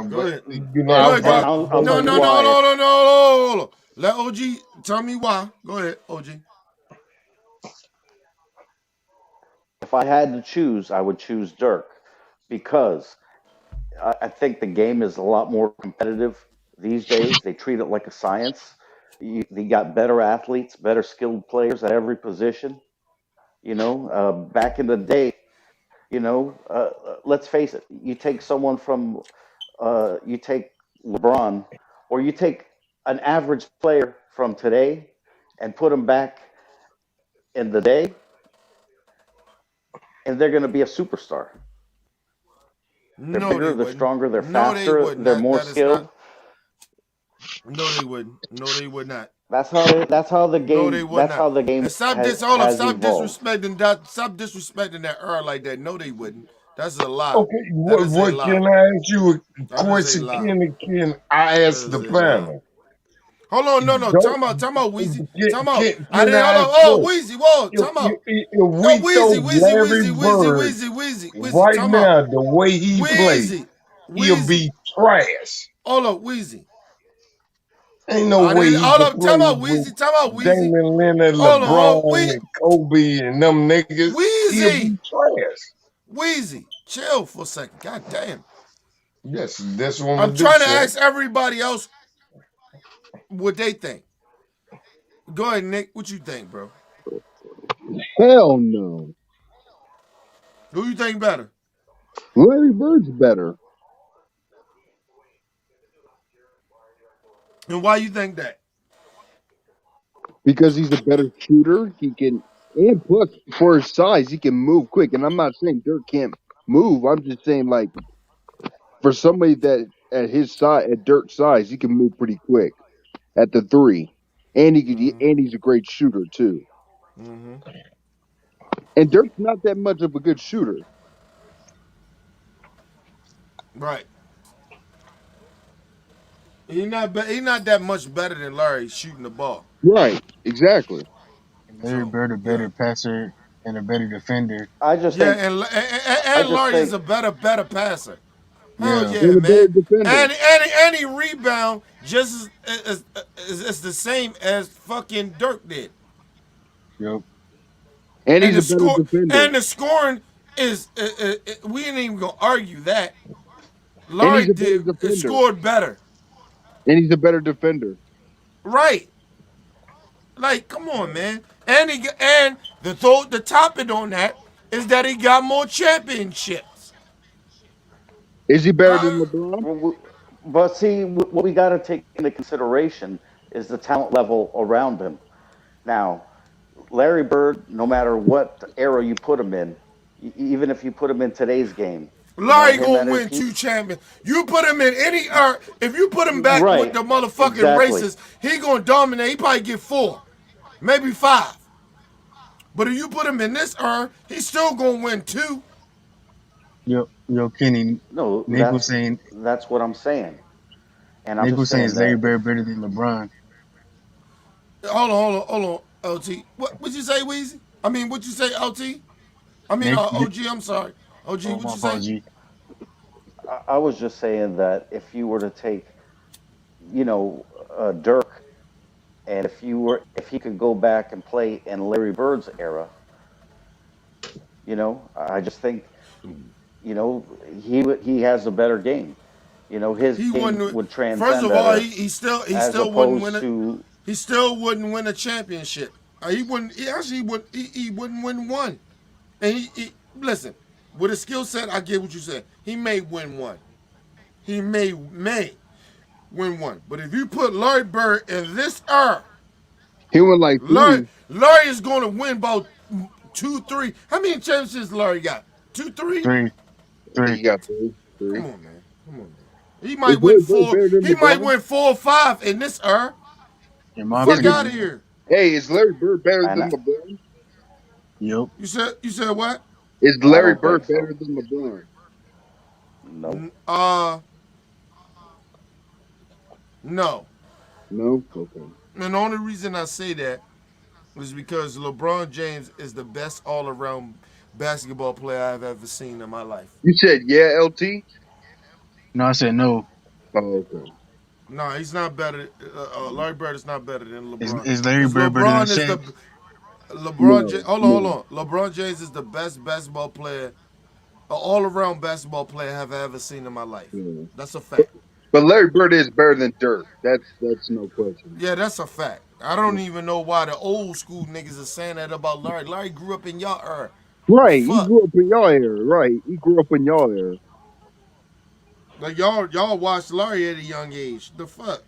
Go But ahead. I Go ahead, And go ahead. I'll probably tell No, you no, no, why. no, no, no, no, no. Let OG tell me why. Go ahead, OG. If I had to choose, I would choose Dirk because I think the game is a lot more competitive these days. They treat it like a science. They got better athletes, better skilled players at every position. Back in the day, let's face it. You take LeBron, or you take an average player from today, and put them back in the day, and they're going to be a superstar. They're No, they bigger, they're wouldn't. stronger, they're No, they faster, wouldn't. they're more That is not. skilled. No, they wouldn't. No, they would not. No, they would That's not. how the game And stop this. Hold up. has evolved. Stop disrespecting that era like that. No, they wouldn't. That's a lie. okay. That is a What lie. can I ask you a That is a question? lie. Can I That ask is the a lie. panel? Hold on, no. Don't Time out, Weezy. Time out. I can didn't hold I on. ask Oh, you? Weezy, whoa, time out. If Yo, we throw Weezy, Larry Bird right time out. now, the way he plays, Wheezy, he'll Wheezy. be trash. Hold up, Wheezy. Ain't no I way didn't he hold could up. Time play out, with Wheezy. Time out, Wheezy. Damian Leonard, Hold on, LeBron, and Kobe and them niggas. He'll Wheezy. be trash. Wheezy. Chill for a second. God damn. Yes, that's what I'm I'm gonna do, trying to sir. ask everybody else what they think. Go ahead, Nick. What you think, bro? Hell no. Who you think better? Larry Bird's better And why you think that? because he's a better shooter. He can, and plus for his size, he can move quick. And I'm not saying Dirk can't move. I'm just saying like for somebody that at his size, at Dirk's size, he can move pretty quick at the three, and and he's a great shooter too. Mm-hmm. And Dirk's not that much of a good shooter. Right. He not that much better than Larry shooting the ball. Right, exactly. Larry So Bird a yeah, better passer and a better defender. I just yeah, think I and just Larry is think a better passer. Hell Yeah. yeah, And a better man. defender. And he rebound just as the same as fucking Dirk did. Yep. And And he's a better defender. the scoring is we ain't even gonna argue that. And Laurie he's a better did defender. scored better. And he's a better defender. Right. Like, come on, man. And the topic on that is that he got more championships. Is he better Uh, than LeBron? but see, what we got to take into consideration is the talent level around him. Now, Larry Bird, no matter what era you put him in, even if you put him in today's game, Larry him gonna at his win peak, two champions. You put him in any if you put him back with right? the motherfucking Exactly. races, he gonna dominate. He probably get four, maybe five. But if you put him in this he's still gonna win two. Yo, Kenny. No, Nick was saying that's what I'm saying, and I'm Nick just was saying saying is Larry that if Bird better than LeBron. Hold on, LT. What you say, Weezy? I mean, what you say, LT? I mean, Nick, OG. I'm sorry, OG. oh What my you say? apology. I was just saying that if you were to take, Dirk, and if he could go back and play in Larry Bird's era, I just think, he has a better game. His He game wouldn't. would First transcend of all, better he as still wouldn't win opposed it. to He still wouldn't win a championship. He wouldn't. He actually would. He wouldn't win one. And he listen with his skill set. I get what you said. He may win one. He may win one. But if you put Larry Bird in this era, He won like three. Larry is going to win about two, three. How many championships Larry got? Two, three. Three, I think three. he got three. Come Three. on, man. Come on, man. He Is might win Larry Bird four. better than He might LeBron? win 4 or 5 in this era. In The my Is fuck out it, of opinion, here. hey, is Larry Bird better and than LeBron? yep. You said what? Is I Larry don't think Bird so. better than LeBron? No. No. No? Okay. And the only reason I say that is because LeBron James is the best all around basketball player I've ever seen in my life. You said yeah, LT? No, I said no. Oh, okay. No, he's not better. Larry Bird is not better than LeBron. Is Larry Because Bird better than LeBron is the Shaq? LeBron. No, Hold on, hold no. on. LeBron James is the best basketball player, all around basketball player I've ever seen in my life. Yeah. That's a But, fact. but Larry Bird is better than Dirk. That's no question. Yeah, that's a fact. I don't even know why the old school niggas are saying that about Larry. Larry grew up in y'all era. The Right. He fuck? grew up in y'all era. Right. He grew up in y'all era. Like y'all watched Larry at a young age. The fuck?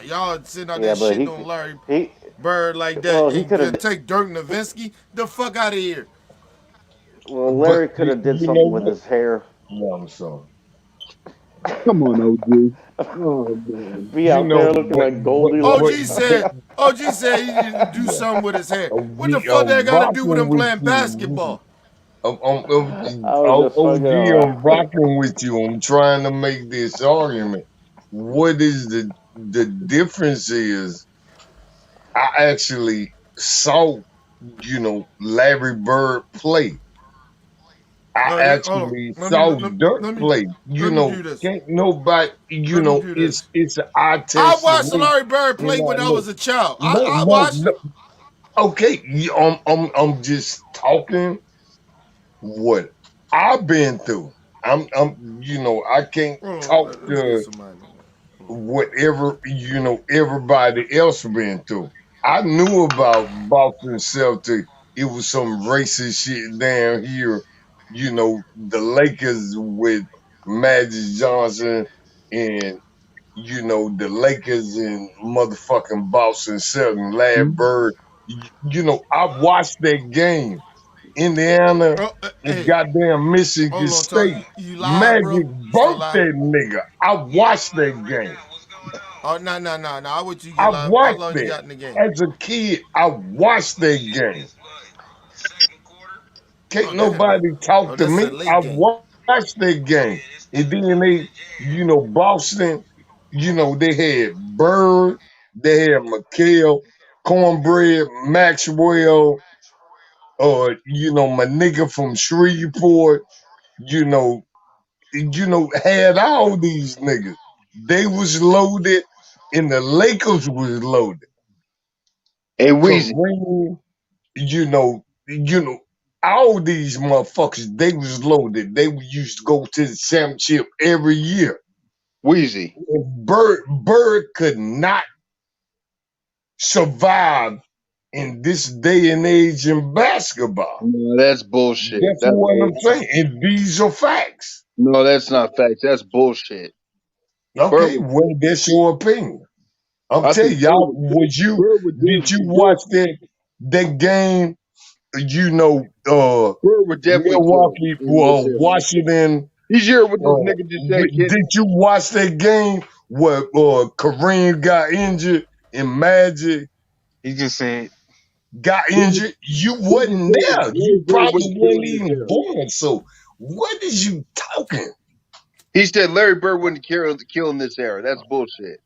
Y'all sitting out there Yeah, but shitting on Larry he Bird like that well he and could have take Dirk Nowitzki the fuck out of here. But Larry could have did you know something with what? his hair. No, I'm sorry. Come on, OG. Oh man. Be You out know, there looking like OG Goldilocks. said OG said he needed to do yeah. something with his hair. What the OG, fuck that got to do with rocking him with playing you. basketball? I was just fucking OG, around. I'm rocking with you. I'm trying to make this argument. What is the difference is I actually saw, Larry Bird play. I Hold on. actually saw Dirk play. Let me do this. Can't nobody, Let me do this. it's an eye I test to watched me. Larry Bird And play I when I know. was a child. No, I no, watched no. it. Okay, I'm just talking what I've been through. I can't Hold on. talk Let me get to somebody. whatever everybody else been through. I knew about Boston Celtics. It was some racist shit down here. The Lakers with Magic Johnson and the Lakers and motherfucking Boston Celtics, Larry Bird. I watched that game Indiana, and Hey, goddamn Michigan hold on, Tug. State. You live, Magic bro? You still burnt live? that nigga. I watched that game. Oh, no, no, no, no. I want you to I get live. How watched long you it. got in the game? As a kid, I watched that game. Oh, Can't damn. nobody Oh, talk to that's a me. late I game. watched that game. And then they, Boston, they had Bird, they had McHale, Cornbread, Maxwell, my nigga from Shreveport, you know, had all these niggas. They was loaded and the Lakers was loaded. Hey, Weezy, Kareem, all these motherfuckers, they was loaded. They used to go to the championship every year. Weezy. And Bird could not survive in this day and age in basketball. No, that's bullshit. That's what I'm saying. And these are facts. No, that's not facts. That's bullshit. Bird, Okay, well, that's your opinion. I'm I telling think y'all, Bird would did you definitely, watch that game? Bird would definitely kill Milwaukee, in this era. Washington. He's here what this nigga just said, kid. Did you watch that game where Kareem got injured and Magic He just said, got injured? You wasn't there. Larry You Bird probably wouldn't kill weren't in this even era. born. So what is you talking? He said Larry Bird wouldn't kill in this era. That's bullshit.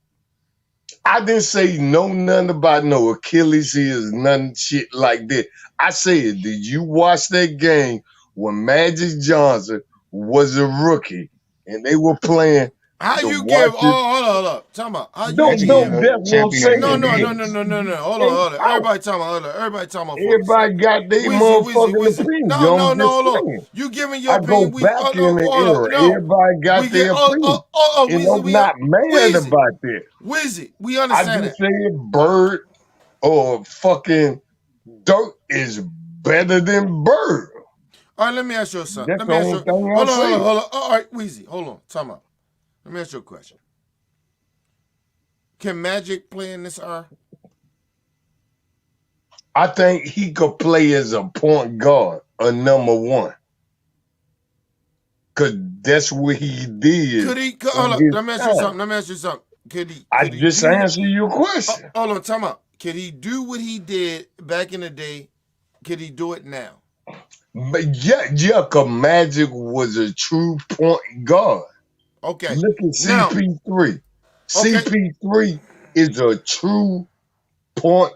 I didn't say nothing about no Achilles heels, nothing shit like that. I said, did you watch that game when Magic Johnson was a rookie and they were playing How the you give? Oh, Washington? hold up. Talking about how you Magic is No, give? a that's what I'm champion of the No, saying. no, no, NBA. no, no, no, no. Hold on, Hey, hold on. out. Everybody talking about. Hold on. Everybody talking about for a Everybody second. got their Wheezy, Wheezy, motherfucking Wheezy. No, opinion. no, I'm no. just Hold on. saying. You giving your I go opinion? We back in the hold era. on. No, Everybody we got get. their opinion. And Wheezy, I'm not mad Wheezy, about that. Wheezy. We I understand just that. said Bird or fucking Dirt is better than Bird. All right, let me ask you something. That's Let the me ask only you. thing I Hold on, hold on, say. hold on. All right, Wheezy, hold on. Time out. Let me ask you a question. Can Magic play in this era? I think he could play as a point guard, a number one. Cause that's what he did Could he? Hold in up. his Let me ask you time. something. Let me ask you something. Could he? I Could he just do? answered your question. Hold on. Time out. Could he do what he did back in the day? Could he do it now? But yeah, cause Magic was a true point guard. Okay. Look at Now. CP3. Okay. CP3 is a true point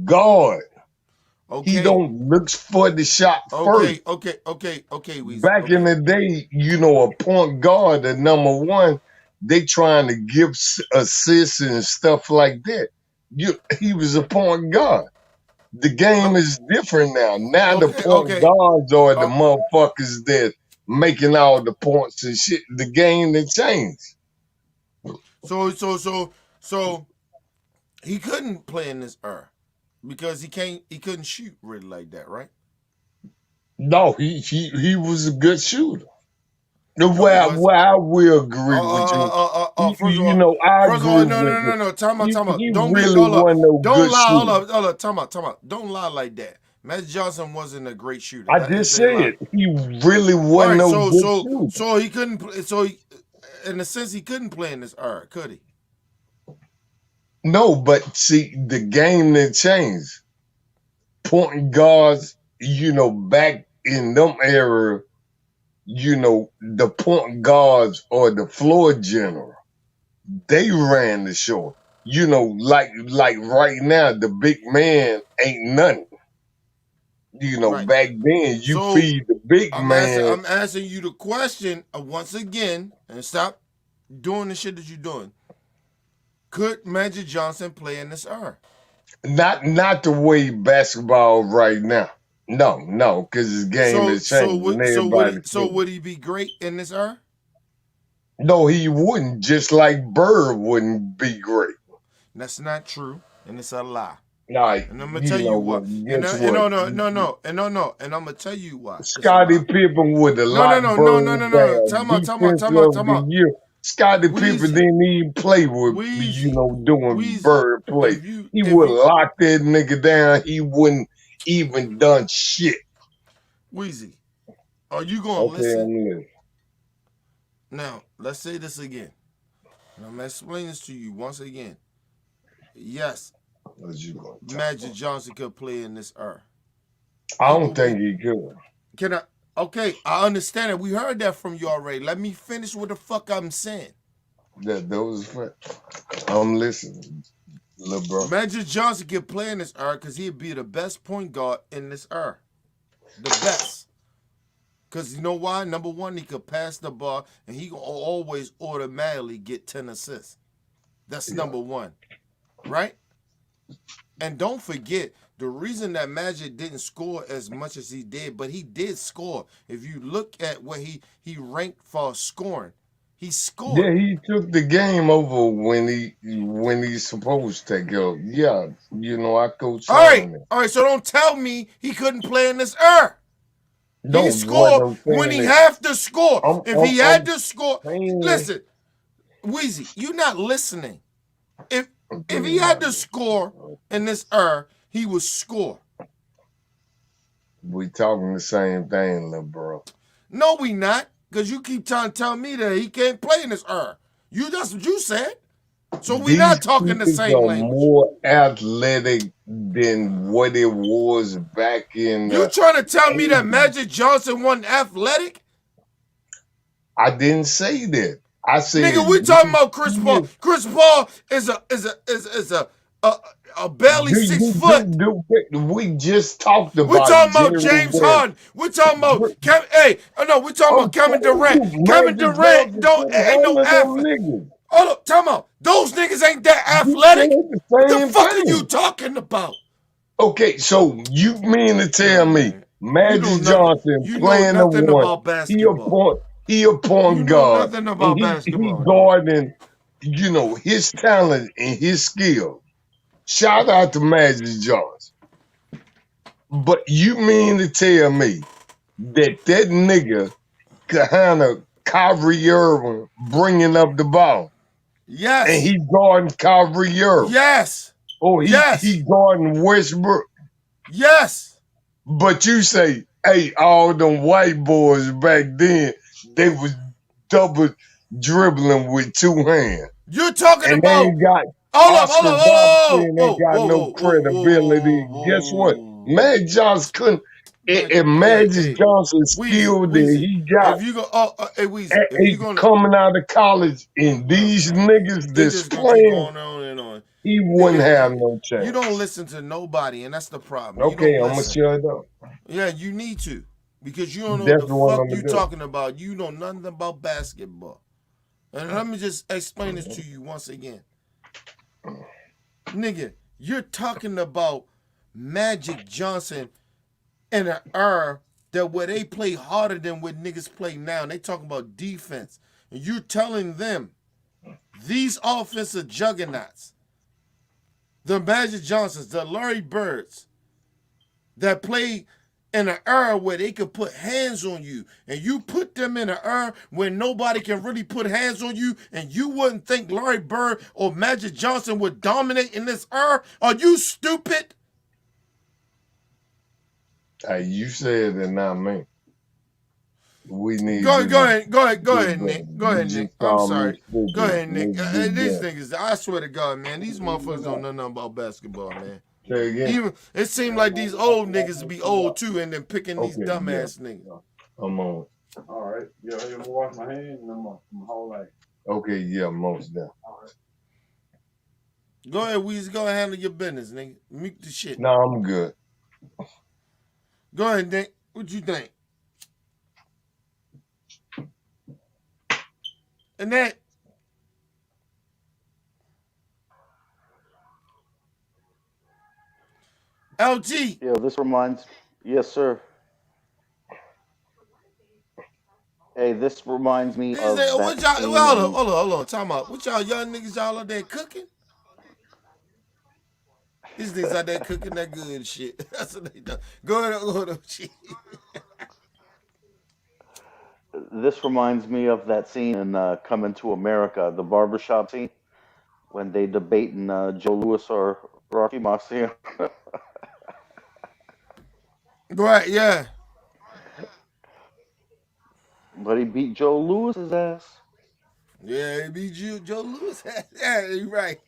guard. He Okay. don't look for the shot first. Okay, Weezy. Back in Okay. the day, a point guard, the number one, they trying to give assists and stuff like that. He was a point guard. The game Oh, is different now. Now the point okay. guards are the Uh, motherfuckers that making all the points and shit. The game that changed. so he couldn't play in this era because he couldn't shoot really like that, right? No, he was a good shooter. No, he Well, was. I will agree with you. First of all, I agree no, with no, you. no, no. Time out, time out. He Don't be, really hold up. wasn't no Don't good lie, shooter. hold up. Time out. Don't lie like that. Magic Johnson wasn't a great shooter. I That just is a lie. said he really All wasn't right, no good shooter. so he couldn't. So he, in a sense, he couldn't play in this era, could he? No, but see, the game that changed. Point guards, back in them era, the point guards or the floor general, they ran the show. Like right now, the big man ain't nothing. Right. Back then you So feed the big man. I'm asking you the question once again, and stop doing the shit that you're doing. Could Magic Johnson play in this era? Not the way basketball right now. No, because his game So is changing and everybody seeing. would he be great in this era? No, he wouldn't. Just like Bird wouldn't be great. That's not true, and it's a lie. Like, And I'm gonna tell you what? why. Guess what? And I'm gonna tell you why. It's a Scottie lie. Pippen would have No, no, locked no, no, no, Bird no, no. down. Time out, time out, time Defensive out, of time the out. year. Scottie Pippen Wheezy, didn't even play with, Wheezy, doing Wheezy. Bird play. He If would you lock that nigga down. He wouldn't even done shit. Weezy, are you gonna Okay, listen? I'm listening. Now, let's say this again. And I'm gonna explain this to you once again. Yes, What you gonna talk Magic about? Johnson could play in this era. I He don't will be. think he could. Can I? Okay, I understand it. We heard that from you already. Let me finish what the fuck I'm saying. That those. I'm listening, little bro. Magic Johnson could play in this era because he'd be the best point guard in this era. The best. Because you know why? Number one, he could pass the ball and he will always automatically get 10 assists. That's Yeah. number one, right? And don't forget, the reason that Magic didn't score as much as he did, but he did score. If you look at what he ranked for scoring, he Yeah, scored. he took the game over when he's supposed to go. Yeah, I All co-sign right, it. all right. So don't tell me he couldn't play in this era. He No, what scored I'm when saying he is, have to score. I'm If I'm he had I'm to score, saying. listen, Weezy, you're not listening. If Okay, if he had to score in this era, he would score. we talking the same thing, little bro. No, we not, because you keep trying to tell me that he can't play in this era. That's what you said. So we These not talking the kids same are language. more athletic than what it was back in You the trying to tell me that 80s. Magic Johnson wasn't athletic? I didn't say that. I Nigga, said we talking these about Chris Paul. kids. Chris Paul is a barely Do, 6 foot. we just talked We about talking about Jerry James West. Harden. We talking about Kevin. Hey, no, we talking I'm about Kevin telling Durant. you, Kevin Magic Durant Johnson don't couldn't ain't no handle them athlete. niggas. Hold up, time out. Those niggas ain't that You athletic. said the What the same fuck are you thing. talking about? Okay, so you mean to tell Nah, me man. You know Magic nothing. Johnson You know playing the nothing one, about he a basketball. point, he a You point know guard, nothing and about he basketball, nigga. guarding, his talent and his skill. Shout out to Magic Johnson. But you mean to tell me that nigga could handle Kyrie Irving bringing up the ball, and Yes. he guarding Kyrie Irving, Yes. or he Yes. guarding Westbrook? Yes. But you say, hey, all them white boys back then, they was double dribbling with two hands. You're talking And they about. ain't got Hold up. Hold Oscar up. Robertson ain't Whoa. got Whoa. no Whoa. Whoa. Whoa. credibility. Whoa. Guess what? Whoa. Magic Johnson couldn't, Man, and hey, Magic hey, Johnson's Weezy, skill that Weezy. he got If you go, hey, Weezy, at if you gonna, coming out of college, and oh these man, niggas it that's just gonna keep playing, going on and on, he wouldn't have nigga. no You don't chance. listen to nobody, and that's the problem. You Okay, don't I'm gonna listen. shut up. Yeah, you need to, because you don't know what That's the what fuck I'm you gonna do. talking about. You know nothing about basketball. And let me just explain this to you once again, nigga. You're talking about Magic Johnson in an era that where they play harder than what niggas play now. And they talking about defense. And you telling them these offensive juggernauts, the Magic Johnsons, the Larry Birds, that play in an era where they could put hands on you, and you put them in an era where nobody can really put hands on you, and you wouldn't think Larry Bird or Magic Johnson would dominate in this era? Are you stupid? Hey, you said it, not me. We need Go, to go ahead, go ahead, go get ahead, better. Nick. Go You ahead, Nick. just I'm called me sorry. Go stupid. ahead, Nick. Let's get These better. niggas, I swear to God, man, these motherfuckers don't know nothing about basketball, man. Say again? Even it seems like these old niggas be old too, and then picking these Okay, yeah. dumbass niggas. I'm on. All right. Yeah, I'm gonna wash my hands and I'm whole life. Okay, yeah, most definitely. Go ahead, Weezy. Go ahead, handle your business, nigga. Mute the shit. No, I'm good. Go ahead, Nick. What you think? And that LG. Yeah, this reminds. Yes, sir. Hey, this reminds me These of what that y'all? scene Well, in. hold on. Time out. What y'all young niggas y'all out there cooking? These niggas out there cooking that good shit. That's what they do. Go ahead, shit. This reminds me of that scene in Coming to America, the barbershop scene when they debating Joe Lewis or Rocky Marciano. Right, yeah. But he beat Joe Lewis's ass. Yeah, it be Joe Lewis. Yeah, you right.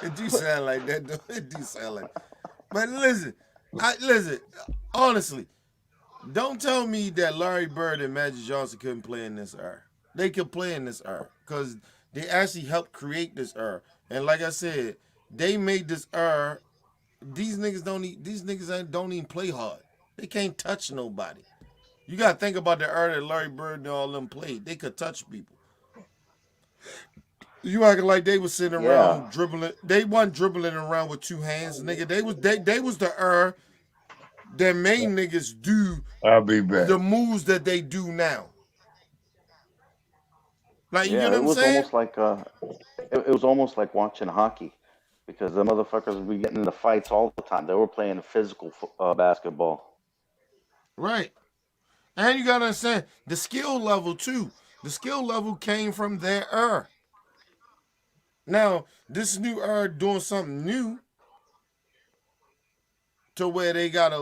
It do sound like that, though. It do sound like. But listen, listen. Honestly, don't tell me that Larry Bird and Magic Johnson couldn't play in this era. They could play in this era because they actually helped create this era. And like I said, they made this era. These niggas don't even play hard. They can't touch nobody. You gotta think about the era that Larry Bird and all them played. They could touch people. You acting like they was sitting Yeah, around dribbling. They wasn't dribbling around with two hands, nigga. They was the that made niggas do I'll be back. the moves that they do now. Like you know yeah. what It I'm was saying? almost like it was almost like watching hockey because the motherfuckers would be getting into fights all the time. They were playing physical basketball. Right. And you gotta understand the skill level too. The skill level came from their era. Now this new era doing something new to where they got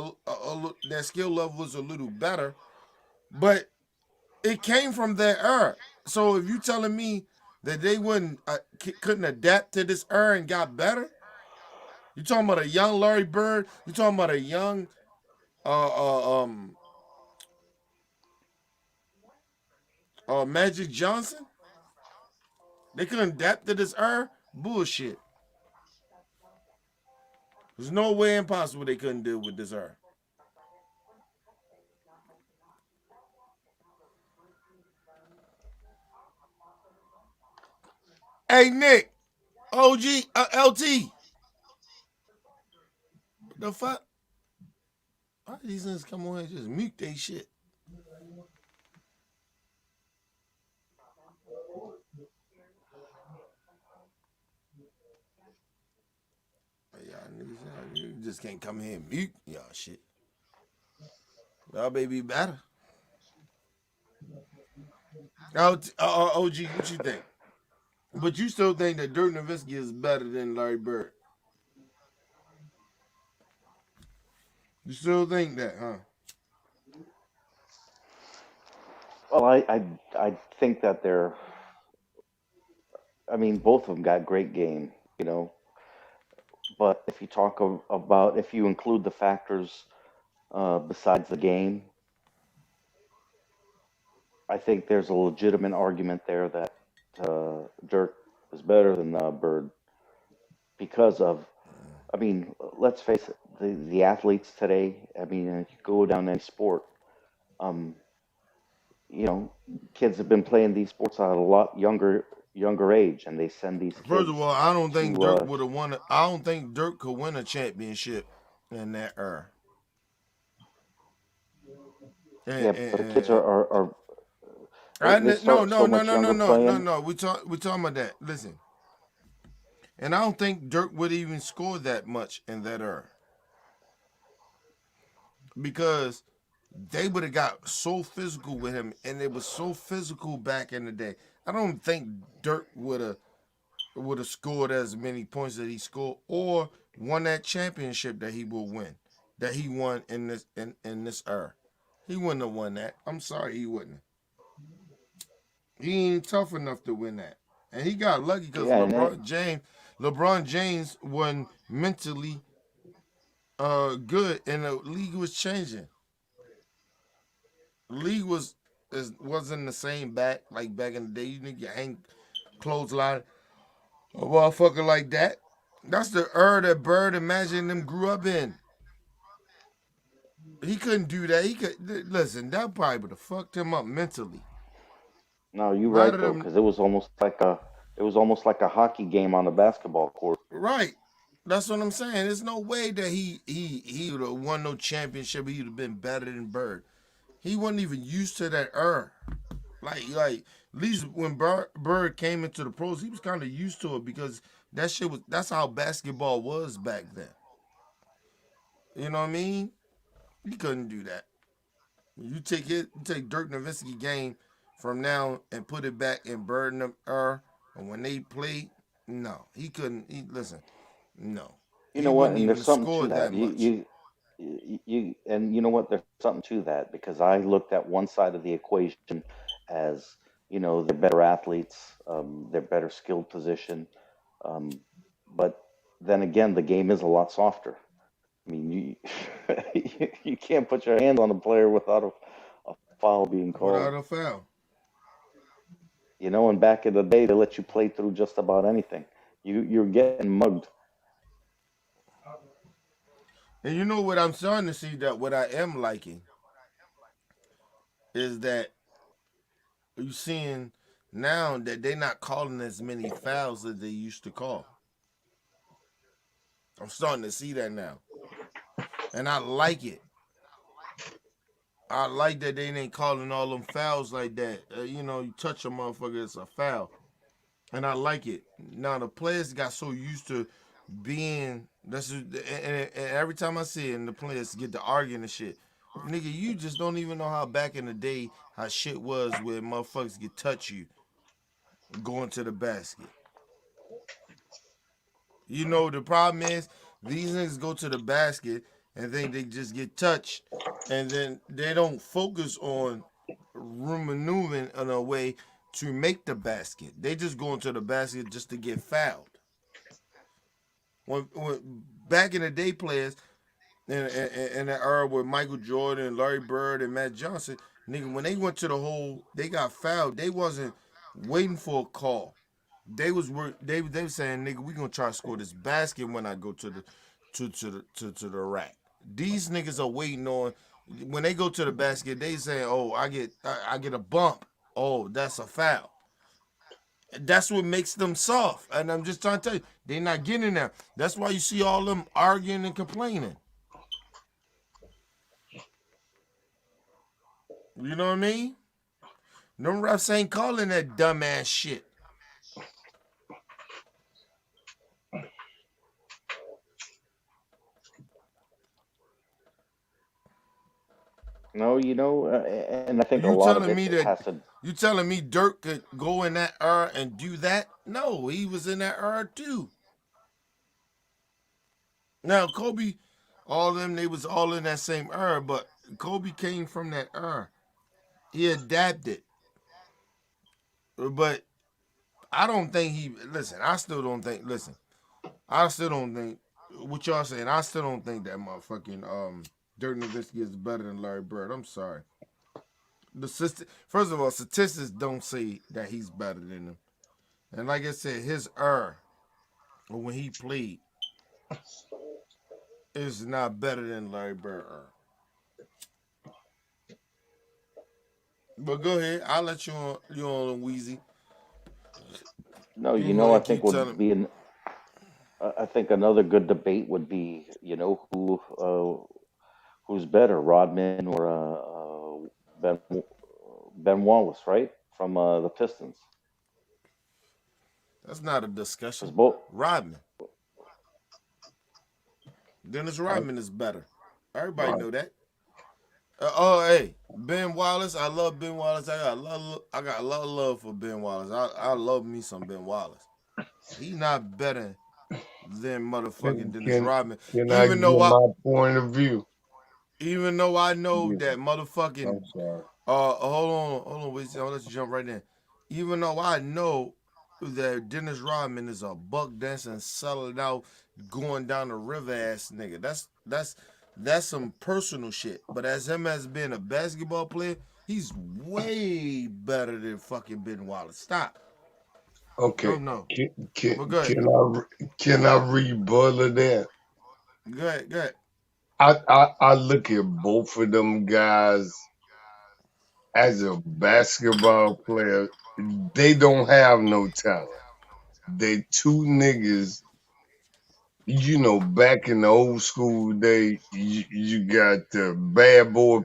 their skill level was a little better, but it came from their era. So if you telling me that they wouldn't couldn't adapt to this era and got better, you talking about a young Larry Bird? You talking about a young uh, uh um Magic Johnson? They couldn't adapt to this era? Bullshit. There's no way impossible they couldn't deal with this era. Hey Nick, OG, LT, the fuck? Why these niggas come on here and just mute they shit? Y'all niggas, you just can't come here and mute y'all shit. Y'all baby better. OG, what you think? But you still think that Dirk Nowitzki is better than Larry Bird? You still think that, huh? Well, I think that they're. I mean, both of them got great game, you know. But if you talk about if you include the factors besides the game, I think there's a legitimate argument there that Dirk is better than Bird because of. I mean, let's face it, the athletes today. I mean, if you go down any sport, um, you know, kids have been playing these sports at a lot younger age, and they send these First of kids all, I don't think to Dirk would have won. I don't think Dirk could win a championship in that era. And, yeah, and, but the kids and, are they no, start no, so no, much no, no, younger no, no, playing. no. We talking about that. Listen, and I don't think Dirk would even score that much in that era because they would have got so physical with him, and it was so physical back in the day. I don't think Dirk would have scored as many points that he scored or won that championship that he will win, that he won in this era. He wouldn't have won that. I'm sorry, he wouldn't. He ain't tough enough to win that. And he got lucky because Yeah, and it, LeBron James wasn't mentally good, and the league was changing. The league wasn't the same back in the day. You need to hang clothesline a motherfucker like that. That's the era that Bird and Magic and them grew up in. He couldn't do that. He could listen. That probably would have fucked him up mentally. no, you're A lot right of though, them, because it was almost like a hockey game on the basketball court. right? That's what I'm saying. There's no way that he would have won no championship. He would have been better than Bird. He wasn't even used to that era. Like at least when Bird came into the pros, he was kind of used to it because that's how basketball was back then. You know what I mean? He couldn't do that. You take Dirk Nowitzki game from now and put it back in Bird and them era, and when they played, no, he couldn't. Listen, no, You he know what? wouldn't And even there's have something to scored that that. much. And you know what? There's something to that because I looked at one side of the equation as they're better athletes, they're better skilled position, um, but then again, the game is a lot softer. I mean, you can't put your hand on a player without a foul being called. without a foul. And back in the day, they let you play through just about anything. You're getting mugged. And you know what I'm starting to see, that what I am liking is that you seeing now that they're not calling as many fouls as they used to call. I'm starting to see that now, and I like it. I like that they ain't calling all them fouls like that. You touch a motherfucker, it's a foul, and I like it. Now the players got so used to being and every time I see it, and the players get to arguing and shit. Nigga, you just don't even know how back in the day how shit was where motherfuckers get touch you going to the basket. The problem is these niggas go to the basket and think they just get touched, and then they don't focus on maneuvering in a way to make the basket. They just go into the basket just to get fouled. When back in the day, players in the era with Michael Jordan, Larry Bird, and Matt Johnson, nigga, when they went to the hole, they got fouled. They wasn't waiting for a call. They were saying, nigga, we gonna try to score this basket when I go to the rack. These niggas are waiting on when they go to the basket. They say, oh, I get a bump. Oh, that's a foul. That's what makes them soft. And I'm just trying to tell you, they're not getting there. That's why you see all them arguing and complaining. You know what I mean? Them refs ain't calling that dumbass shit. No, and I think a You lot of telling it me that has to. you telling me Dirk could go in that era and do that? No, he was in that era too. Now Kobe, all of them they was all in that same era, but Kobe came from that era. He adapted, but I don't think he. Listen, I still don't think. Listen, I still don't think what y'all saying. I still don't think that motherfucking Dirk Nowitzki is better than Larry Bird. I'm sorry. First of all, statistics don't say that he's better than him. And like I said, his or when he played, is not better than Larry Bird. But go ahead, I'll let you on Wheezy. No, You go ahead I and think keep would telling me. be an. I think another good debate would be, who's better, Rodman or Ben Wallace, right, from the Pistons, That's not a because discussion. both. Rodman. Dennis Right. Rodman is better. Everybody Right. know that. Hey, Ben Wallace. I love Ben Wallace. I got a lot of love for Ben Wallace. I love me some Ben Wallace. He not better than motherfucking Can Dennis can Rodman. can I Even give though I my point of view? even though I know Yeah, that motherfucking I'm sorry. hold on, wait, I'll let you jump right in. Even though I know that Dennis Rodman is a buck dancing, selling out, going down the river ass nigga. That's some personal shit. But as him as being a basketball player, he's way better than fucking Ben Wallace. Stop. Okay. No, no. Can But can go ahead. can I rebuttal that? Go ahead. Go ahead. I look at both of them guys as a basketball player. They don't have no talent. They two niggas. Back in the old school day, you got the bad boy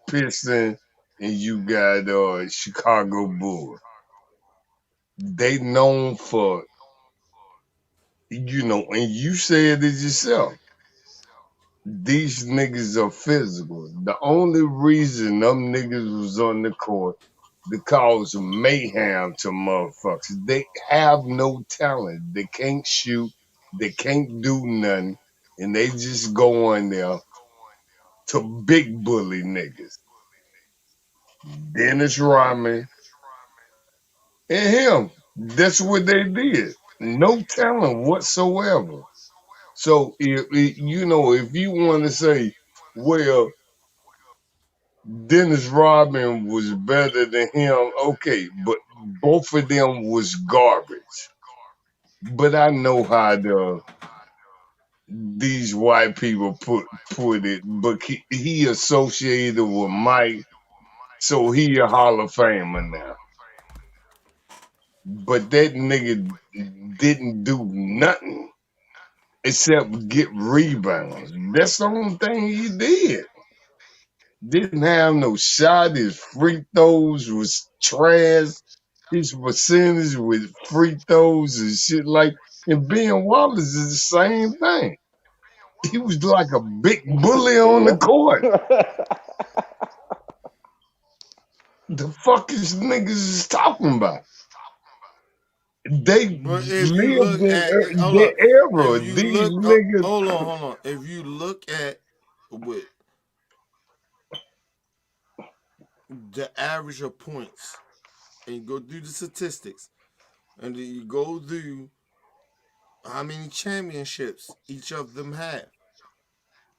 Piston, and you got Chicago Bull. They known for, and you said it yourself. These niggas are physical. The only reason them niggas was on the court to cause mayhem to motherfuckers. They have no talent. They can't shoot. They can't do nothing. And they just go on there to big bully niggas. Dennis Rodman, and him. That's what they did. No talent whatsoever. So if you want to say, well, Dennis Rodman was better than him, okay, but both of them was garbage. But I know how these white people put it. But he associated with Mike, so he a Hall of Famer now. But that nigga didn't do nothing except get rebounds. That's the only thing he did. Didn't have no shot. His free throws was trash. His percentage with free throws and shit like. And Ben Wallace is the same thing. He was like a big bully on the court. The fuck is niggas is talking about? They But if you lived look in at hold their up, era. if you These look, niggas. hold on. If you look at with the average of points and you go through the statistics and then you go through how many championships each of them have,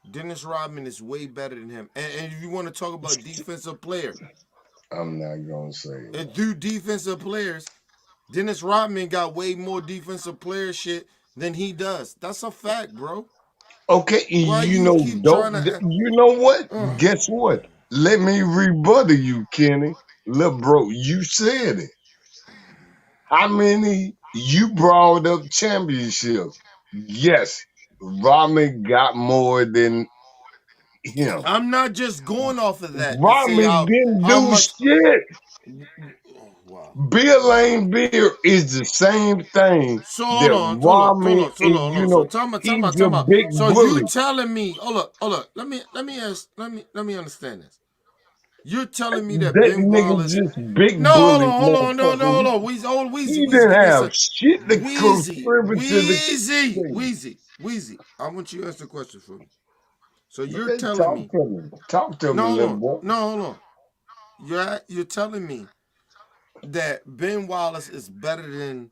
Dennis Rodman is way better than him. And if you want to talk about defensive player, I'm not gonna say and that. through defensive players, Dennis Rodman got way more defensive player shit than he does. That's a fact, bro. Okay, Why you keep trying to? you know what? Guess what? Let me rebuttal you, Kenny. Look, bro, you said it. How many you brought up championships? Yes, Rodman got more than him. I'm not just going off of that to say Rodman didn't how do much. shit. Oh, wow. Bill Lane Beer is the same thing So that Rodman hold and on. So he's a big So you bully. telling me? Hold up. Let me understand this. You're telling me that That Ben nigga Wallace? just big No, bully hold motherfucker. on. Weezy, He Weezy, didn't give me a have sec. shit to contribute to the thing. Weezy. I want you to answer the question for me. So you're Okay, telling me? talk to me, little boy. Hold on. You're telling me that Ben Wallace is better than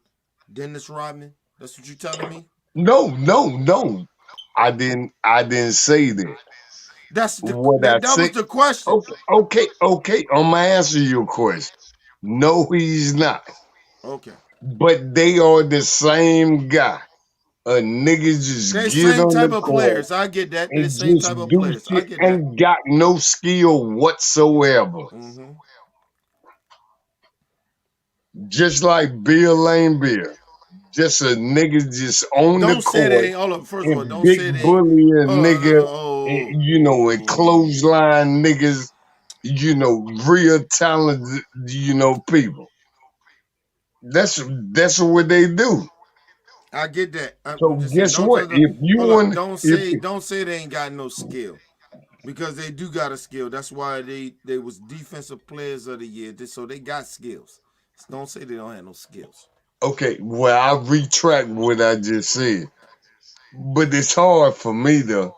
Dennis Rodman? That's what you're telling me? No. I didn't say that. What I That was say, the question. okay. I'm gonna answer your question. No, he's not. Okay. But they are the same guy. A nigga just They get same on type the of court players. I get that. They and same just type of do players. I shit. get that. Ain't got no skill whatsoever. Mm-hmm. Just like Bill Lane Beer. Just a nigga just on the Don't say they court ain't. Hold up. First of all, and don't big say they ain't. bully a Hold on. nigga and and clothesline niggas, real talented, people. That's what they do. I get that. I'm So just saying. guess what? If you Hold up. want if Don't say they ain't got no skill because they do got a skill. That's why they was defensive players of the year. So they got skills. Don't say they don't have no skills. okay, well I retract what I just said. But it's hard for me to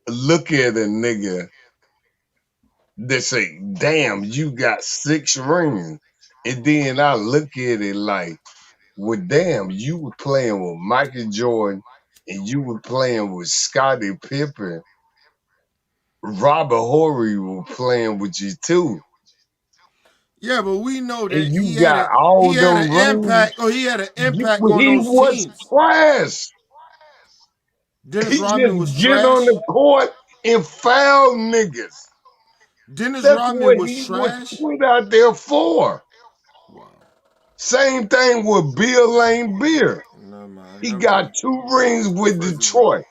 look at a nigga that say, damn, you got 6 rings. And then I look at it like, well, damn, you were playing with Michael Jordan and you were playing with Scottie Pippen. Robert Horry was playing with you too. Yeah, but we know And that you got all them rings. he had an impact on He those was teams. trash. Dennis He Rodman just was get on trash. the court and foul niggas. Dennis That's Rodman what was he was trash. put out there for. Wow. Same thing with Bill Lane Beer. Never mind. He Never got mind. 2 rings with First of all, Detroit.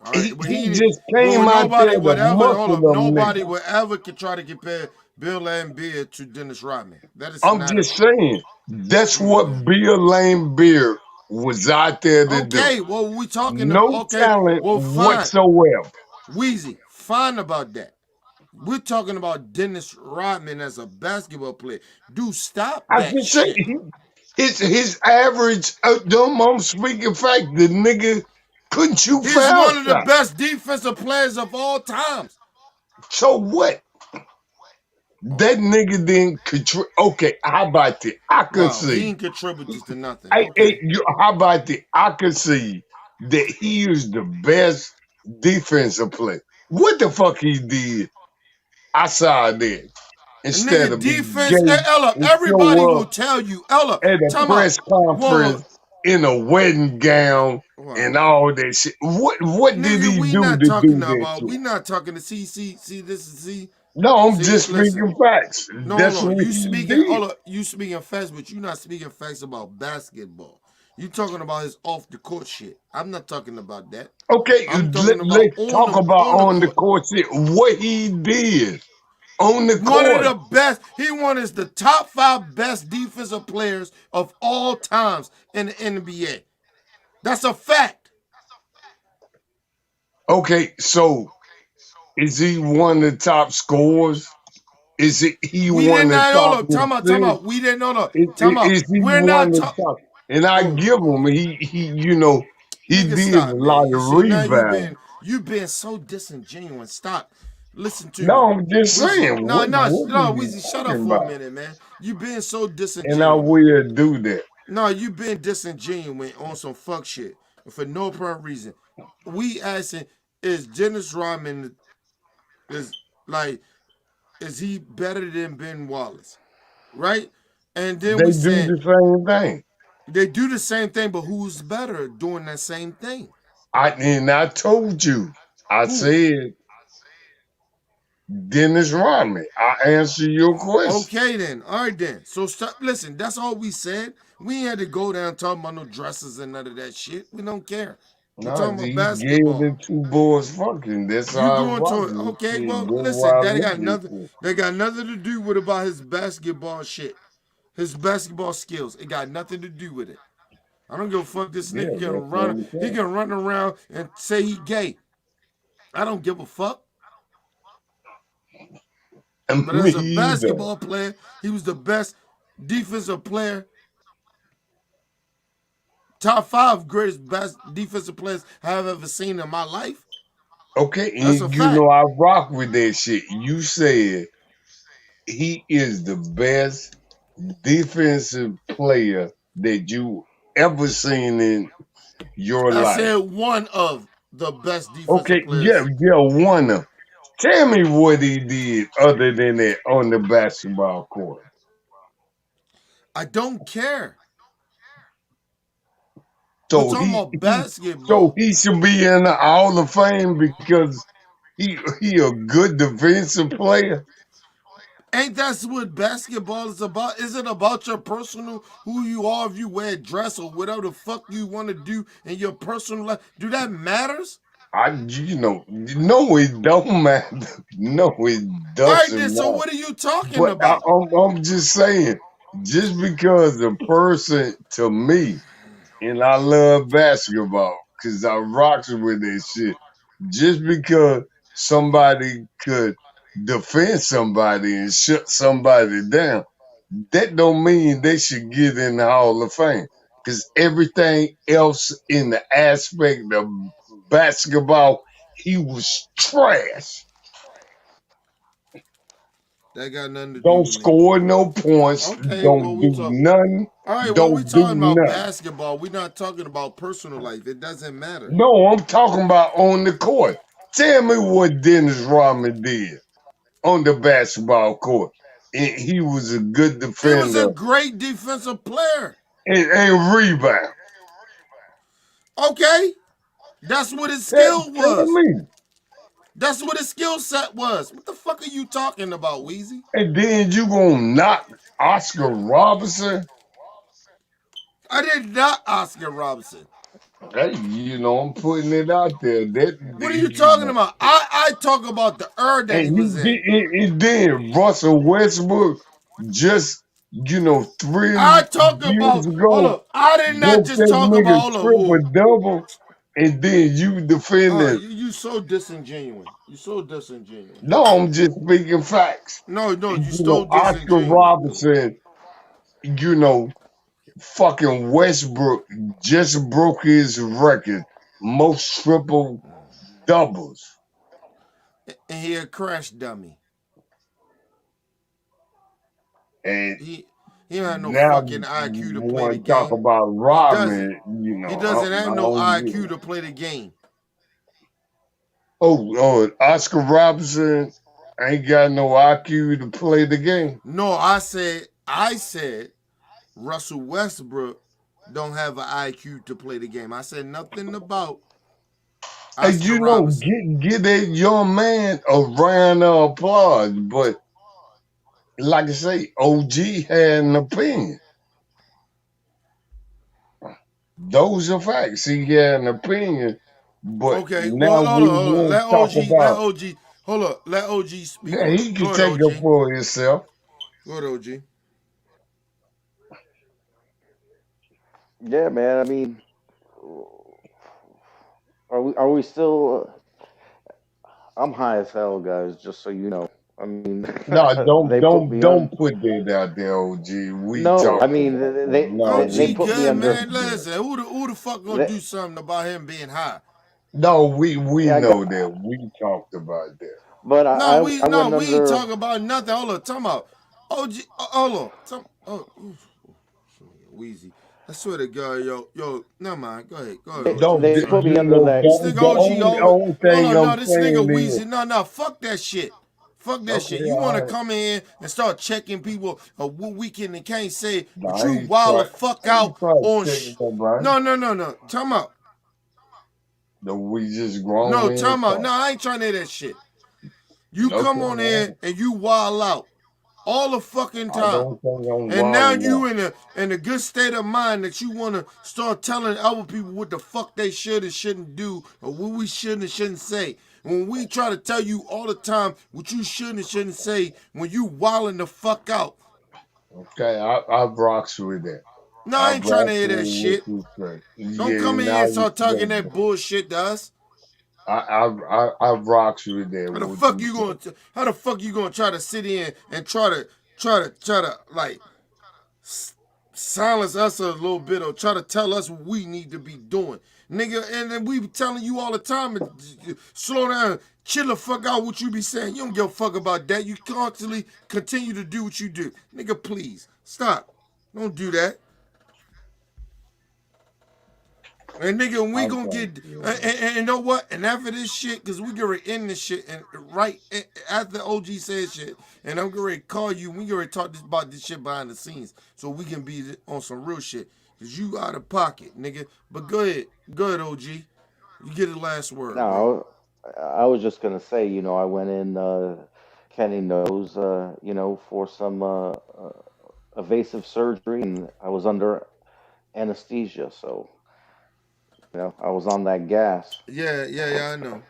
all right, He just came out there nobody to would ever hold muscle up. them Nobody niggas. would ever could try to compare Bill Laimbeer to Dennis Rodman. That is I'm not a. just saying, that's what Okay. Bill Lane Beer was out there to do. Okay. Well, we talking. No Okay. talent Well, fine. whatsoever. Wheezy, fine about that. We're talking about Dennis Rodman as a basketball player. Dude, stop I that just say shit. his average, dumb, I'm speaking fact, the nigga couldn't shoot He's foul one of the shots. best defensive players of all times. So what? That nigga didn't control. Okay, how about that? I can Wow, he see. ain't contributed to nothing. Okay. How about that? I can see that he is the best defensive player. What the fuck he did? I saw that A instead nigga of being defense, gay Ella, and everybody show will up tell you, Ella, at a time out. press Whoa, conference in a wedding gown wow. and all that shit. What did Nigga, he we do not to do talking that about, to we him? not talking to see, this is, No, I'm see, just listen. speaking facts. No, That's no, what you he speaking, did. Ella, you speaking facts, but you not speaking facts about basketball. You talking about his off the court shit. I'm not talking about that. Okay, I'm talking about let's talk about on the on the court. court shit. What he did on the One of court. the best. He one is the top five best defensive players of all times in the NBA. That's a fact. Okay, so is he one of the top scorers? Is it he We one didn't of the know. top Hold up. Time assists? out. We didn't know. Time out. Is he We're one not of the talking. top? And I Oh, give him he nigga, did a stop, lot man. of You see now rebounds. you been so disingenuous. Stop. Listen to me, No, I'm just Weezy. saying, No, no, what no, are you Weezy. Shut up talking for a about? minute, man. You been so And I disingenuous. will do that. No, you been disingenuous on some fuck shit for no apparent reason. We asking, is Dennis Rodman is like is he better than Ben Wallace, right? And then They we do saying the same thing. they do the same thing, but who's better doing that same thing? I told you. I Who? said Dennis Rodman. I answer your question. Okay then. All right then. So stop. Listen, that's all we said. We ain't had to go down talking about no dresses and none of that shit. We don't care. We No, talking about he gave basketball. the two boys fucking. That's You how I going rock to it? with Okay. shit. Well, That's why listen. I That look got at nothing. shit. That got nothing to do with about his basketball shit. His basketball skills. It got nothing to do with it. I don't give a fuck. This Yeah, nigga can that's what run. I'm He saying. can run around and say he gay. I don't give a fuck. And But as me a either. basketball player, he was the best defensive player, top five greatest best defensive players I've ever seen in my life. Okay, That's a and fact. I rock with that shit. You said he is the best defensive player that you ever seen in your I life. said one of the best defensive Okay, players. one of. Tell me what he did other than that on the basketball court. I don't care. We're So talking he about he so basketball. he should be in the Hall of Fame because he a good defensive player. Ain't that what basketball is about? Is it about your personal who you are if you wear a dress or whatever the fuck you want to do in your personal life? Do that matters? No, it don't matter. No, it All right then. doesn't So matter. what are you talking But about? I'm just saying, just because a person to me, and I love basketball because I rocks with that shit. Just because somebody could defend somebody and shut somebody down, that don't mean they should get in the Hall of Fame. Because everything else in the aspect of basketball, he was trash. That got nothing to do Don't with me. score no points. Okay, well Don't we do talk. nothing. All right, well we Don't do talking about nothing. basketball. We're not talking about personal life. It doesn't matter. No, I'm talking about on the court. Tell me what Dennis Rodman did on the basketball court. And he was a good He was a defender great defensive player. and rebound. Okay, that's what his Tell, skill tell was. me. That's what his skill set was. What the fuck are you talking about, Weezy? And then you gonna knock Oscar Robertson? I did not Oscar Robinson. Hey, I'm putting it out there. That What are you talking about? I talk about the era that he and was you in. did and then Russell Westbrook just I 3 talk years about hold ago up. I did not broke just that talk about nigga hold up. triple Whoa. double, and then you defending. You so disingenuous. You so disingenuous. No, I'm just speaking facts. No, And, you so Oscar disingenuous. Robertson, you know, fucking Westbrook just broke his record, most triple doubles. And he a crash dummy. And He he don't have no now fucking IQ to play the when talk game. about He doesn't. Rodman, He doesn't I have no don't get IQ it. to play the game. Oscar Robertson ain't got no IQ to play the game. No, I said Russell Westbrook don't have an IQ to play the game. I said nothing about And Oscar Robertson. get that young man a round of applause. But like I say, OG had an opinion. Those are facts. He had an opinion. But Okay, now well, hold on, we hold on. want to talk Let about, OG, hold up. Let OG speak yeah, on it. he Go can ahead, take up OG. for himself. Go ahead, OG. Yeah, man. I mean, are we still? I'm high as hell, guys. Just so you know. I mean, No, they put me don't on. put that out there, OG. We No, I talked mean about it. they OG No, put me good, under. man. Listen, who the fuck gonna They, do something about him being high? no, we yeah, I know got, that. We talked about that. but No, I no, went we ain't under. talking about nothing. Hold on, talking about OG. Hold on, Wheezy. I swear to God, yo, never mind. Go ahead, OG. I'm They put sorry. me under that. This nigga The OG always. only Hold thing on, I'm no, this nigga saying is, Wheezy. No, fuck that shit. Fuck that okay, shit. You all want to right. come in and start checking people what we can and can't say, No, but you wild the fuck I ain't out trying on to take nobody. No. Time out. No, we just grown No, men time out. No, talk. I ain't trying to hear that shit. You Okay, come on all in right. and you wild out all the fucking I time. don't think I'm And now wilding you out. in a good state of mind that you want to start telling other people what the fuck they should and shouldn't do or what we should and shouldn't say. When we try to tell you all the time what you should and shouldn't say when you wilding the fuck out. Okay, I rocks with that. No, I I ain't trying to rocks hear that with what shit. you say. Don't Yeah, come in here now and you start talking say that that. bullshit to us. I rocks with that. What you say? How the fuck you gonna try to sit in and try to like silence us a little bit or try to tell us what we need to be doing. Nigga, and then we be telling you all the time, slow down, chill the fuck out what you be saying. You don't give a fuck about that. You constantly continue to do what you do. Nigga, please, stop. Don't do that. And nigga, we I gonna rocks get with that. and you know what? And after this shit, cause we gonna end this shit and right after OG says shit, and I'm gonna call you. We gonna talk about this shit behind the scenes, so we can be on some real shit. Cause you out of pocket, nigga. But go ahead, OG. You get the last word, bro. No, I was just gonna say, I went in. Kenny knows, for some evasive surgery, and I was under anesthesia, so I was on that gas. Yeah, I know.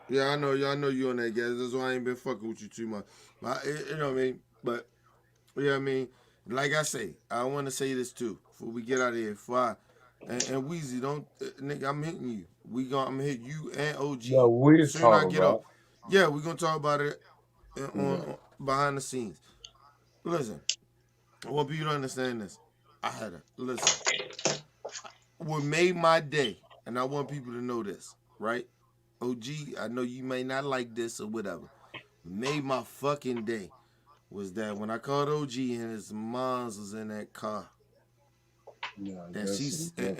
Yeah, I know. Yeah, I know you on that gas. That's why I ain't been fucking with you too much. But you know what I mean. But you know what I mean? Like I say, I want to say this too before we get out of here. And Weezy, don't nigga, I'm hitting you. I'm gonna hit you and No, OG. we'll Soon I talk get off. about Yeah, we gonna talk about it it. Yeah. on behind the scenes. Listen, I want people to understand this. I had a listen. What made my day, and I want people to know this, right? OG, I know you may not like this or whatever. Made my fucking day was that when I called OG and his mom's was in that car, Yeah, and that's she's and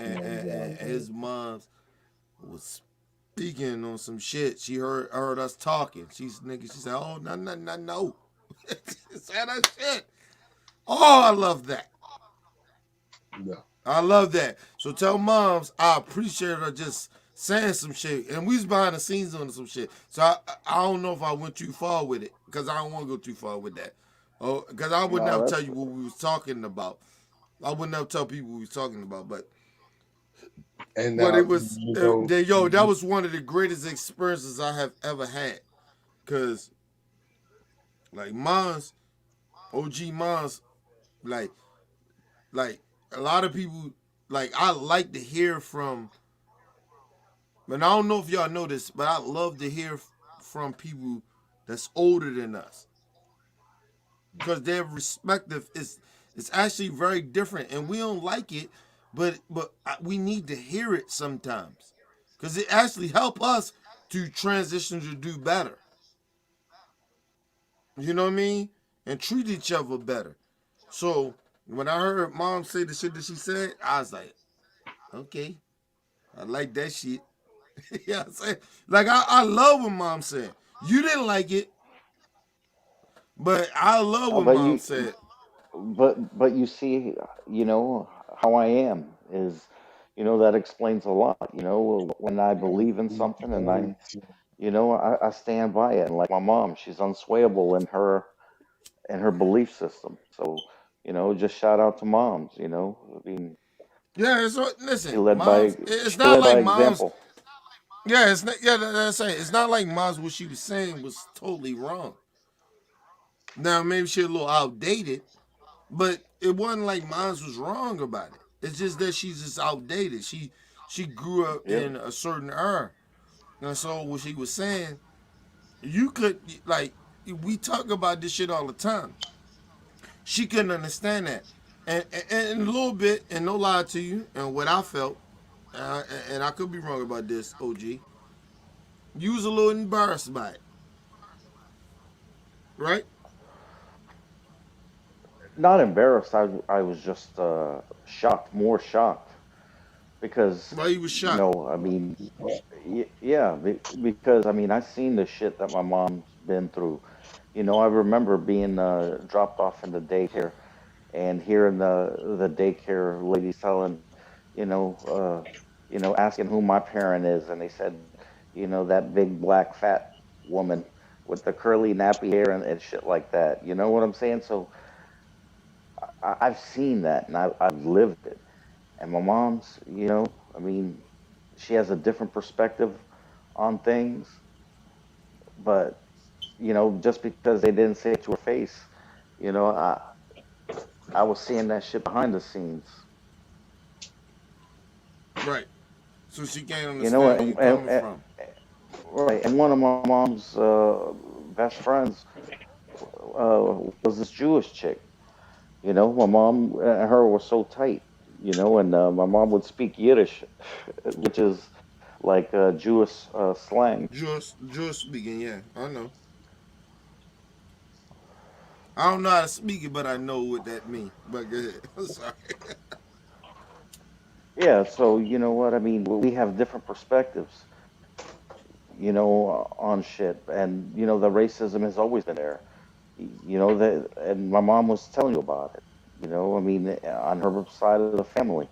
right. his mom's was speaking on some shit. She heard us talking. She said, "Oh no." She said that shit. Oh, I love that. Yeah. I love that. So tell moms I appreciate her just saying some shit, and we was behind the scenes on some shit. So I don't know if I went too far with it because I don't want to go too far with that. Oh, because I would No, never tell that's you what we was talking about. I would never tell people what we was talking about, And but it was that you was one of the greatest experiences I have ever had. Cause like moms, OG moms, like like a lot of people like I like to hear from. And I don't know if y'all know this, but I love to hear from people that's older than us because their respective is it's actually very different, and we don't like it, but we need to hear it sometimes because it actually help us to transition to do better. You know what I mean? And treat each other better. So when I heard mom say the shit that she said, I was like, okay, I like that shit. You know what I'm saying? Like I love what mom said. You didn't like it, but I love Oh, what mom said. but you see, you know how I am is, that explains a lot. When I believe in something and I stand by it. And like my mom, she's unswayable in her belief system. So, just shout out to moms. I mean, Yeah, so she listen, led by moms. It's she not led by like moms. example. Yeah, it's not. Yeah, that's saying. It's not like moms. What she was saying was totally wrong. Now maybe she a little outdated, but it wasn't like moms was wrong about it. It's just that she's just outdated. She grew up Yep. in a certain era, and so what she was saying, you could like we talk about this shit all the time. She couldn't understand that, and a little bit, and no lie to you, and what I felt, and I could be wrong about this, OG. You was a little embarrassed by it, right? Not embarrassed. I was just shocked, more shocked because Why you was shocked? I mean, yeah, because I mean, I seen the shit that my mom's been through. I remember being dropped off in the daycare and hearing the daycare ladies telling, asking who my parent is, and they said, that big black fat woman with the curly nappy hair and shit like that. You know what I'm saying? So I've seen that and I've lived it. And my mom's, I mean, she has a different perspective on things, but just because they didn't say it to her face, you know, I I was seeing that shit behind the scenes. Right. So she can't You know, understand where you coming from. right. And one of my mom's best friends was this Jewish chick. My mom and her were so tight. And my mom would speak Yiddish, which is like Jewish slang. Just speaking, yeah, I know. I don't know how to speak it, but I know what that means. But go ahead. I'm sorry. Yeah, so you know what I mean. We have different perspectives, on shit, and the racism has always been there. That, and my mom was telling you about it. I mean, on her side of the family,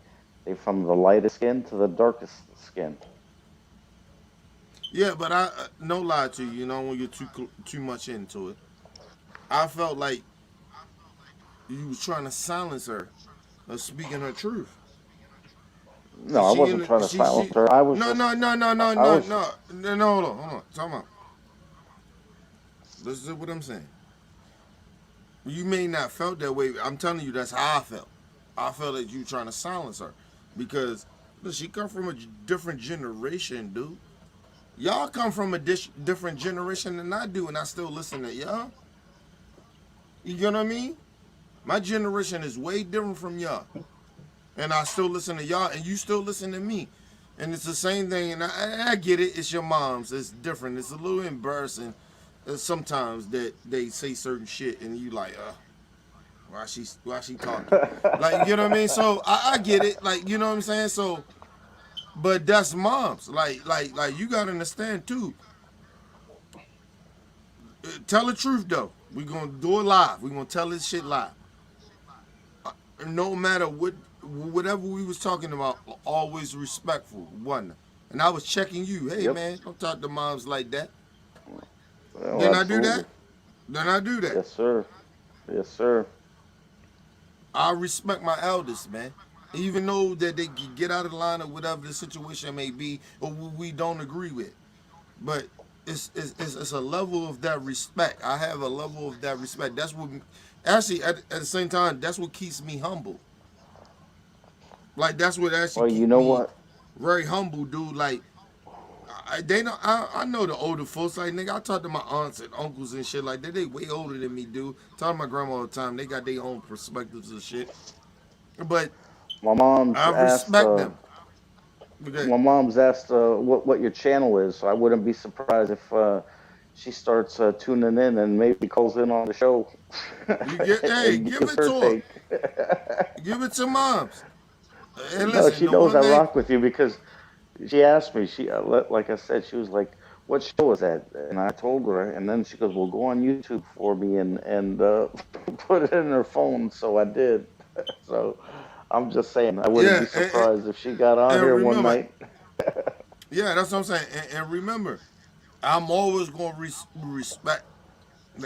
they from the lightest skin to the darkest skin. Yeah, but I no lie to you. You know, when you're too much into it, I felt like you was trying to silence her of speaking her truth. No, I She wasn't in trying to silence her. I was no just, no no no no I no was, no no no hold on. Talk about. This is what I'm saying. You may not felt that way. I'm telling you, that's how I felt. I felt that you trying to silence her because look, she come from a different generation, dude. Y'all come from a different generation than I do, and I still listen to y'all. You get what I mean? My generation is way different from y'all, and I still listen to y'all, and you still listen to me. And it's the same thing, and I get it. It's your mom's. It's different. It's a little embarrassing sometimes that they say certain shit, and you like, why she talking? Like, you know what I mean? So I get it. Like, you know what I'm saying? So, but that's moms. Like you gotta understand too. Tell the truth though. We gonna do it live. We gonna tell this shit live. No matter whatever we was talking about, always respectful. One. And I was checking you. Hey yep, man, don't talk to moms like that. well, Didn't I do absolutely, that? Didn't I do that? yes, sir, yes, sir. I respect my elders, man. Even though that they get out of line or whatever the situation may be, or we don't agree with. But it's a level of that respect. I have a level of that respect. That's what actually at the same time that's what keeps me humble. Like that's what actually Well, you keep know me what? very humble, dude. Like they know I know the older folks. Like nigga, I talk to my aunts and uncles and shit like that. They way older than me, dude. Talk to my grandma all the time. They got their own perspectives and shit. But My mom's I asked. respect them. Okay. My mom's asked what your channel is, so I wouldn't be surprised if she starts tuning in and maybe calls in on the show You get, hey, and give gives it her to her. take. Give it to moms. And No, listen, she the knows one I thing, rock with you because she asked me. Like I said, she was like, "What show is that?" And I told her, and then she goes, "Well, go on YouTube for me and put it in her phone." So I did. So I'm just saying, I wouldn't yeah, be surprised if she got on and here one remember, night. yeah, that's what I'm saying. And remember, I'm always going to respect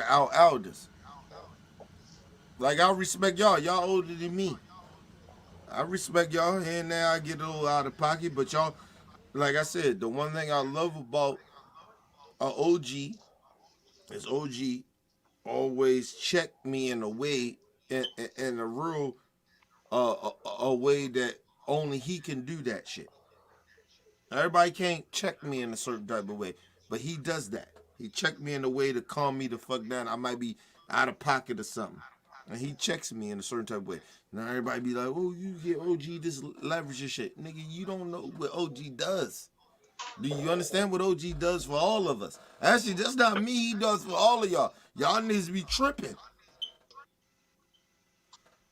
our elders. Like, I respect y'all. Y'all older than me. I respect y'all. Here and there, I get a little out of pocket, but y'all, like I said, the one thing I love about a OG is OG always check me in a way, in a real, a way that only he can do that shit. Everybody can't check me in a certain type of way, but he does that. He checked me in a way to calm me the fuck down. I might be out of pocket or something, and he checks me in a certain type of way. Now everybody be like, "Oh, you get OG this leverage and shit, nigga. You don't know what OG does. Do you understand what OG does for all of us? Actually, that's not me. He does for all of y'all. Y'all needs to be tripping.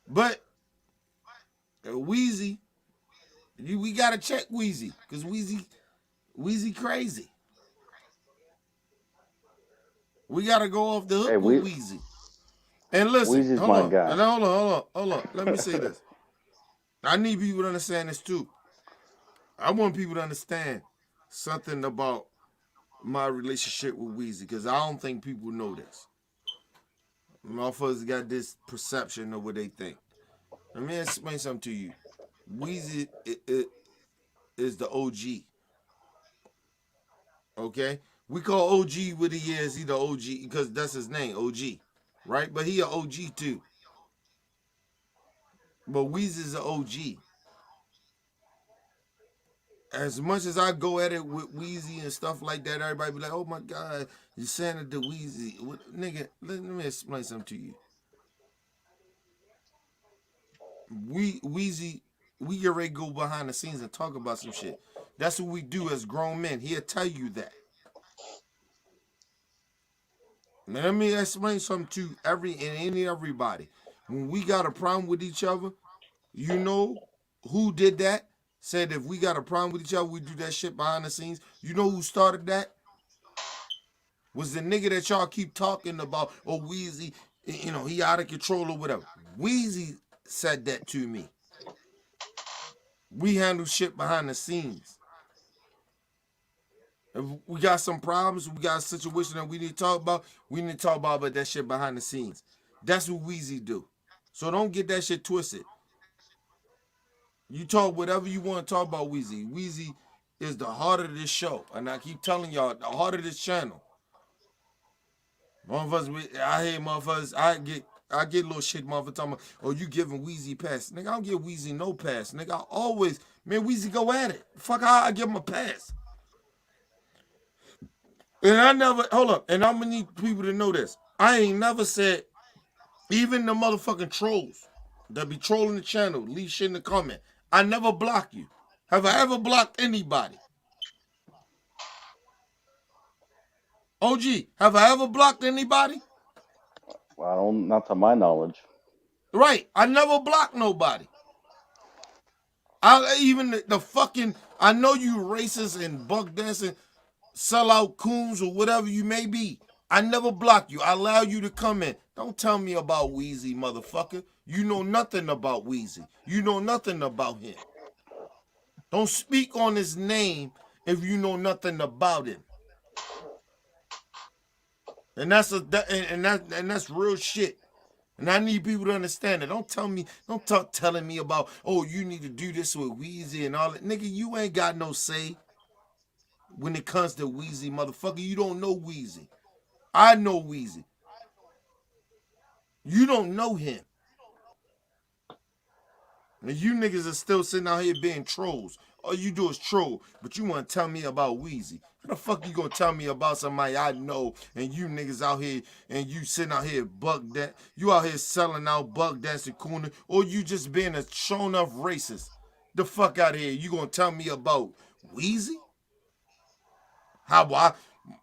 But Wheezy, we gotta check Wheezy because Wheezy crazy. We gotta go off the hook Hey, with Wheezy. And listen, Weezy's hold my on, guy. and hold on. Let me say this. I need people to understand this too. I want people to understand something about my relationship with Weezy because I don't think people know this. Motherfuckers got this perception of what they think. Let me explain something to you. Weezy is the OG. Okay, we call OG what he is. He the OG because that's his name, OG, right? But he a OG too. But Weezy's an OG. As much as I go at it with Wheezy and stuff like that, everybody be like, "Oh my God, you saying it to Wheezy, nigga." Let me explain something to you. Wheezy, we get ready to go behind the scenes and talk about some shit. That's what we do as grown men. He'll tell you that. Now, let me explain something to everybody. When we got a problem with each other, you know who did that? Said if we got a problem with each other, we do that shit behind the scenes. You know who started that? Was the nigga that y'all keep talking about, oh, Weezy, he out of control or whatever. Weezy said that to me. We handle shit behind the scenes. If we got some problems, we got a situation that we need to talk about, we need to talk about that shit behind the scenes. That's what Weezy do. So don't get that shit twisted. You talk whatever you want to talk about Weezy. Weezy is the heart of this show. And I keep telling y'all, the heart of this channel. Motherfuckers, I hear motherfuckers, I get a little shit motherfuckers talking about, oh, you giving Weezy pass. Nigga, I don't give Weezy no pass. Nigga, I always, man, Weezy go at it. Fuck how I give him a pass. And I never, hold up, and I'm gonna need people to know this. I ain't never said, even the motherfucking trolls that be trolling the channel, leave shit in the comment. I never block you. Have I ever blocked anybody? OG, have I ever blocked anybody? Well, I don't, not to my knowledge. Right, I never blocked nobody. I even the fucking, I know you racist and buck dancing, sellout coons or whatever you may be. I never block you. I allow you to come in. Don't tell me about Weezy, motherfucker. You know nothing about Weezy. You know nothing about him. Don't speak on his name if you know nothing about him. And that's real shit. And I need people to understand it. Don't talk telling me about, oh, you need to do this with Weezy and all that. Nigga, you ain't got no say when it comes to Weezy, motherfucker. You don't know Weezy. I know Weezy. You don't know him. And you niggas are still sitting out here being trolls. All you do is troll, but you want to tell me about Weezy. How the fuck you gonna tell me about somebody I know and you niggas out here and you sitting out here you out here selling out buck dancing cooning, or you just being a shown up racist? The fuck out of here. You gonna tell me about Weezy? How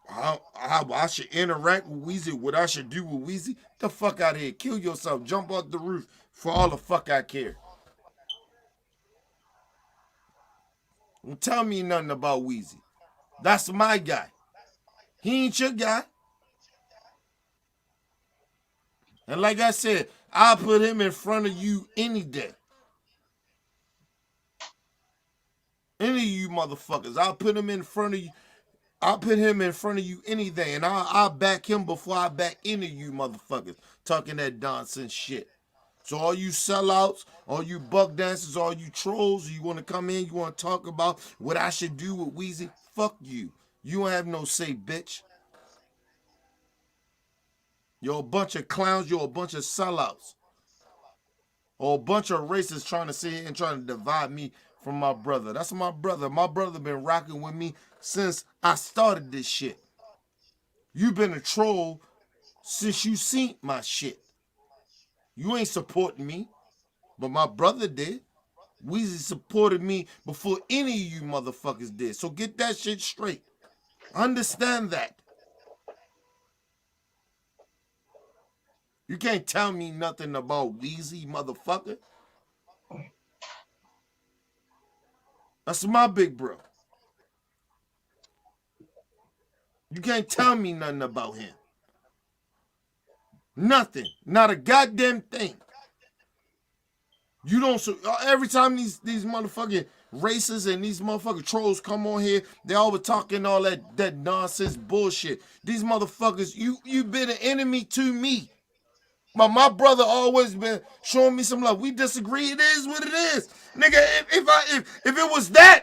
how I should interact with Weezy, what I should do with Weezy. The fuck out of here. Kill yourself. Jump off the roof for all the fuck I care. Don't tell me nothing about Weezy. That's my guy. He ain't your guy. And like I said, I'll put him in front of you any day. Any of you motherfuckers. I'll put him in front of you. I'll put him in front of you any day. And I'll back him before I back any of you motherfuckers talking that nonsense shit. So all you sellouts, all you buck dancers, all you trolls, you want to come in, you want to talk about what I should do with Weezy, fuck you. You don't have no say, bitch. You're a bunch of clowns. You're a bunch of sellouts. Or a bunch of racists trying to sit here and trying to divide me from my brother. That's my brother. My brother been rocking with me since I started this shit. You been a troll since you seen my shit. You ain't supporting me, but my brother did. Weezy supported me before any of you motherfuckers did. So get that shit straight. Understand that. You can't tell me nothing about Weezy, motherfucker. That's my big bro. You can't tell me nothing about him. Nothing. Not a goddamn thing. You don't. So every time these motherfucking racists and these motherfucking trolls come on here, they always talking all that nonsense bullshit. These motherfuckers, you been an enemy to me. But my brother always been showing me some love. We disagree. It is what it is, nigga. If it was that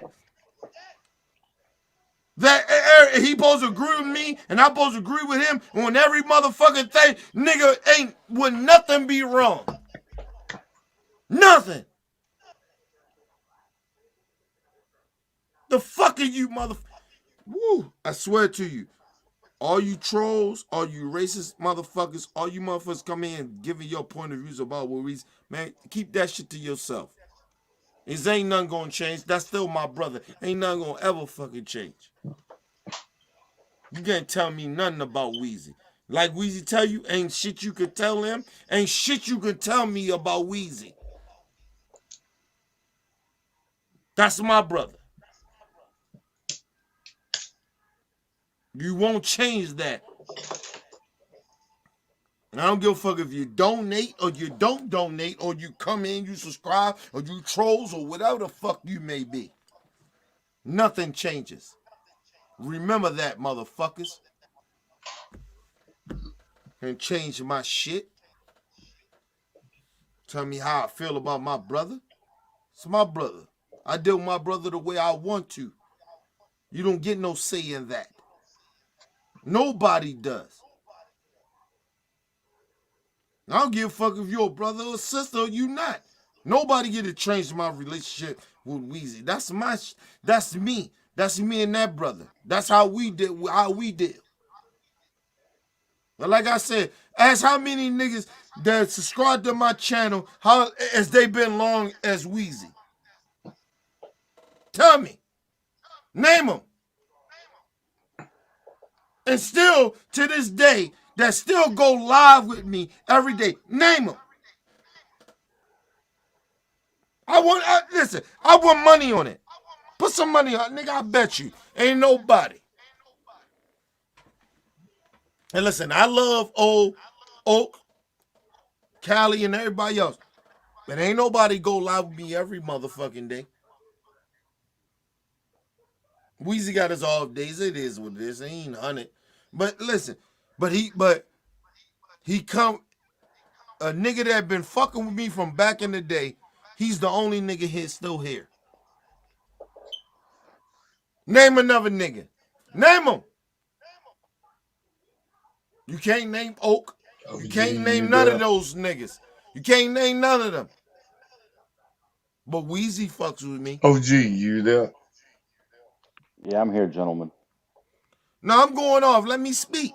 he supposed to agree with me and I supposed to agree with him on every motherfucking thing, nigga, would nothing be wrong. Nothing. The fuck are you motherfucker? Woo! I swear to you, all you trolls, all you racist motherfuckers, all you motherfuckers come in giving your point of views about what we, man, keep that shit to yourself. It ain't nothing gonna change. That's still my brother. Ain't nothing gonna ever fucking change. You can't tell me nothing about Weezy. Like Weezy tell you, ain't shit you could tell him. Ain't shit you could tell me about Weezy. That's my brother. You won't change that. And I don't give a fuck if you donate or you don't donate or you come in, you subscribe or you trolls or whatever the fuck you may be. Nothing changes. Remember that, motherfuckers. And change my shit. Tell me how I feel about my brother. It's my brother. I deal with my brother the way I want to. You don't get no say in that. Nobody does. I don't give a fuck if you're a brother or sister or you not. Nobody get to change my relationship with Weezy. That's me. That's me and that brother. That's how we did. But like I said, ask how many niggas that subscribe to my channel, how as they been long as Weezy. Tell me. Name them. And still, to this day, that still go live with me every day. Name them. Listen, I want money on it. Put some money on it, nigga, I bet you. Ain't nobody. And listen, I love Oak, Callie, and everybody else. But ain't nobody go live with me every motherfucking day. Weezy got his off days. It is what it is. He ain't on it. But listen, but he come a nigga that been fucking with me from back in the day. He's the only nigga here still here. Name another nigga. Name him. You can't name Oak. You can't name none of those niggas. You can't name none of them. But Weezy fucks with me. OG, you there? Yeah, I'm here, gentlemen. Now I'm going off. Let me speak.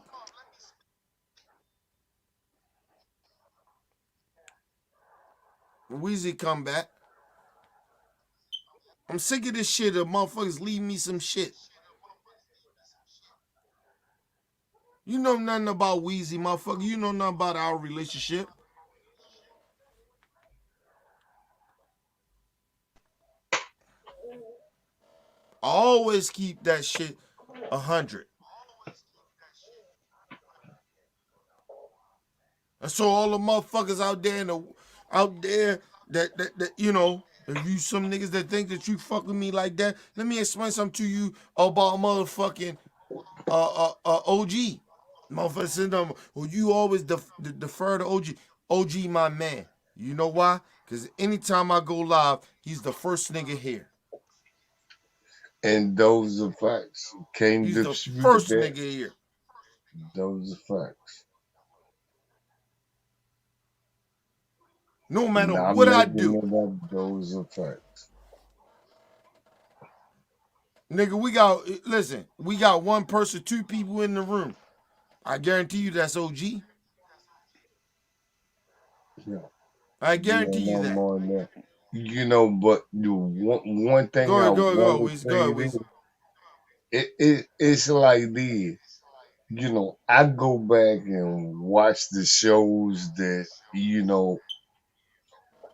Weezy come back. I'm sick of this shit of motherfuckers leave me some shit. You know nothing about Weezy, motherfucker. You know nothing about our relationship. I always keep that shit 100. And so all the motherfuckers out there that you know, if you some niggas that think that you fuck with me like that, let me explain something to you about motherfucking OG. Motherfucker sitting there, well, you always defer to OG. OG, my man. You know why? Because anytime I go live, he's the first nigga here. And those are facts. Can't He's the dispute first that. nigga here. Those are facts. No matter Not what I making do. it up. Those are facts. Nigga, we got one person, two people in the room. I guarantee you that's OG. Yeah. I Yeah, guarantee you no that. more than that. But the one thing Go I ahead, go ahead, go want ahead, to Wiz. Go say ahead, is Wiz. it's like this. I go back and watch the shows that,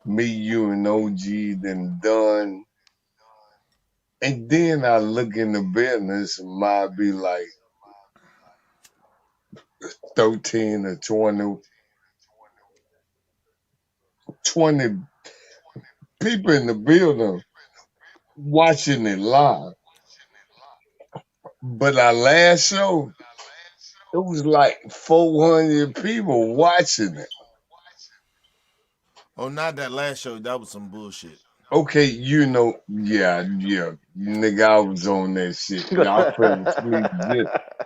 me, you, and OG then done. And then I look in the business and might be like 13 or 20 people in the building watching it live. But our last show, it was like 400 people watching it. Oh, not that last show. That was some bullshit. Okay, yeah, nigga, I was on that shit.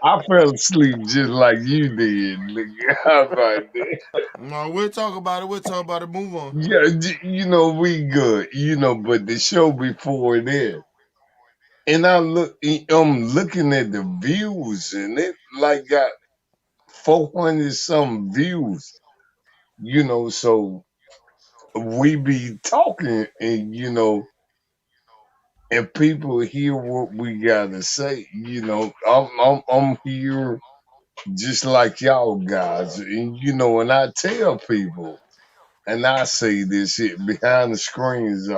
I fell asleep just like you did, nigga. How about that? No, we'll talk about it. We'll talk about it. Move on. Yeah, we good, but the show before that, and I'm looking at the views, and it like got 400 some views, so we be talking, and and people hear what we gotta say. I'm here just like y'all guys, and and I tell people, and I say this shit behind the screens.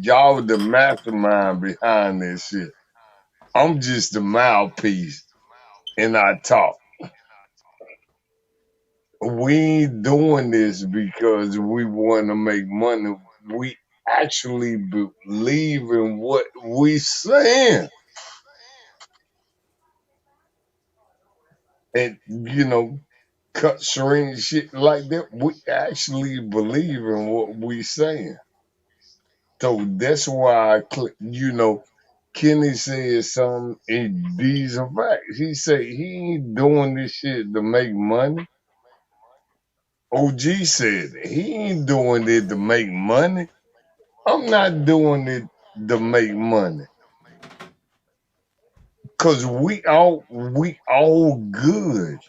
Y'all the mastermind behind this shit. I'm just the mouthpiece, and I talk. We ain't doing this because we want to make money. We actually believe in what we saying. And cut string shit like that. We actually believe in what we saying. So that's why Kenny said something, and these are facts. He said he ain't doing this shit to make money. OG said he ain't doing it to make money. I'm not doing it to make money. Cause we all good.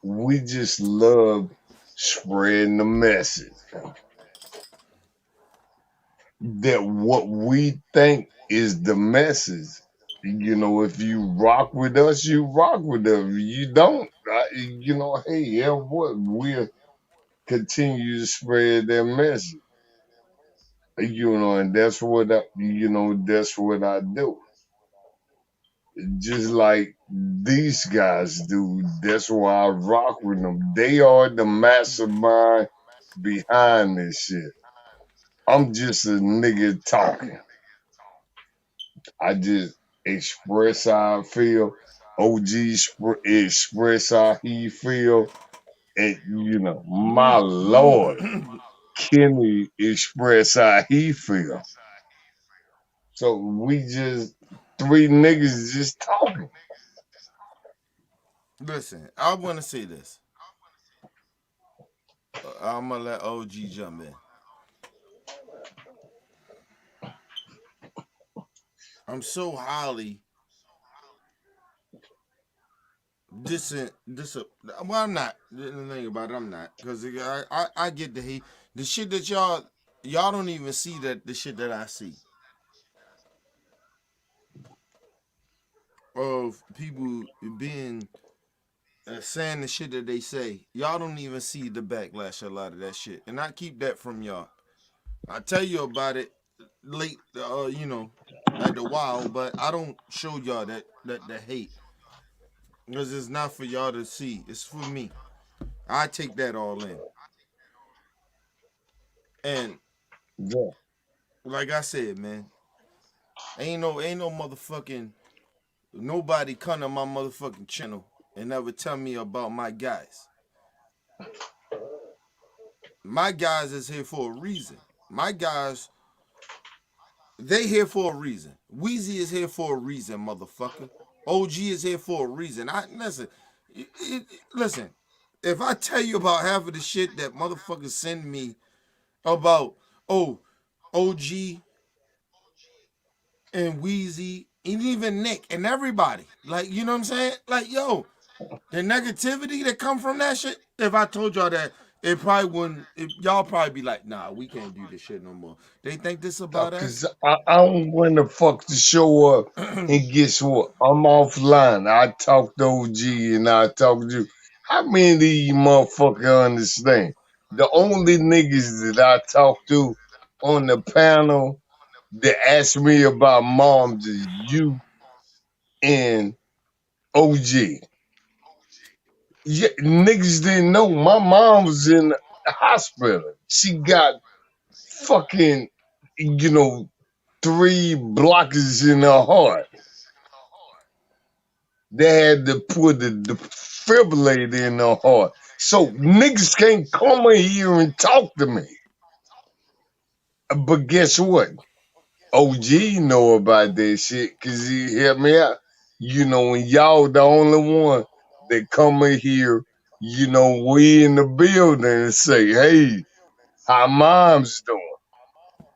We just love spreading the message that what we think is the message. If you rock with us, you rock with us. If you don't, hey, yeah, what? We'll continue to spread that message. And that's what I do. Just like these guys do. That's why I rock with them. They are the mastermind behind this shit. I'm just a nigga talking. I just express how I feel. OG express how he feel. And, my Lord, Kenny express how he feel. So we just, three niggas just talking. Listen, I want to say this. I'm gonna let OG jump in. I'm so highly well, I'm not. The thing about it, I'm not, because I get the hate. The shit that y'all don't even see that the shit that I see. of people being saying the shit that they say, y'all don't even see the backlash of a lot of that shit, and I keep that from y'all. I tell you about it late, at the while, but I don't show y'all that hate because it's not for y'all to see. It's for me. I take that all in, and Yeah. like I said, man, ain't no motherfucking nobody come to my motherfucking channel and never tell me about my guys. My guys is here for a reason. My guys, they here for a reason. Weezy is here for a reason, motherfucker. OG is here for a reason. I listen. Listen. If I tell you about half of the shit that motherfuckers send me about, oh, OG and Weezy and even Nick and everybody, like you know what I'm saying? Like yo, the negativity that come from that shit. If I told y'all that, it probably wouldn't. Y'all probably be like, nah, we can't do this shit no more. They think this about Cause us. I don't want the fuck to show up and guess what? I'm offline. I talk to OG and I talk to you. How many of these motherfuckers understand? The only niggas that I talk to on the panel that ask me about moms is you and OG. Yeah, niggas didn't know my mom was in the hospital. She got fucking, you know, 3 blockers in her heart. They had to put the defibrillator in her heart. So niggas can't come in here and talk to me. But guess what? OG know about that shit because he helped me out. You know, and y'all the only one that come in here, you know, we in the building and say, hey, how mom's doing?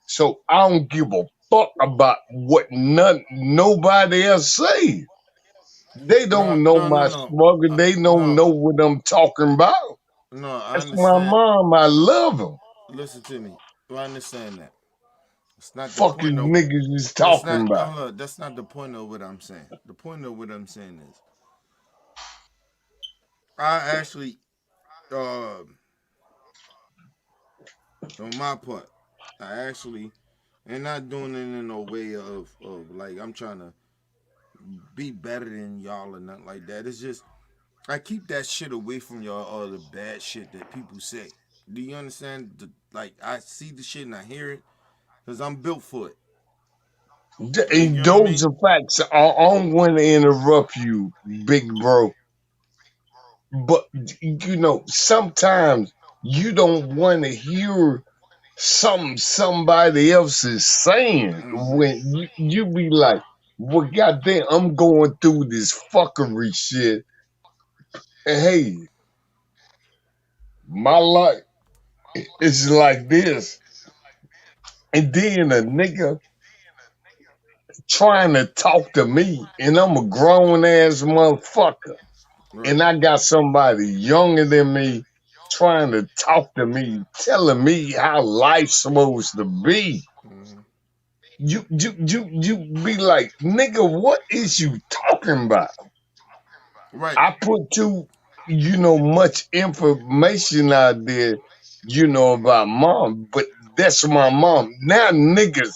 So I don't give a fuck about what nobody else say. They No, don't know no, no, my no, struggle. They don't no, know what I'm talking about. no. I That's my understand. mom. I love him. Listen to me. I understand that. It's not the point Fucking of. niggas is That's talking not. about. Hold on. That's not the point of what I'm saying. The point of what I'm saying is, I actually, uh, on my part, I actually, and not doing it in no way of like I'm trying to be better than y'all or nothing like that. It's just I keep that shit away from y'all, all the bad shit that people say. Do you understand? Like I see the shit and I hear it because I'm built for it. Like you And know what I those mean? are facts. I don't want to interrupt you, big bro. But, you know, sometimes you don't want to hear something somebody else is saying Mm-hmm. when you be like, well, goddamn, I'm going through this fuckery shit. And hey, my life is like this. And then a nigga trying to talk to me, and I'm a grown ass motherfucker. Right. And I got somebody younger than me trying to talk to me, telling me how life's supposed to be. Mm-hmm. You be like, nigga, what is you talking about? Right. I put too, you know, much information out there, you know, about mom, but that's my mom. Now niggas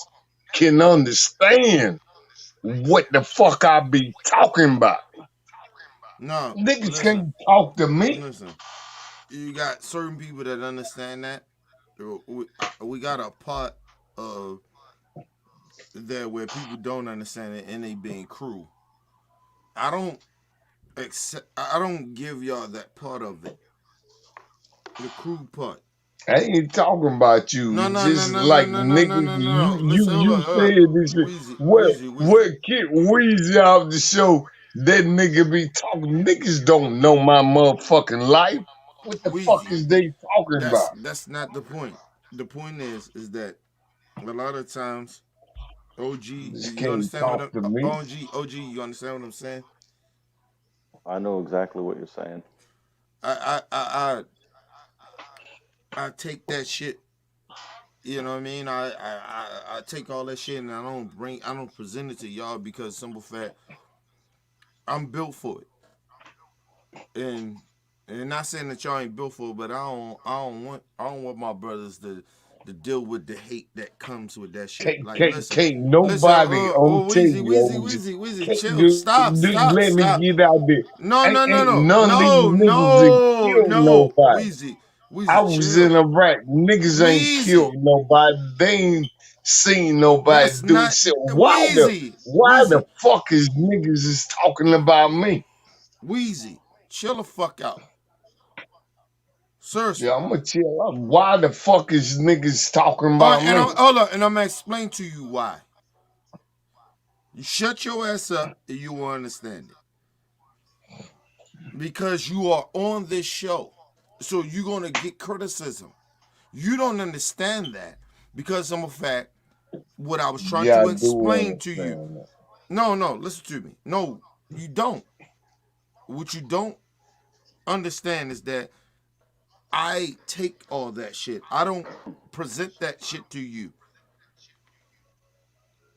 can understand what the fuck I be talking about. No, Niggas listen, can't talk to me. listen. You got certain people that understand that. We got a part of that where people don't understand it and they being cruel. I don't accept. I don't give y'all that part of it. The cruel part. I ain't talking about No, you. no, no, Just no, no, like no, no, no, niggas, no, you no. you Listen, you hold up. said this shit. Wheezy, What Wheezy, Wheezy. what kid Weezy off the show? That nigga be talking. Niggas don't know my motherfucking life. What the fuck Wheezy. is they talking about? That's not the point. The point is that a lot of times, OG, Just you can't understand what talk I'm to me. OG, you understand what I'm saying? I know exactly what you're saying. I take that shit. You know what I mean? I take all that shit and I don't present it to y'all because simple fact I'm built for it, and not saying that y'all ain't built for it, but I don't want my brothers to deal with the hate that comes with that shit. Like, listen, Can't listen, nobody, I'm telling Weezy, you, Weezy, OG, Weezy, Weezy, can't chill, do, stop, stop, let me stop. get out there. No, no, no, Ain't no, none of these no, niggas that no, killed no, nobody. Weezy, I Weezy, was in chill, Iraq. Niggas ain't Weezy. killed nobody. They ain't seen nobody That's do not shit. Wheezy, Why the Weezy, fuck is niggas is talking about me? Wheezy. Chill the fuck out. Yeah, Seriously. I'm gonna chill out. Why the fuck is niggas talking All right, about and me? hold on, and I'm gonna explain to you why. You shut your ass up, and you will understand it. Because you are on this show, so you're gonna get criticism. You don't understand that because of a fact. What I was trying Yeah, I to do explain to you. understand that. No, no, listen to me. No, you don't. What you don't understand is that I take all that shit. I don't present that shit to you.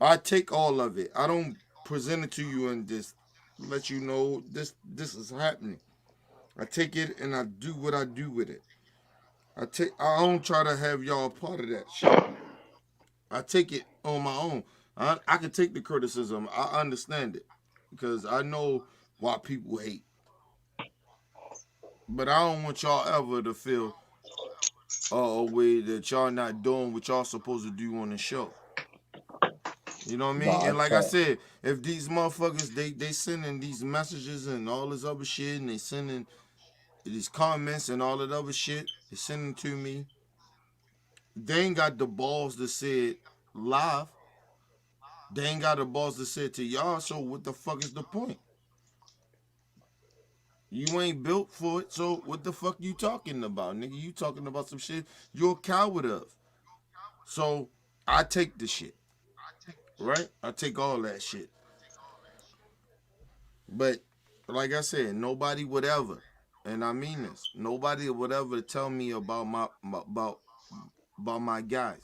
I take all of it. I don't present it to you and just let you know this is happening. I take it and I do what I do with it. I don't try to have y'all part of that shit. I take it on my own. I can take the criticism. I understand it because I know why people hate. But I don't want y'all ever to feel a way that y'all not doing what y'all supposed to do on the show. You know what I No, mean? I And like I can't. said, if these motherfuckers they sending these messages and all this other shit, and they sending these comments and all that other shit, they sending to me. They ain't got the balls to say it live. They ain't got the balls to say it to y'all. So what the fuck is the point? You ain't built for it. So what the fuck you talking about, nigga? You talking about some shit you're a coward of. So I take the shit, right? I take all that shit. But like I said, nobody would ever, and I mean this, nobody would ever tell me about about my guys.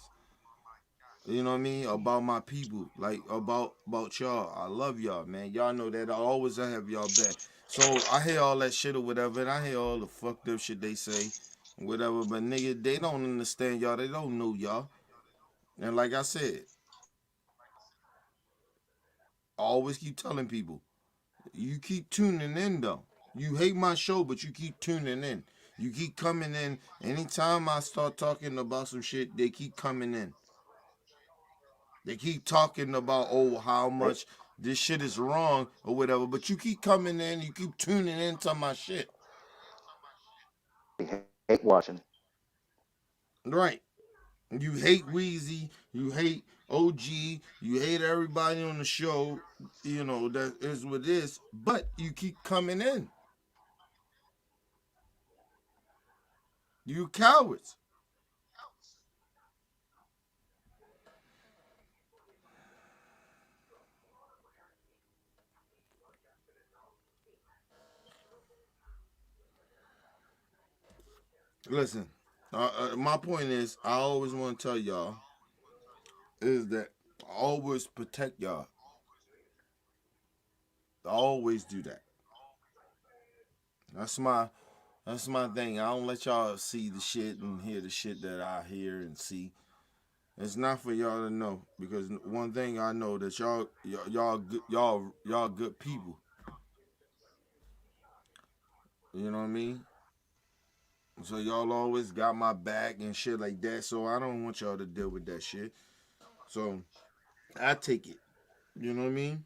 You know what I mean? About my people, like about y'all. I love y'all, man. Y'all know that I have y'all back. So I hear all that shit or whatever, and I hear all the fucked up shit they say, whatever. But nigga, they don't understand y'all. They don't know y'all. And like I said, I always keep telling people, you keep tuning in though. You hate my show, but you keep tuning in. You keep coming in. Anytime I start talking about some shit, they keep coming in. They keep talking about how They, much this shit is wrong or whatever, but you keep coming in, you keep tuning into my shit. they hate watching. Right. You hate Weezy, you hate OG, you hate everybody on the show, that is what it is, but you keep coming in. You cowards. Listen, my point is, I always want to tell y'all is that always protect y'all. I always do that. That's my That's my thing. I don't let y'all see the shit and hear the shit that I hear and see. It's not for y'all to know because one thing I know that y'all good people. You know what I mean? So y'all always got my back and shit like that. So I don't want y'all to deal with that shit. So I take it. You know what I mean?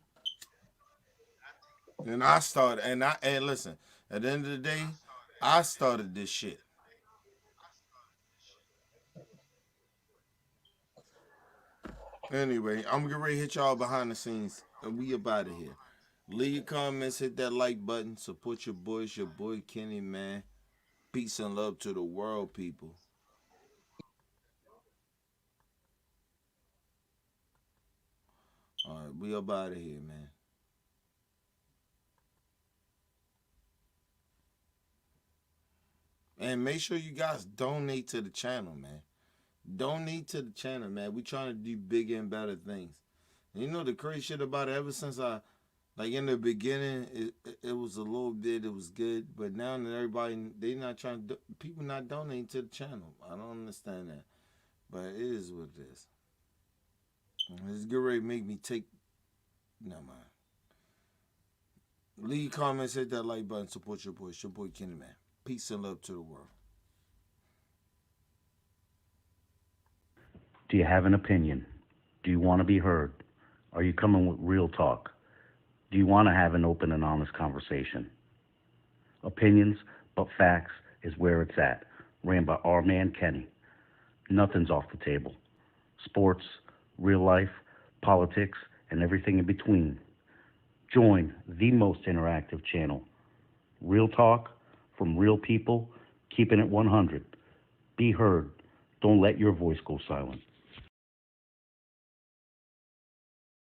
And I started and listen, at the end of the day, I started this shit. Anyway, I'm getting ready to hit y'all behind the scenes and we up out of here. Leave your comments, hit that like button, support your boys, your boy Kenny, man. Peace and love to the world, people. All right, we up out of here, man. And make sure you guys donate to the channel, man. Donate to the channel, man. We trying to do bigger and better things. And you know the crazy shit about it, ever since I Like in the beginning, it was a little bit, it was good, but now that everybody they not trying to, people not donating to the channel. I don't understand that, but it is what it is. It's good ready to make me take. No mind. Leave comments, hit that like button, support your boy. It's your boy Kenny Man. Peace and love to the world. Do you have an opinion? Do you want to be heard? Are you coming with real talk? Do you want to have an open and honest conversation? Opinions, but facts is where it's at. Ran by our man Kenny. Nothing's off the table. Sports, real life, politics, and everything in between. Join the most interactive channel. Real talk from real people, keeping it 100. Be heard. Don't let your voice go silent.